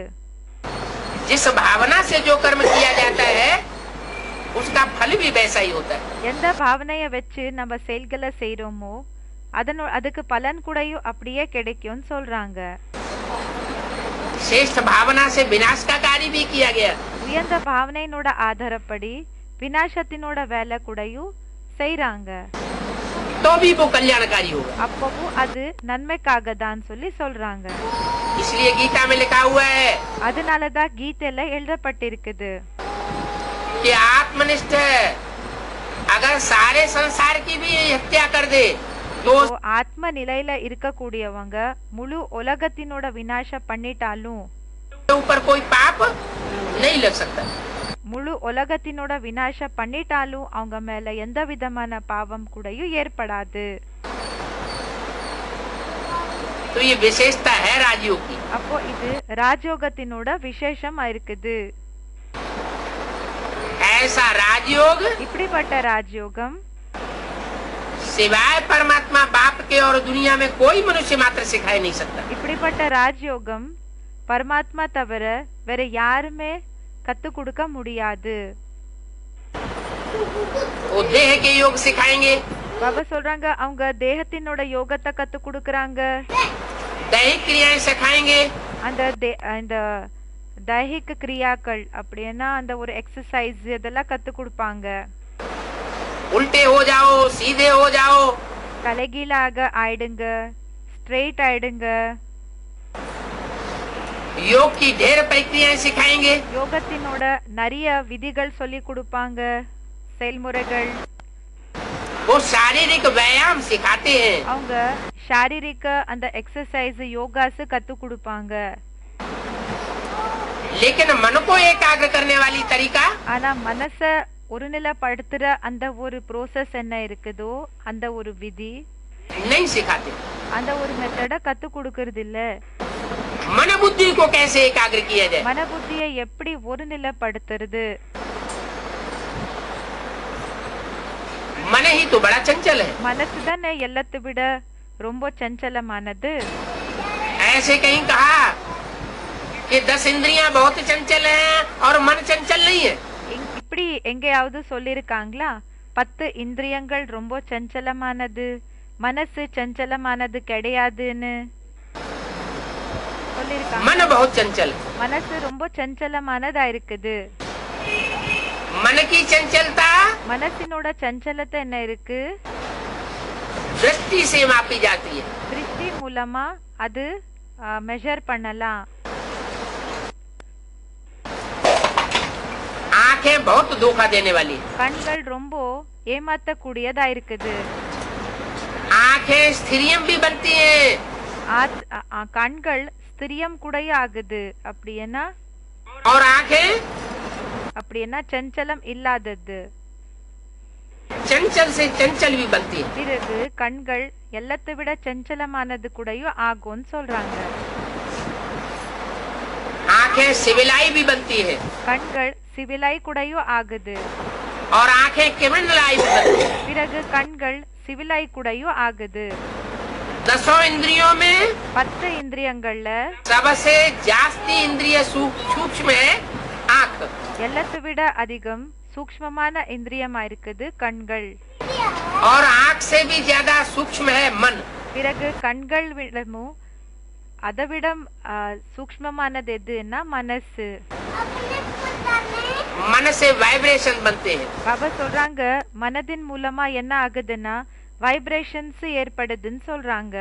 जिस भावना से जो कर्म किया जाता है उसका फल भी वैसा ही होता है। எந்த பாவனையை வச்சு நம்ம செயல்களை செய்யறோமோ அதுக்கு பலன் கூடயும் அப்படியே கிடைக்கும்னு சொல்றாங்க. श्रेष्ठ भावना से विनाश का कार्य भी किया गया। உயர்ந்த பாவனையினோட ஆதாரப்படி விநாசத்தினோட வேலை கூடயும் செய்யறாங்க. तो भी वो कल्याणकारी होगा। அப்பவும் அது நன்மைக்காக தான் சொல்லி சொல்றாங்க. इसलिए गीता में लिखा हुआ है, அதனாலதான் கீதையில எழுதப்பட்டிருக்குது कि आत्मनिष्ठ अगर सारे संसार की भी हत्या कर दे तो ஆத்ம நிலையில இருக்கக்கூடியவங்க முழு உலகத்தினோட விநாசம் பண்ணிட்டாலும் ऊपर कोई पाप नहीं लग सकता। முழு உலகத்தினோட விநாசம் பண்ணிட்டாலும் அவங்க மேல எந்த விதமான பாவம் கூடயும் ஏற்படாது. तो ये विशेषता है राजयोग की। அப்போ இது ராஜயோகத்தினோட விசேஷமா இருக்குது. ऐसा राजयोग இப்படிப்பட்ட ராஜயோகம் सिवाय परमात्मा बाप के और दुनिया में कोई मनुष्य मात्र सिखाई नहीं सकता। இப்படிப்பட்ட ராஜயோகம் பரமாத்மா தவிர வேற யாருமே கத்து கொடுக்க முடியாது. वो देह के योग सिखाएंगे, பாபா சொல்றாங்க அவங்க தேகத்தினோட யோகத்தை கத்து கொடுக்கறாங்க. दैहिक क्रियाएं सिखाएंगे, அந்த தைஹிக கிரியாக்கள் அப்படின்னா அந்த ஒரு எக்ஸசைஸ் இதெல்லாம் கத்து கொடுப்பாங்க. उल्टे हो जाओ, सीधे हो जाओ, தலைகீழாக ஆயிடுங்க, ஸ்ட்ரெயிட் ஆயிடுங்க. योग की ढेर प्रक्रियाएं सिखाएंगे। யோகத்தினோட நிறைய விதிகள் சொல்லி கொடுப்பாங்க, செயல்முறைகள். वो शारीरिक व्यायाम सिखाते हैं। அவங்க சாரீரிக அந்த எக்ஸசைஸ் யோகாஸ் கத்து கொடுப்பாங்க. लेकिन मन को एकाग्र करने वाली तरीका, ஆனா மனச ஒருநிலைப்படுத்துற அந்த ஒரு ப்ரோசஸ் என்ன இருக்குதோ அந்த ஒரு விதி नहीं सिखाते। அந்த ஒரு மெத்தட கத்து கொடுக்கறது இல்ல. मन बुद्धि को कैसे एकाग्र किया जाए, மன புத்தியை எப்படி ஒருநிலைப்படுத்துறது. मन ही तो बड़ा चंचल है। மனசு தானே எல்லாத்தை விட ரொம்ப சஞ்சலமானது. ऐसे कहीं कहा कि 10 इंद्रियां बहुत चंचल हैं और मन चंचल नहीं है। இப்படி எங்கேயாவது சொல்லிருக்காங்களா 10 இந்திரியங்கள் ரொம்ப சஞ்சலமானது, மனசு சஞ்சலமானது கிடையாதுன்னு சொல்லிருக்காங்க. मन बहुत चंचल है। மனசு ரொம்ப சஞ்சலமானதா இருக்குது. मन की चंचलता மனசினோட சஞ்சலத்தை என்ன இருக்கு, दृष्टि से मापी जाती है। திருஷ்டி மூலமா அது மெஷர் பண்ணலாம். आंखें बहुत धोखा देने वाली है। கண்கள் ரொம்ப ஏமாத்தக்கூடியதா இருக்குது. आंखें स्त्रियम भी बनती हैं। கண்கள் ஸ்திரியம் கூட ஆகுது. அப்படின்னா और आंखें சஞ்சலம் இல்லாதது. चंचल से चंचल भी बनती है। பிறகு கண்கள் எல்லாத்தை விட சஞ்சலமானது கூடயும் ஆகும்னு சொல்றாங்க. आंखें सिविलाई भी बनती है கண்கள் சிவிலாய் கூடயும் ஆகுது. और आंखें क्रिमिनलाई भी बनती है। பிறகு கண்கள் சிவிலாய் கூடயும் ஆகுது. 10 इंद्रियों में 10 இந்திரியங்கள்ல सबसे जास्ती इंद्रिय सूक्ष्म है आंख। எல்லாத்தை விட அதிகம் சூக்ஷ்மமான இந்திரியமா இருக்குது கண்கள். और आंख से भी ज्यादा सूक्ष्म है मन। பிறகு கண்கள் விடமும் அதை விட சூக்ஷ்மமானது எதுன்னா மனசு. मन मन से वाइब्रेशन बनते हैं। பாபா சொல்றாங்க மனதின் மூலமா என்ன ஆகுதுன்னா வைப்ரேஷன்ஸ் ஏற்படுதுன்னு சொல்றாங்க.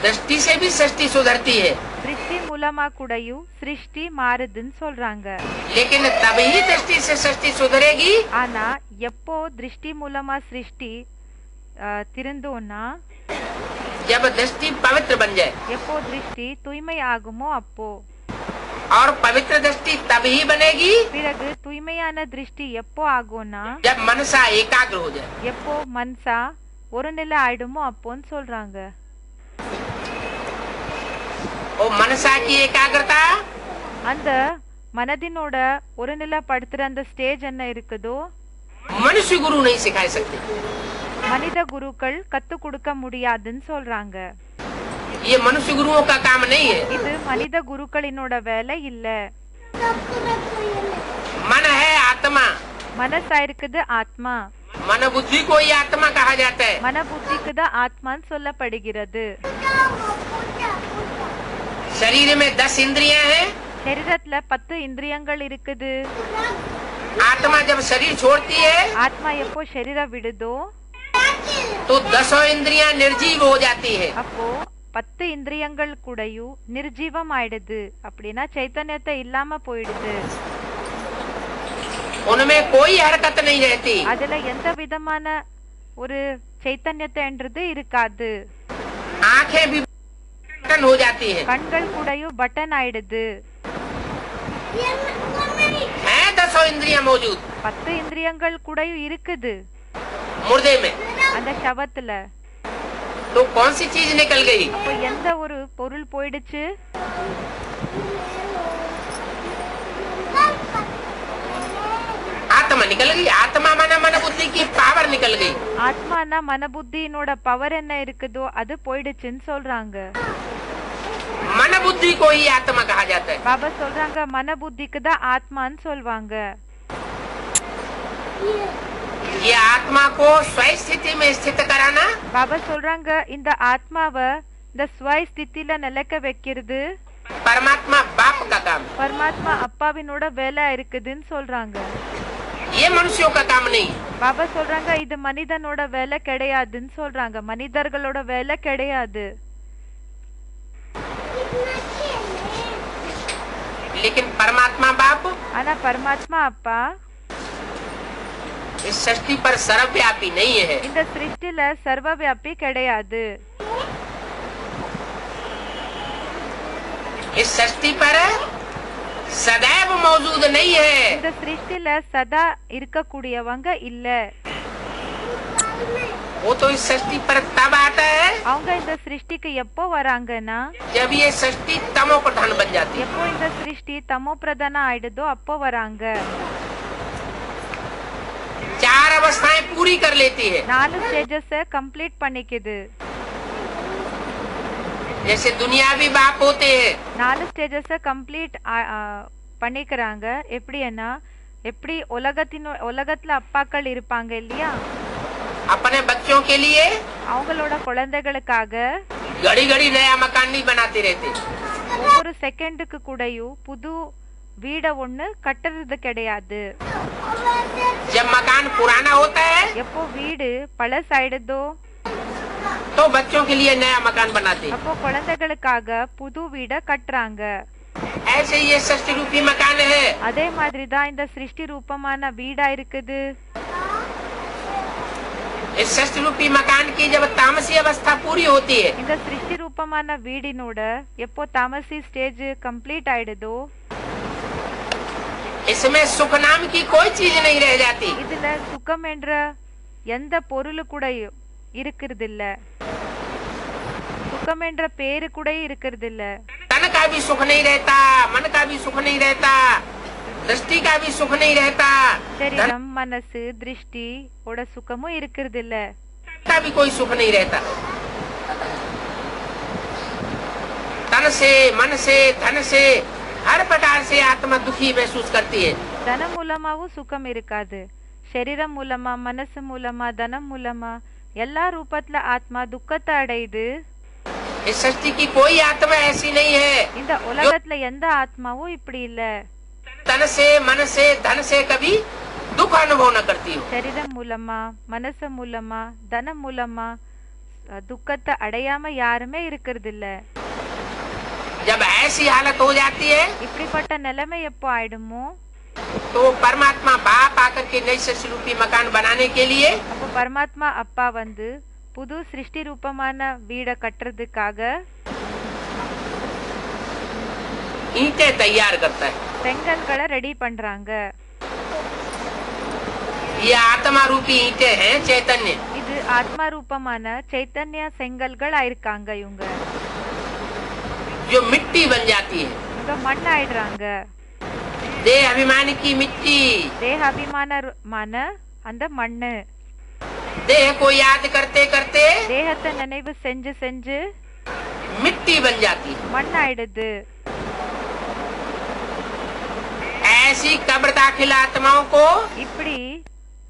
दृष्टि से भी सृष्टि सुधरती है, திருஷ்டி மூலமா கூடயும் சிருஷ்டி மாறுதுன்னு சொல்றாங்க. लेकिन तभी दृष्टि से सृष्टि सुधरेगी ஆனா எப்போ திருஷ்டி மூலமா சிருஷ்டி திருந்தோம்னா जब दृष्टि पवित्र बन जाए, எப்போ திருஷ்டி தூய்மை ஆகுமோ அப்போ. और पवित्र दृष्टि तभी बनेगी பிறகு தூய்மையான திருஷ்டி எப்போ ஆகும்னா जब मनसा एकाग्र हो जाए। எப்போ மனசா ஒரு நிலை ஆயிடுமோ அப்போன்னு சொல்றாங்க. और मनसा की एकाग्रता அந்த மனதினோட ஒரு நிலைப்படுத்துற அந்த ஸ்டேஜ் என்ன இருக்குதோ मनुष्य गुरु नहीं सिखा सकते। மனித குருக்கள் கத்து கொடுக்க முடியாதுன்னு சொல்றாங்க. ये मनुष्य गुरुओं का काम नहीं है। இது மனித குருக்களினோட வேலை இல்ல. मन है आत्मा, மனசா இருக்குது ஆத்மா. मन बुद्धि को ही आत्मा कहा जाता है। மன புத்திக்கு தான் ஆத்மான்னு சொல்லப்படுகிறது. शरीर में 10 इंद्रियां हैं। சரீரத்துல 10 இந்திரியங்கள் இருக்குது. आत्मा जब शरीर छोड़ती है ஆத்மா எப்போ சரீரம் விடுதோ तो 10 इंद्रियां निर्जीव हो जाती है। அப்போ 10 இந்திரியங்கள் கூடயும் நிர்ஜீவம் ஆயிடுது. அப்படின்னா சைத்தன்யத்தை இல்லாம போயிடுது. उनमें कोई हरकत नहीं रहती। அதுல எந்த விதமான ஒரு சைத்தன்யத்தைன்றது இருக்காது. आंखें भी बटन हो जाती है। கண்கள் கூடயும் பட்டன் ஆயிடுது. है 10 इंद्रियां मौजूद 10 இந்திரியங்கள் கூடயும் இருக்குது मुर्दे में, அந்த சவத்துல. तो कौन सी चीज निकल गई? அப்போ எந்த ஒரு பொருள் போயிடுச்சு? आत्मा निकल गई। आत्मा माना मन बुद्धि की पावर निकल गई। ஆத்மானா மன புத்தியினோட பவர் என்ன இருக்குதோ அது போயிடுச்சுன்னு சொல்றாங்க. मन बुद्धि को ही आत्मा कहा जाता है। பாபா சொல்றாங்க மன புத்திக்கு தான் ஆத்மான்னு சொல்வாங்க. ये आत्मा को स्वयं स्थिति में स्थित कराना பாபா சொல்றாங்க இந்த ஆத்மாவை இந்த ஸ்வய ஸ்திதியில நிலைக்க வைக்கிறது परमात्मा बाप का काम। பரமாத்மா அப்பாவினோட வேலை இருக்குதுன்னு சொல்றாங்க. ये मनुष्यों का काम नहीं। பாபா சொல்றாங்க இது மனிதனோட வேலை கிடையாதுன்னு சொல்றாங்க. மனிதர்களோட வேலை கிடையாது. लेकिन परमात्मा बाप ஆனா பரமாத்மா அப்பா इस सृष्टि पर सर्वव्यापी नहीं है। இந்த சிருஷ்டில சர்வவியாபி கிடையாது. इस सृष्टि पर सदैव मौजूद नहीं है। இந்த சிருஷ்டில சதா இருக்கக்கூடியவங்க இல்ல. वो तो इस सृष्टि पर तब आता है அவங்க இந்த சிருஷ்டிக்கு எப்போ வராங்கன்னா जब ये सृष्टि तमो प्रधान बन जाती है। எப்போ இந்த சிருஷ்டி தமோ பிரதான ஆயிடுதோ அப்போ வராங்க. 4 अवस्थाएं पूरी कर लेती है। 4 ஸ்டேஜஸ் கம்ப்ளீட் பண்ணிக்குது. जैसे दुनियावी बाप होते हैं 4 ஸ்டேஜஸ் கம்ப்ளீட் பண்ணிக்கிறாங்க. எப்படின்னா எப்படி உலகத்துல அப்பாக்கள் இருப்பாங்க இல்லையா, अपने बच्चों के लिए அவங்களோட குழந்தைகளுக்காக घड़ी घड़ी नया मकान नहीं बनाते रहते। ஒவ்வொரு செகண்டுக்கு கூடயும் புது வீட ஒண்ணு கட்டுறது கிடையாது. जब मकान पुराना होता है எப்போ வீடு பழசாயிடுதோ तो बच्चों के लिए नया मकान बनाते हैं। அப்போ குழந்தைகளுக்காக புது வீட கட்டுறாங்க. ऐसे ये सृष्टि रूपी मकान है। அதே மாதிரி தான் இந்த சிருஷ்டி ரூபமான வீடா இருக்குது. इस सृष्टि रूपी मकान की जब तामसी अवस्था पूरी होती है இந்த சிருஷ்டி ரூபமான வீடினோட எப்போ தாமசி ஸ்டேஜ் கம்ப்ளீட் ஆயிடுதோ इसमें सुख नाम की कोई चीज नहीं रह जाती। இதுல சுகம் என்ற எந்த பொருள் கூட இருக்கிறது இல்ல. சுகம் என்ற பேரு கூட இருக்கிறது இல்ல. तन का भी सुख नहीं रहता, मन का भी सुख नहीं रहता, दृष्टि का भी सुख नहीं रहता, சரீரம் மனசு திருஷ்டி ஓட சுகமும் இருக்கிறது இல்ல. का भी कोई सुख नहीं रहता। तन से मन से धन से हर प्रकार से आत्मा दुखी महसूस करती है। தன மூலமாவும் சுகம் இருக்காது. சரீரம் மூலமா மனசு மூலமா தனம் மூலமா எல்லா ரூபத்துல ஆத்மா துக்கத்தை அடையுது. इस सृष्टि की कोई आत्मा ऐसी नहीं है இந்த உலகத்துல எந்த ஆத்மாவும் இப்படி இல்ல. तन से, मन से, धन से कभी दुख अनुभव न करती हो। சரீரம் மூலமா மனசு மூலமா தனம் மூலமா துக்கத்தை அடையாம யாருமே இருக்கிறது இல்ல. जब ऐसी हालत हो जाती है இப்படிப்பட்ட நிலைமை எப்போ ஆயிடுமோ तो परमात्मा बाप आकर के नई सृष्टि रूपी मकान बनाने के लिए அப்போ பரமாத்மா அப்பா வந்து புது சிருஷ்டி ரூபமான வீடை கட்டுறதுக்காக ईंटें तैयार करता है। செங்கல்களை ரெடி பண்றாங்க. ये आत्मा रूपी ईंटें हैं, चैतन्य, இது ஆத்மா ரூபமான சைத்தன்ய செங்கல்கள் ஆயிருக்காங்க. இவங்க जो मिट्टी बन जाती है, இவங்க மண் ஆயிடுறாங்க. देह अभिमान की मिट्टी, தேக அபிமானமான அந்த மண்ணு देह को याद करते करते தேகத்தை நினைவு செஞ்சு செஞ்சு मिट्टी बन जाती है। மண் ஆயிடுது. ऐसी कब्र दाखिल आत्माओं को இப்படி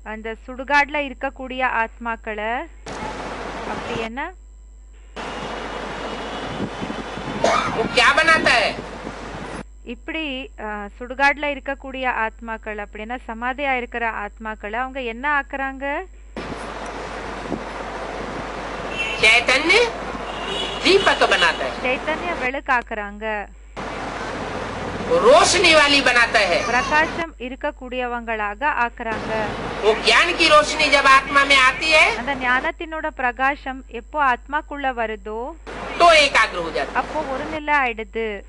அந்த சுடுகாடுல இருக்கக்கூடிய ஆத்மாக்களை அப்படி என்ன वो क्या बनाता है? இப்படி சுடுகாடுல இருக்கக்கூடிய ஆத்மாக்கள் அப்படின்னா சமாதியா இருக்கிற ஆத்மாக்களை அவங்க என்ன ஆக்குறாங்க? चैतन्य दीपक बनाता है, சைத்தன்ய விளக்காக்குறாங்க. रोशनी वाली बनाता है। பிரகாசம் இருக்கக்கூடியவங்களாக ஆக்குறாங்க. वो ज्ञान की रोशनी जब आत्मा में आती है அந்த ஞானத்தினோட பிரகாசம் எப்போ ஆத்மாக்குள்ள வருதோ तो एकाग्र हो जाता அப்போ ஒரு நிலை ஆயிடுது. है।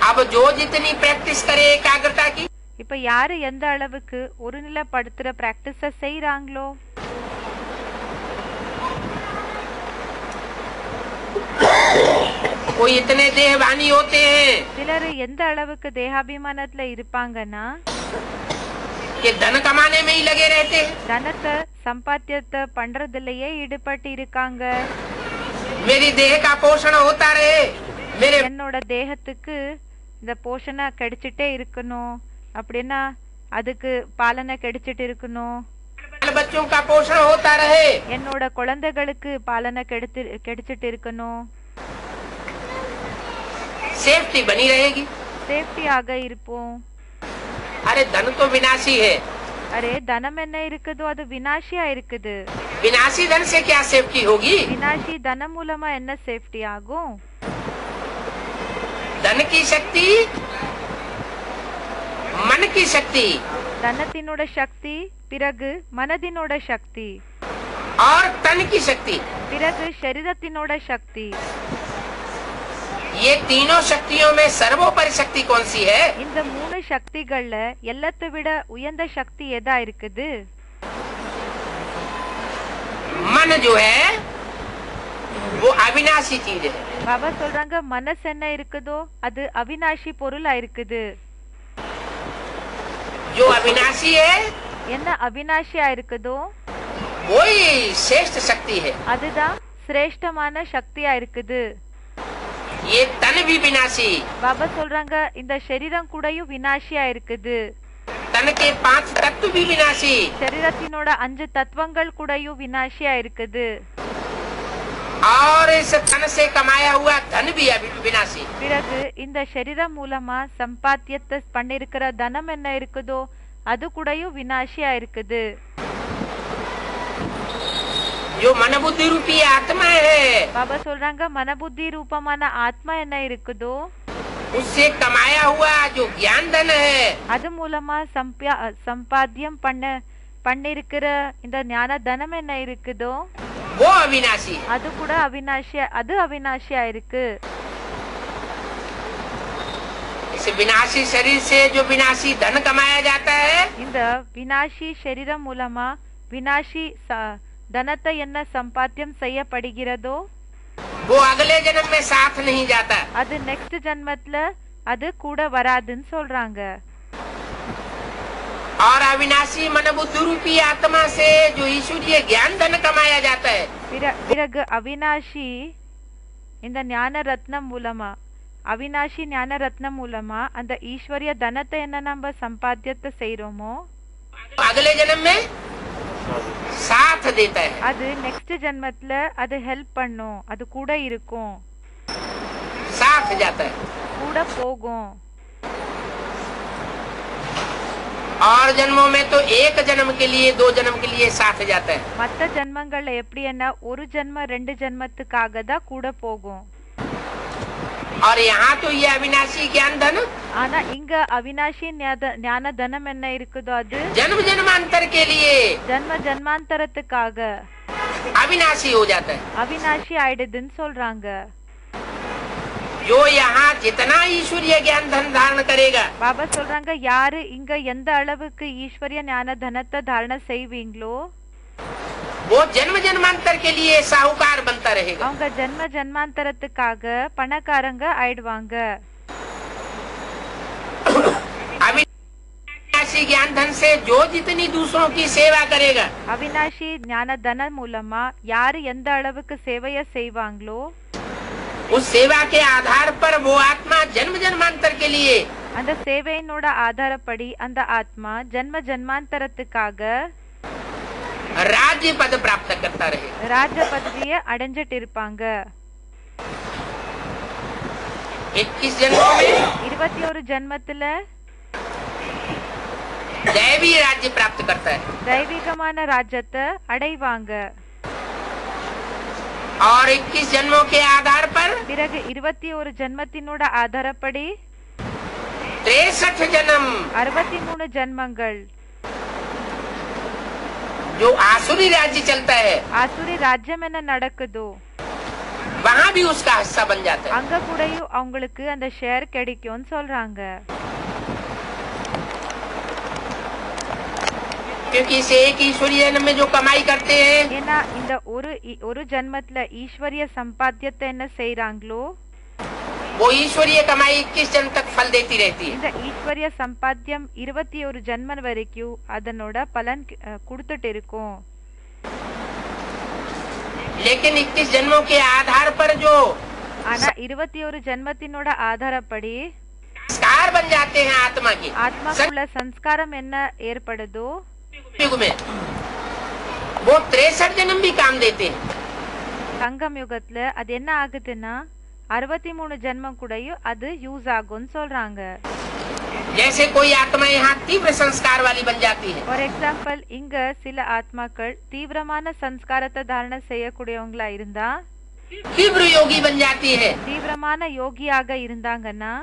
अब जो जितनी प्रैक्टिस करे एकाग्रता की, இப்ப யாரு எந்த அளவுக்கு ஒரு நிலைப்படுத்துற பிராக்டிஸ செய்யறாங்களோ कोई इतने देहवानी होते हैं சிலர் எந்த அளவுக்கு தேகாபிமானத்துல இருப்பாங்கன்னா कि धन कमाने में ही लगे रहते हैं। தனத்தை சம்பாத்தியத்தை பண்றதுலயே ஈடுபட்டு இருக்காங்க. मेरी देह का पोषण होता रहे, मेरे என்னோட தேகத்துக்கு இந்த போஷணை கிடைச்சிட்டே இருக்கணும் அப்படின்னா அதுக்கு பாலனை கிடைச்சிட்டு இருக்கணும். बाल बच्चों का पोषण होता रहे, என்னோட குழந்தைகளுக்கு பாலனை கிடைச்சிட்டு இருக்கணும். सेफ्टी बनी रहेगी। சேஃப்டியாக இருப்போம். अरे धन तो विनाशी है, அரே தனம் என்ன இருக்குதோ அது வினாஷியா இருக்குது. विनाशी धन से क्या सेफ्टी होगी? வினாஷி தனம் மூலமா என்ன சேஃப்டி ஆகும்? धन की शक्ति, मन की शक्ति தனத்தினோட சக்தி, பிறகு மனதினோட சக்தி, और तन की शक्ति, பிறகு சரீரத்தினோட சக்தி. ये तीनों शक्तियों में सर्वोपरि शक्ति कौन सी है? இந்த மூணு சக்திகள்ல எல்லாத்தை விட உயர்ந்த சக்தி எதா இருக்குது? मन जो है वो अविनाशी चीज है। பாபா சொல்றாங்க மனசு என்ன இருக்குதோ அது அவினாஷி பொருளா இருக்குது. जो अविनाशी है என்ன அவினாஷியா இருக்குதோ वही श्रेष्ठ शक्ति है। அதுதான் சிரேஷ்டமான சக்தியா இருக்குது. ये तन भी विनाशी, பாபா சொல்றாங்க இந்த சரீரம் கூடயும் வினாஷியா இருக்குது. तन के 5 तत्व भी विनाशी, சரீரத்தினோட 5 தத்துவங்கள் கூடயும் வினாஷியா இருக்குது. और इस तन से कमाया हुआ धन भी विनाशी। பிறகு இந்த சரீரம் மூலமா சம்பாத்தியத்தை பண்ணிருக்கிற தனம் என்ன இருக்குதோ அது கூடயும் வினாஷியா இருக்குது. जो मन बुद्धि रूपी आत्मा है பாபா சொல்றாங்க மனபுத்தி ரூபமான ஆத்மா என்ன இருக்குதோ उससे कमाया हुआ जो ज्ञान धन है அது மூலமா சம்பாத்தியம் பண்ணிருக்கிற இந்த ஞான தனம் என்ன இருக்குதோ वो अविनाशी। அது கூட அவினாஷியா இருக்கு. इस विनाशी शरीर से जो विनाशी धन कमाया जाता है இந்த வினாஷி சரீரம் மூலமா வினாஷி தனத்தை என்ன சம்பாத்தியம் செய்யப்படுகிறதோ वो अगले जन्म में साथ नहीं जाता। அது நெக்ஸ்ட் ஜன்மத்துல அது கூட வராதுன்னு சொல்றாங்க. और अविनाशी मन बुद्धि रूपी आत्मा से जो ईश्वरीय ज्ञान धन कमाया जाता है பிறகு அவினாஷி இந்த ஞான ரத்னம் மூலமா அவினாஷி ஞான ரத்னம் மூலமா அந்த ஈஸ்வரிய தனத்தை என்ன நம்ம சம்பாத்தியத்தை செய்யறோமோ अगले जन्म में साथ देता है। அது நெக்ஸ்ட் ஜன்மத்துல அது ஹெல்ப் பண்ணும், அது கூட இருக்கும், साथ जाता है। கூட போகும். और जन्मों में तो एक जन्म के लिए 2 जन्म के लिए साथ जाता है। மத்த ஜென்மங்கள்ல எப்படின்னா ஒரு ஜென்ம 2 ஜென்மத்துக்காக தான் கூட போகும். और यहाँ तो ये अविनाशी ज्ञान धन ஆனா இங்க அவினாஷி ஞான தனம் என்ன இருக்குதோ அது जन्म जन्मांतर के लिए ஜென்ம ஜென்மாந்தரத்துக்காக अविनाशी हो जाता है। அவினாஷி ஆயிடுதுன்னு சொல்றாங்க. जो यहाँ जितना ईश्वरीय ज्ञान धन धारण करेगा, பாபா சொல்றாங்க யாரு இங்க எந்த அளவுக்கு ஈஸ்வரிய ஞான தனத்தை தாரண செய்வீங்களோ वो जन्म जन्मांतर के लिए साहूकार बनता रहेगा। அவங்க ஜென்ம ஜென்மாந்தரத்துக்காக பணக்காரங்க ஆயிடுவாங்க. अविनाशी ज्ञान धन से जो जितनी दूसरों की सेवा करेगा, அவினாஷி ஞான தன மூலமா யாரு எந்த அளவுக்கு சேவைய செய்வாங்களோ उस सेवा के आधार पर वो आत्मा जन्म जन्मांतर के लिए அந்த சேவையினோட ஆதாரப்படி அந்த ஆத்மா ஜென்ம ஜென்மாந்தரத்துக்காக राज्य पद प्राप्त करता रहे। ராஜ பதவியை அடைஞ்சிட்டு இருப்பாங்க. 21 जन्मों में 21 ஜென்மத்துல दैवी राज्य प्राप्त करता है தெய்வீகமான ராஜ்யத்தை அடைவாங்க. और 21 जन्मों के आधार पर பிறகு 21 ஜென்மத்தினோட ஆதாரப்படி 63 जन्म 63 ஜென்மங்கள் जो आसुरी राज्य चलता है ஆசுரி ராஜ்யம் என்ன நடக்குதோ वहाँ भी उसका हिस्सा बन जाता है। அங்க கூடயும் அவங்களுக்கு அந்த ஷேர் கிடைக்கும்னு சொல்றாங்க. क्योंकि इसे एक ईश्वरीय जन्म में जो कमाई करते हैं, ஏன்னா இந்த ஒரு ஜென்மத்துல ஈஸ்வரிய சம்பாத்தியத்தை என்ன செய்றாங்களோ वो ईश्वरीय कमाई 21 जन्म तक फल देती रहती है। இந்த ஈஸ்வரிய சம்பாத்தியம் 21 ஜென்மம் வரைக்கும் அதனோட பலன் கொடுத்துட்டு இருக்கும். लेकिन 21 जन्मों के आधार पर जो ஆனா 21 ஜென்மத்தினோட ஆதாரப்படி संस्कार बन जाते हैं आत्मा के, ஆத்மாக்குள்ள சம்ஸ்காரம் என்ன ஏற்படுதோ युग में वो 63 जन्म भी काम देते हैं। சங்கம் யுகத்துல அது என்ன ஆகுதுன்னா 63 ஜென்மம் கூடயும் அது யூஸ் ஆகும்னு சொல்றாங்க. जैसे कोई आत्मा यहाँ तीव्र संस्कार वाली बन जाती है, ஃபார் எக்ஸாம்பிள் இங்க சில ஆத்மாக்கள் தீவிரமான சம்ஸ்காரத்தை தாரண செய்யக்கூடியவங்களா இருந்தா तीव्र योगी बन जाती है, தீவிரமான யோகியாக இருந்தாங்கன்னா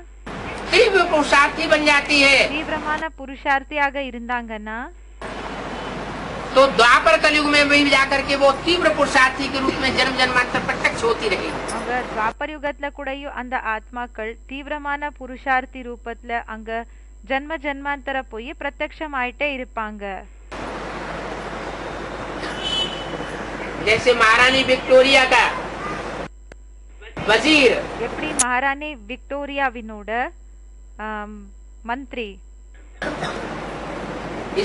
तीव्र पुरुषार्थी बन जाती है, தீவிரமான புருஷார்த்தியாக இருந்தாங்கன்னா तो द्वापर कलयुग में भी जाकर के वो तीव्र पुरुषार्थी के रूप में जन्म जन्मांतर प्रत्यक्ष होती रहेगी। அவங்க துவாபர் யுகத்துல கூடயும் அந்த ஆத்மாக்கள் தீவிரமான புருஷார்த்தி ரூபத்துல அங்க ஜன்ம ஜன்மாந்தர போய் பிரத்யக்ஷம் ஆயிட்டே இருப்பாங்க. जैसे महारानी विक्टोरिया का वजीर எப்படி மகாராணி விக்டோரியாவினோட மந்திரி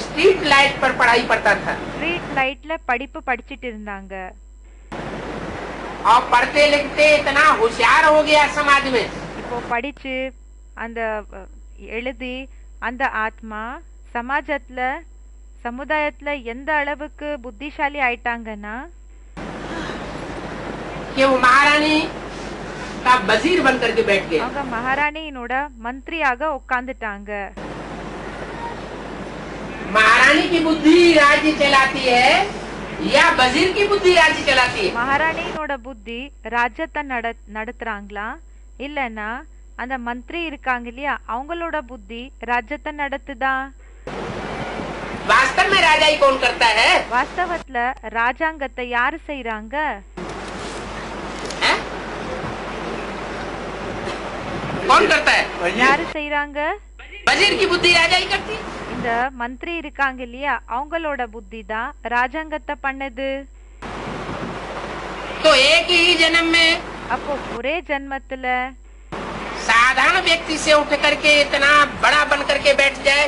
स्ट्रीट लाइट पर पढ़ाई पढ़ता था ஸ்ட்ரீட் லைட்ல படிப்பு படிச்சிட்டு இருந்தாங்க. और पढ़ते लिखते इतना होशियार हो गया समाज में, இப்போ படிச்சு அந்த எழுதி அந்த ஆத்மா சமாஜத்துல சமுதாயத்துல எந்த அளவுக்கு புத்திசாலி ஆயிட்டாங்கன்னா कि वो महारानी का वजीर बन करके बैठ गए। அவங்க மகாராணியினோட மந்திரியாக உட்கார்ந்துட்டாங்க. महारानी की बुद्धि राज्य चलाती है या वजीर की बुद्धि राज्य चलाती है? மகாராணியினோட புத்தி ராஜ்யத்தை நடத்துறாங்களா இல்லன்னா அந்த மந்திரி இருக்காங்க இல்லையா அவங்களோட புத்தி ராஜ்யத்தை நடத்துதா? वास्तव में राजा ही कौन करता है? வாஸ்தவத்துல ராஜாங்கத்தை யாரு செய்யறாங்க? हैं? कौन करता है? யாரு செய்யறாங்க? वजीर की बुद्धि राजा ही करती है। இந்த மந்திரி இருக்காங்க இல்லையா அவங்களோட புத்தி தான் ராஜாங்கத்தை பண்ணுது. तो एक ही जन्म में அப்போ ஒரே ஜென்மத்துல साधारण व्यक्ति से उठ करके इतना बड़ा बन करके बैठ जाए,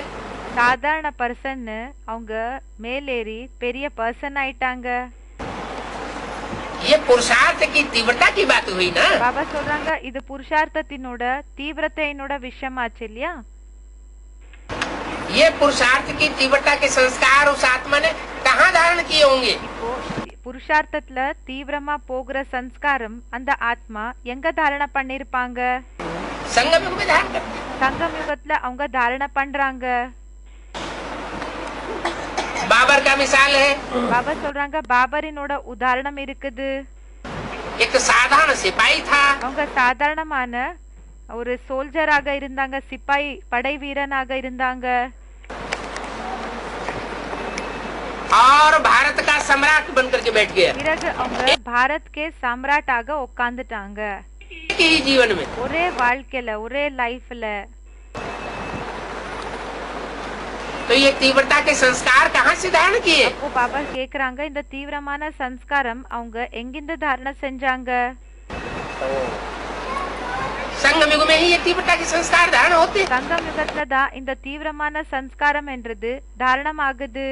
சாதாரண பர்சன் அவங்க மேலேறி பெரிய பர்சன் ஆயிட்டாங்க. ये पुरुषार्थ की तीव्रता की बात हुई ना। பாபா சொல்றாங்க இது புருஷார்த்தத்தினோட தீவிரத்தையினோட விஷயமாச்சு இல்லையா. ये पुरुषार्थ की तीव्रता के संस्कार उस आत्मा ने कहाँ धारण किए होंगे? இப்போ புருஷார்த்தத்துல தீவிரமா போகிற சம்ஸ்காரம் அந்த ஆத்மா எங்க தாரண பண்ணிருப்பாங்க? संगम युग में धारण करते हैं। சங்கம் யுகத்துல அவங்க தாரண பண்றாங்க. बाबर का मिसाल है, பாபா சொல்றாங்க பாபரினோட உதாரணம் இருக்குது. एक साधारण सिपाही था, அவங்க சாதாரணமான ஒரு சோல்ஜராக இருந்தாங்க, சிப்பாய் படை வீரனாக இருந்தாங்க. और भारत का सम्राट बनकर के बैठ गया பிறகு அவங்க பாரத் கே சம்ராட்டாக உட்கார்ந்துட்டாங்க. एक ही जीवन में। ஒரே வாழ்க்கையில ஒரே லைஃப்ல. तो ये तीव्रता के संस्कार कहाँ से धारण किए? அப்போ பாபா கேக்குறாங்க இந்த தீவிரமான சம்ஸ்காரம் அவங்க எங்கிருந்து தாரணை செஞ்சாங்க? संगम युग में ही ये तीव्रता के संस्कार धारण होते हैं। சங்கம் யுகத்துல தான் இந்த தீவிரமான சம்ஸ்காரம் என்றது தாரணம் ஆகுது.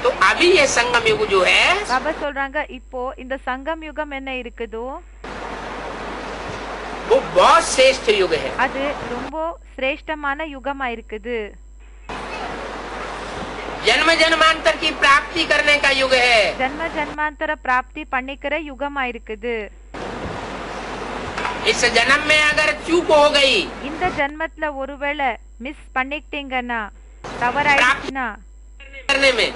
तो अभी ये संगम युग जो है பாபா சொல்றாங்க இப்போ இந்த சங்கம் யுகம் என்ன இருக்குதோ वो बहुत श्रेष्ठ युग है। அது ரொம்ப சிரேஷ்டமான யுகமா இருக்குது. जन्म जन्मांतर की प्राप्ति करने का युग है। ஜன்ம ஜன்மாந்தர பிராப்தி பண்ணிக்கிற யுகமா இருக்குது. इस जन्म में अगर चूक हो गई, இந்த ஜன்மத்துல ஒருவேளை மிஸ் பண்ணிட்டீங்கன்னா தவறாயிடுச்சுன்னா करने में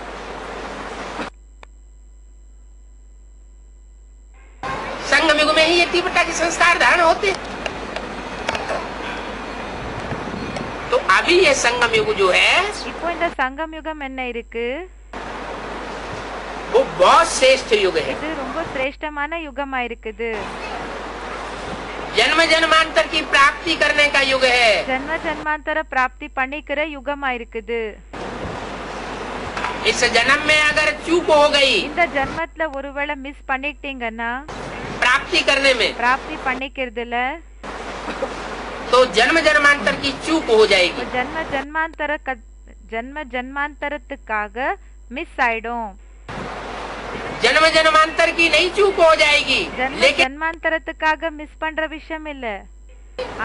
संगम युग में ही ये तीव्रता के संस्कार धारण होते हैं। तो अभी ये संगम युग जो है இப்போ இந்த சங்கம் யுகம் என்ன இருக்கு? वो बहुत श्रेष्ठ युग है। இது ரொம்ப சிரேஷ்டமான யுகமா இருக்குது. जन्म जन्मांतर की प्राप्ति करने का युग है। ஜன்ம ஜன்மாந்தர பிராப்தி பண்ணிக்கிற யுகமா இருக்குது. इस जन्म में अगर चूक हो गई இந்த ஜன்மத்துல ஒருவேளை மிஸ் பண்ணிட்டீங்கன்னா प्राप्ति करने में, பிராப்தி பண்ணிக்கிறதுல तो जन्म जन्मांतर की चूक हो जाएगी। ஜன்ம ஜன்மாந்தரத்துக்காக மிஸ் ஆயிடும். जन्म जन्मांतर की नहीं चूक हो जाएगी, ஜன்ம लेकिन ஜன்மாந்தரத்துக்காக மிஸ் பண்ற விஷயம் இல்ல,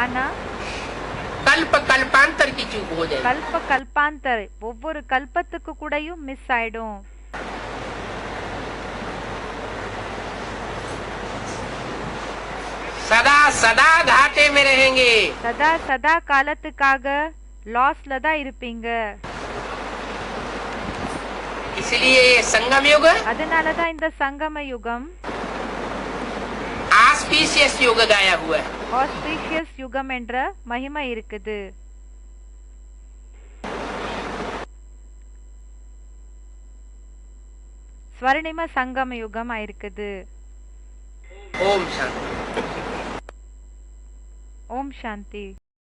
ஆனா कल्प कल्पांतर की चूक हो जाएगी। கல்ப கல்பாந்தர் ஒவ்வொரு கல்பத்துக்கு கூடயும் மிஸ் ஆயிடும். सदा सदा घाटे में रहेंगे। சதா சதா காலத்துக்காக லாஸ்ல தான் இருப்பீங்க. इसलिए ये संगम युग அதனாலதான் இந்த சங்கம யுகம் आस्पीशियस युग गाया हुआ है। ஆஸ்பீஷியஸ் யுகம் என்ற மகிமை இருக்குது. ஸ்வர்ணிம சங்கம யுகம் இருக்குது. ओम शांति। ஓம் சாந்தி.